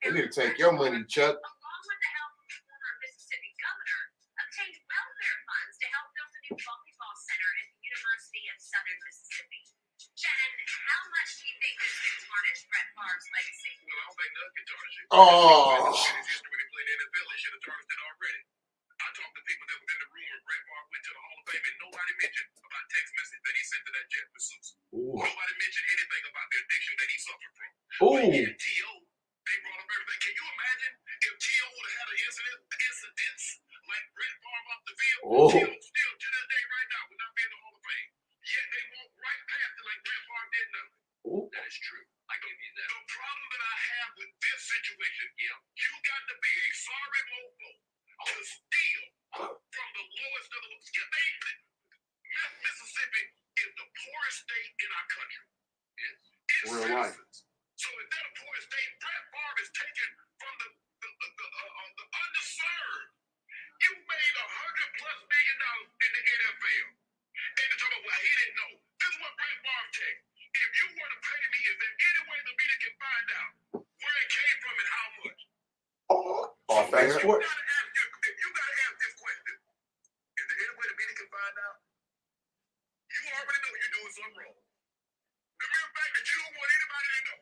They need to take your money, Chuck. Along with the help of the former Mississippi governor, obtained welfare funds to help build a new volleyball center at the University of Southern Mississippi. Shannon, how much do you think this could tarnish Bret Favre's legacy? Well, I don't think nothing can tarnish it. Oh. When he played NFL, he should have tarnished it already. I talked to people that were in the room when Bret Farv went to the Hall of Fame, and nobody mentioned about text message that he sent to that jet masseuse. Nobody mentioned anything about the addiction that he suffered from. But he had T.O. They brought up everything. Can you imagine if T.O. would have had an incidents like Bret Farv off the field? T.O. still to this day right now would not be in the Hall of Fame. Yet they walked right past it like Bret Farv did nothing. That is true. I give you that. The problem that I have with this situation, you got to be a sorry mofo to steal from the lowest of the low. Mississippi is the poorest state in our country. It's Real life. So if they're the poorest state, Bret Farv is taken from the underserved. You made $100+ million in the NFL. And you're talking about, well, he didn't know. This is what Bret Farv takes. If you were to pay me, is there any way the media can find out where it came from and how much? All Facts Sports. If you got to ask this question, is there any way the media can find out? You already know you're doing something wrong. The mere fact that you don't want anybody to know.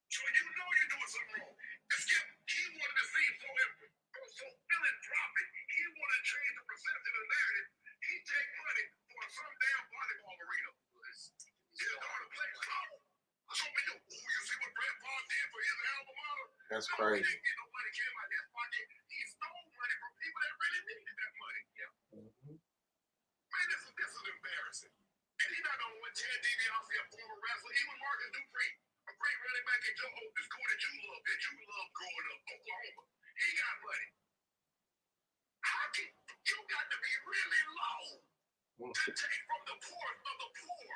So you know you're doing something wrong. Skip, he wanted to seem so philanthropic. He wanted to change the perception of the narrative. He take money for some damn volleyball arena. His daughter plays football. So you see what Bret Farv did for his alma mater? That's No, crazy. He didn't get no money came out of his pocket. He stole money from people that really needed that money. Man, this is embarrassing. And he's not gonna win Ted DiBiase, a former wrestler, even Marcus Dupree, a great running back at your the school that you loved growing up, Oklahoma. He got money. You got to be really low to take from the poor of the poor.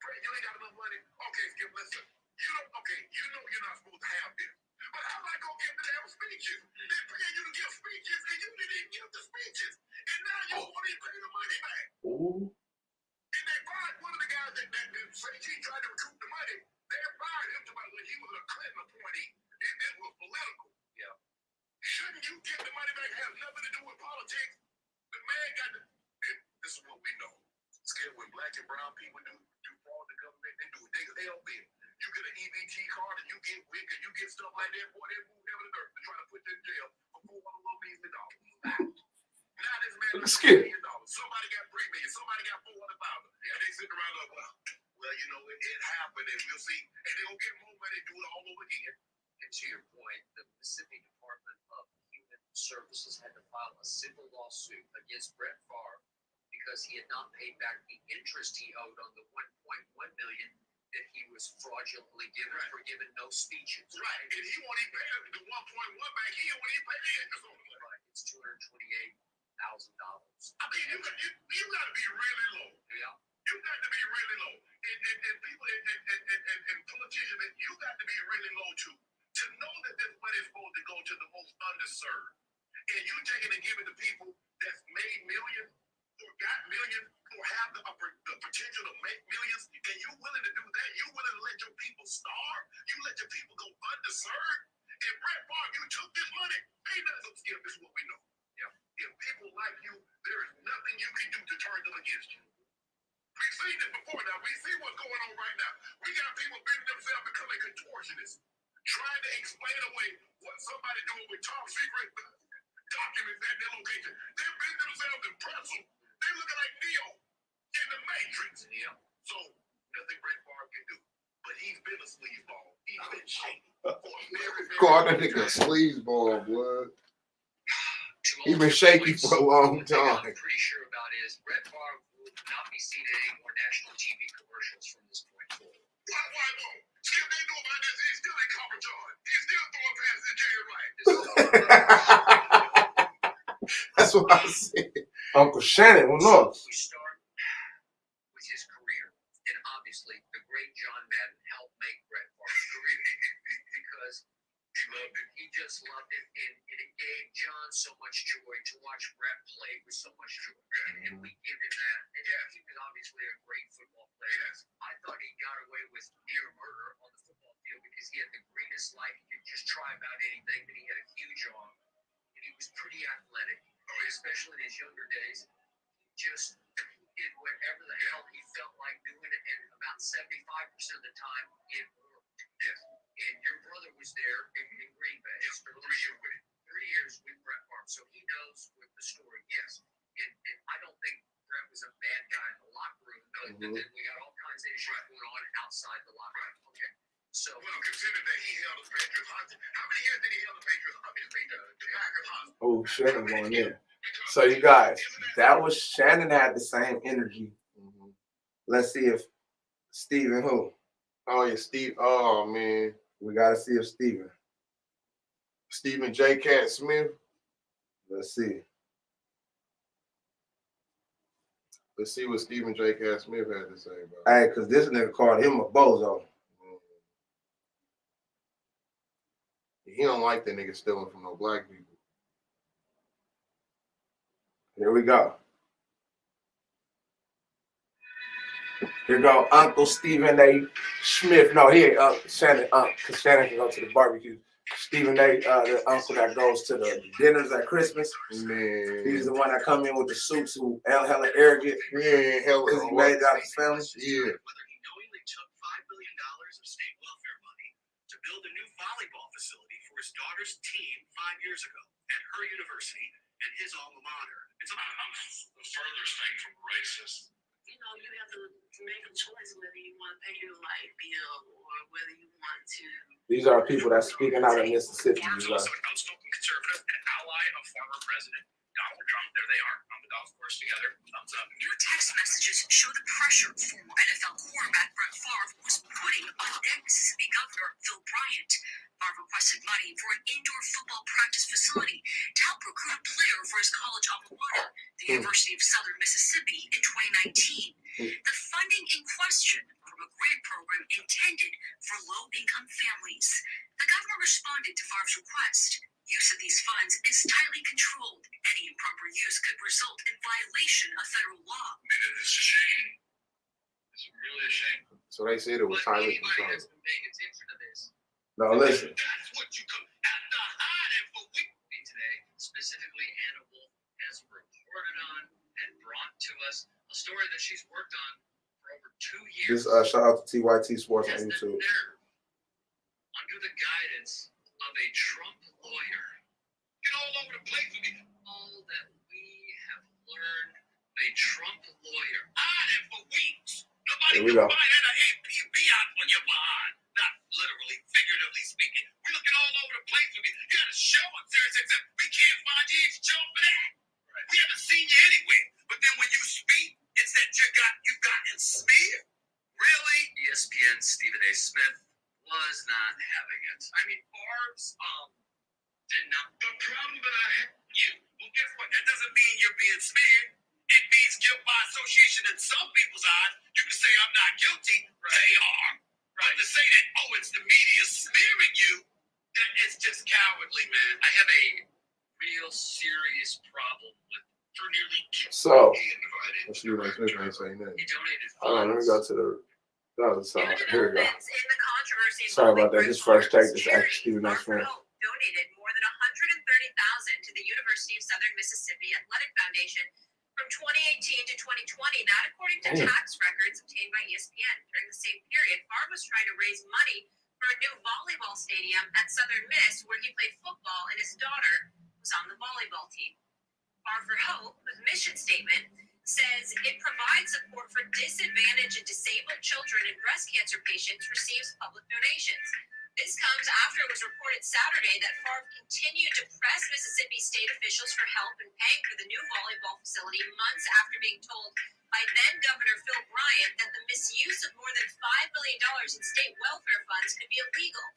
You ain't got enough money. Okay, Skip, listen. You know you're not supposed to have this. But how am I gonna get to them speeches? They're paying you to give speeches, and you didn't even give the speeches. And now you won't even pay the money back. And they fired one of the guys that say he tried to recoup the money. They fired him to when he was a Clinton appointee. And it was political. Shouldn't you get the money back? It has nothing to do with politics. The man got the. And this is what we know. and brown people do fraud the government. They do it. They help it. You get an EBT card and you get WIC and you get stuff like that. Boy, they move heaven and earth to try to put you in jail for $400 million. Now this man got $1 million. Somebody got $3 million. Somebody got $400,000. And they sitting around like, well, you know, it happened and we'll see. And they gonna get more money and do it all over again. And to your point, the Mississippi Department of Human Services had to file a civil lawsuit against Bret Farv because he had not paid back the interest he owed on the $1.1 million that he was fraudulently given for giving no speeches. Right. And he won't even pay the 1.1 back. He won't even pay the interest on it. Right. It's $228,000. I mean, you got to be really low. Yeah. You got to be really low. And people and politicians, you got to be really low too. To know that this money is supposed to go to the most underserved. And you taking and giving to people that's made millions or got millions or have the potential to make millions, and you're willing to do that. You're willing to let your people starve. You let your people go underserved. And Bret Farv, you took this money. Ain't nothing to give. This is what we know. Yeah. If people like you, there is nothing you can do to turn them against you. We've seen this before now. We see what's going on right now. We got people beating themselves becoming contortionists, trying to explain away what somebody doing with top secret documents at their location. They're beating themselves in pretzel. They're looking like Neo in the Matrix. Yeah. So nothing Bret Farv can do. But he's been a sleazeball. He's been shady. God, that nigga sleazeball, blood. He been shaky for a long time. I'm pretty sure about is Bret Farv will not be seen in any more national TV commercials from this point forward. Why won't? Skip, they know about this. He's still in Copper John. He's still throwing passes to Jerry Wright. That's what I said. Uncle Shannon, well, no. We start with his career. And obviously, the great John Madden helped make Bret Farv's career because He loved it. he just loved it. And it gave John so much joy to watch Bret play with so much joy. And we give him that. And he was obviously a great football player. Yes. I thought he got away with near murder on the football field because he had the greenest life. He could just try about anything, but he had a huge arm. And he was pretty athletic, especially in his younger days. He just did whatever the hell he felt like doing it, and about 75% of the time it worked. Yes. And your brother was there in Green Bay. Yes, for 3 years with him. 3 years with Bret Farv, so he knows what the story is. And I don't think Bret was a bad guy in the locker room. No, but then we got all kinds of issues going on outside the locker room. Okay. So Well, consider that he held the Patriots hostage. How many years did he held the Patriots hostage? Oh, Shannon going in. So you guys, that was Shannon had the same energy. Let's see if Steven who? Oh yeah, Steve. Oh man, We gotta see if Steven. Stephen J. Cat Smith. Let's see. Let's see what Stephen J. Cat Smith had to say about it. Hey, cause this nigga called him a bozo. He don't like that nigga stealing from no black people. Here we go. Here go Uncle Stephen A. Smith. No, he ain't Shannon. Cause Shannon can go to the barbecue. Stephen A. The uncle that goes to the dinners at Christmas. Man, He's the one that come in with the suits who hella arrogant. yeah, hell, Cause he made it out his family. Yeah. whether he knowingly took $5 million of state welfare money to build a new volleyball facility for his daughter's team 5 years ago at her university and his alma mater. It's about the furthest thing from racist. You know, you have to make a choice whether you want to pay your light bill or whether you want to. These are people that's speaking out of Mississippi. Farm's You also guys. an outspoken conservative, an ally of former President Donald Trump. There they are on the golf course together. Thumbs up. New text messages show the pressure former NFL quarterback Bret Farv was putting on then Mississippi Governor Phil Bryant. Farv requested money for an indoor football practice facility to help recruit a player for his college alma mater, the University of Southern Mississippi, in 2019. The funding in question from a grant program intended for low-income families. The governor responded to Farv's request. Use of these funds is tightly controlled. Any improper use could result in violation of federal law. It's a shame. It's really a shame. So they said it was But Tyler anybody control. that's been paying attention to this No, listen. That's what you come after hiding for weeks. today, specifically Anna Wolf has reported on and brought to us a story that she's worked on 2 years. This shout out to TYT Sports has on the YouTube. nerve, under the guidance of a Trump lawyer, get all over the place with me. All that we have learned, a Trump lawyer, and for weeks, nobody Here we can go. find an APB out on your behind. Not literally, figuratively speaking. We're looking all over the place with me. You got a show on Thursday, except we can't find you. Ain't show for that. Right. We haven't seen you anywhere. But then when you speak, it's that you've gotten smeared. Really? ESPN's Stephen A. Smith was not having it. I mean, Farv's did not. The problem that I have you. Well, guess what? That doesn't mean you're being smeared. It means guilt by association in some people's eyes. You can say I'm not guilty. Right. They are. Right. But to say that, it's the media smearing you, that is just cowardly, man. I have a real serious problem with for nearly So, Let's see what Smith ain't saying nothing. he donated hold on, let me go to the other side. Here we go. In the controversy Sorry about that. involving This first take, Farv's this charity, actually Stephen A. Farv for Smith. Hope donated more than $130,000 to the University of Southern Mississippi Athletic Foundation from 2018 to 2020. That, according to Damn. tax records obtained by ESPN. During the same period, Farv was trying to raise money for a new volleyball stadium at Southern Miss, where he played football, and his daughter was on the volleyball team. Farv for Hope, the mission statement, says it provides support for disadvantaged and disabled children and breast cancer patients, receives public donations. This comes after it was reported Saturday that Farv continued to press Mississippi state officials for help in paying for the new volleyball facility months after being told by then Governor Phil Bryant that the misuse of more than $5 million in state welfare funds could be illegal,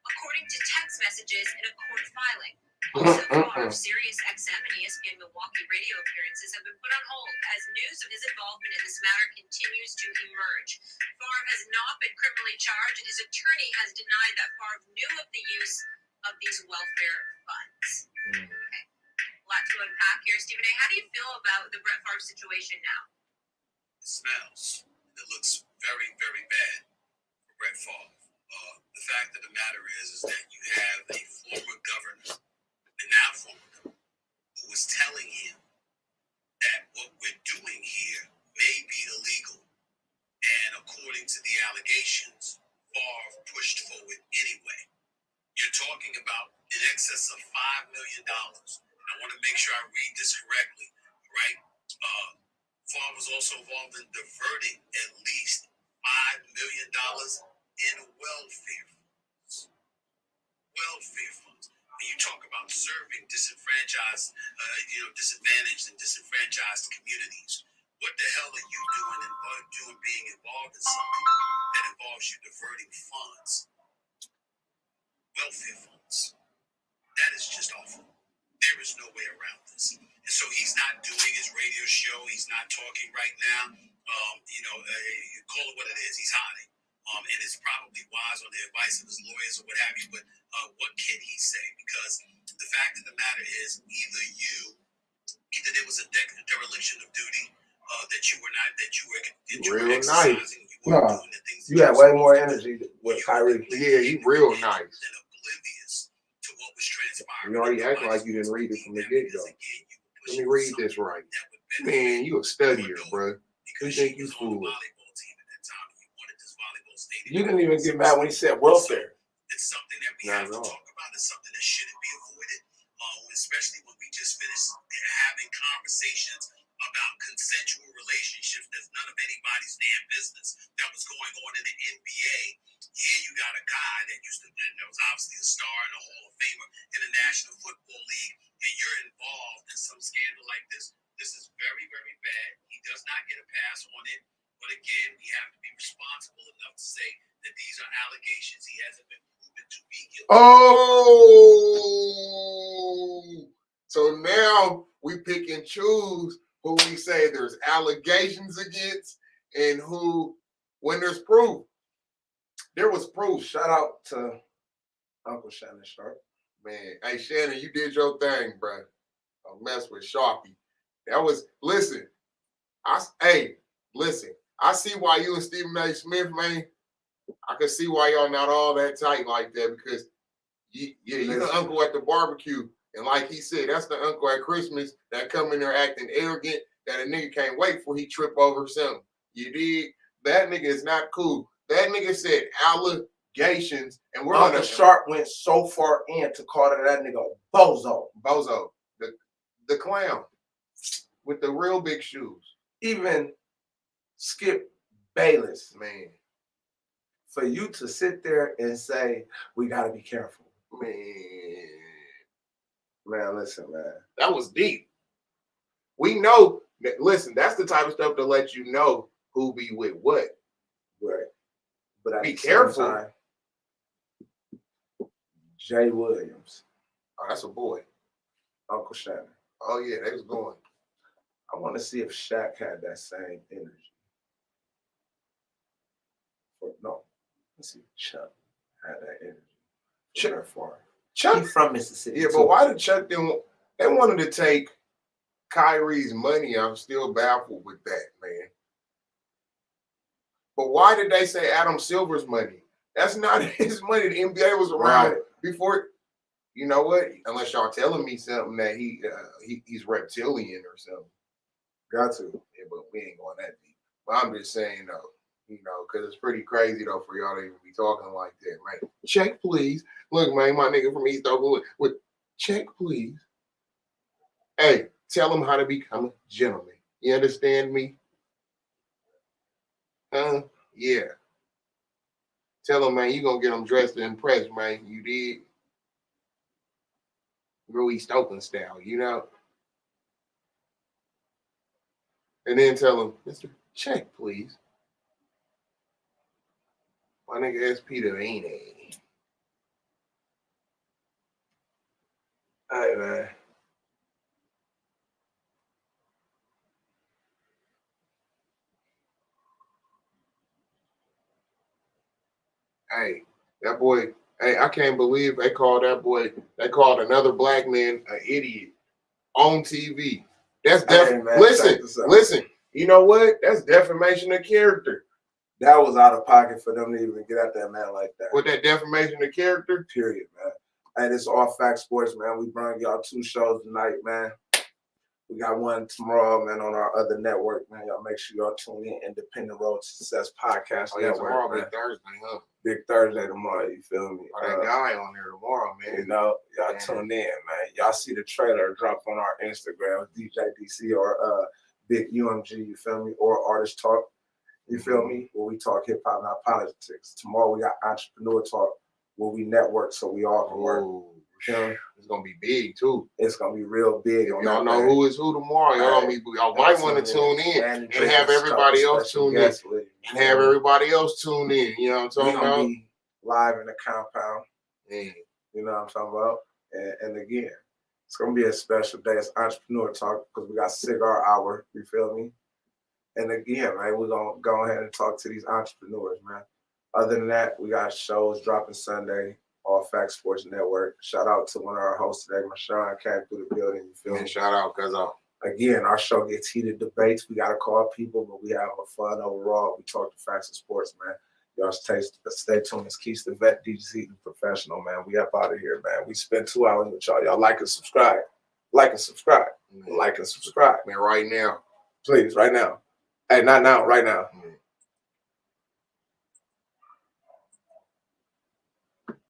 according to text messages in a court filing. Also, Farv's Sirius XM and ESPN Milwaukee radio appearances have been put on hold as news of his involvement in this matter continues to emerge. Farv has not been criminally charged, and his attorney has denied that Farv knew of the use of these welfare funds. Okay. A lot to unpack here. Stephen A., how do you feel about the Bret Farv situation now? It smells. It looks very, very bad for Bret Farv. The fact of the matter is that you have a former governor, and now former governor, who was telling him that what we're doing here may be illegal. And according to the allegations, Farv pushed forward anyway. You're talking about in excess of $5 million. I want to make sure I read this correctly, right? Farv was also involved in diverting at least $5 million in welfare funds. Welfare funds. And you talk about serving disenfranchised, disadvantaged and disenfranchised communities. What the hell are you doing being involved in something that involves you diverting funds? Welfare funds. That is just awful. There is no way around this. And so he's not doing his radio show. He's not talking right now. Call it what it is. He's hiding. And it's probably wise on the advice of his lawyers or what have you. But what can he say? Because the fact of the matter is, either there was a dereliction of duty that you were Real exercising. nice. You weren't doing the things that You had way more energy with Kyrie. Yeah, he real nice. And oblivious to what was transpiring. You already act like you didn't read it from the get-go. Let me read this right. Man, you a studier, bro. Who think you fool? You didn't even get mad when he said welfare. It's something that we have to talk about. It's something that shouldn't be avoided, especially when we just finished having conversations about consensual relationships. That's none of anybody's damn business that was going on in the NBA. Here you got a guy that was obviously a star and a Hall of Famer in the National Football League, and you're involved in some scandal like this. This is very, very bad. He does not get a pass on it. But again, we have to be responsible enough to say that these are allegations. He hasn't been proven to be guilty. Oh, so now we pick and choose who we say there's allegations against and who, when there's proof. There was proof. Shout out to Uncle Shannon Sharp. Man, hey, Shannon, you did your thing, bro. Don't mess with Sharpie. That was, listen, I see why you and Stephen A. Smith, man, I can see why y'all not all that tight like that because, you're the uncle at the barbecue. And like he said, that's the uncle at Christmas that come in there acting arrogant that a nigga can't wait for he trip over something. You dig? That nigga is not cool. That nigga said allegations, and we're Uncle gonna Sharp went so far in to call that nigga bozo. Bozo, the clown with the real big shoes. Even Skip Bayless, Man, for you to sit there and say, we got to be careful. Man, listen, man. That was deep. We know that, listen, that's the type of stuff to let you know who be with what. Right. But at Be the same careful. time, Jay Williams, Oh, that's a boy. Uncle Shannon. Oh, yeah, they was going. I want to see if Shaq had that same energy. No, let's see. Chuck had that energy. Chuck Farv. Chuck, He's from Mississippi. yeah, but why did Chuck they wanted to take Kyrie's money? I'm still baffled with that, man. But why did they say Adam Silver's money? That's not his money. The NBA was around before. You know what? Unless y'all telling me something that he's reptilian or something. Got to. Yeah, but we ain't going that deep. But I'm just saying though, you know, because it's pretty crazy though for y'all to even be talking like that, man. Check, please. Look, man, my nigga from East Oakland with check, please. Hey, tell him how to become a gentleman. You understand me? Yeah. Tell him, man, you gonna get him dressed to impress, man. You did. Real East Oakland style, you know? And then tell him, Mr. Check, please. My nigga SP to ain't it? Hey, man. Hey, that boy, hey, I can't believe they called that boy, they called another black man an idiot on TV. That's listen, you know what? That's defamation of character. That was out of pocket for them to even get at that man like that. With that defamation of character? Period, man. Hey, this is All Facts Sports, man. We brought y'all 2 shows tonight, man. We got one tomorrow, man, on our other network, man. Y'all make sure y'all tune in. Independent Road to Success Podcast Network. Tomorrow, man. Big Thursday, huh? Big Thursday tomorrow, you feel me? That guy on there tomorrow, man. You know, y'all tune in, man. Y'all see the trailer drop on our Instagram, DJ DC or Big UMG, you feel me? Or Artist Talk, you feel me? Where we talk hip hop, not politics. Tomorrow we got Entrepreneur Talk, where we network so we all can work. You know? It's gonna be big too. It's gonna be real big. Y'all know who is who tomorrow. Y'all might want to tune in and have everybody else tune in. And have everybody else tune in. You know what I'm talking about? We're gonna be live in the compound. Yeah. You know what I'm talking about? And again, it's gonna be a special day. It's Entrepreneur Talk because we got Cigar Hour. You feel me? And again, man, we're gonna go ahead and talk to these entrepreneurs, man. Other than that, we got shows dropping Sunday. All Facts Sports Network. Shout out to one of our hosts today, Mashawn, came through the building. You feel me? Shout out, cuz again, our show gets heated debates. We gotta call people, but we have a fun overall. We talk to facts and sports, man. Y'all stay tuned. It's Keith the Vet, DGC the Professional, man. We up out of here, man. We spent 2 hours with y'all. Y'all like and subscribe. Like and subscribe. Like and subscribe. Man, right now. Please, right now. Hey, not now, right now.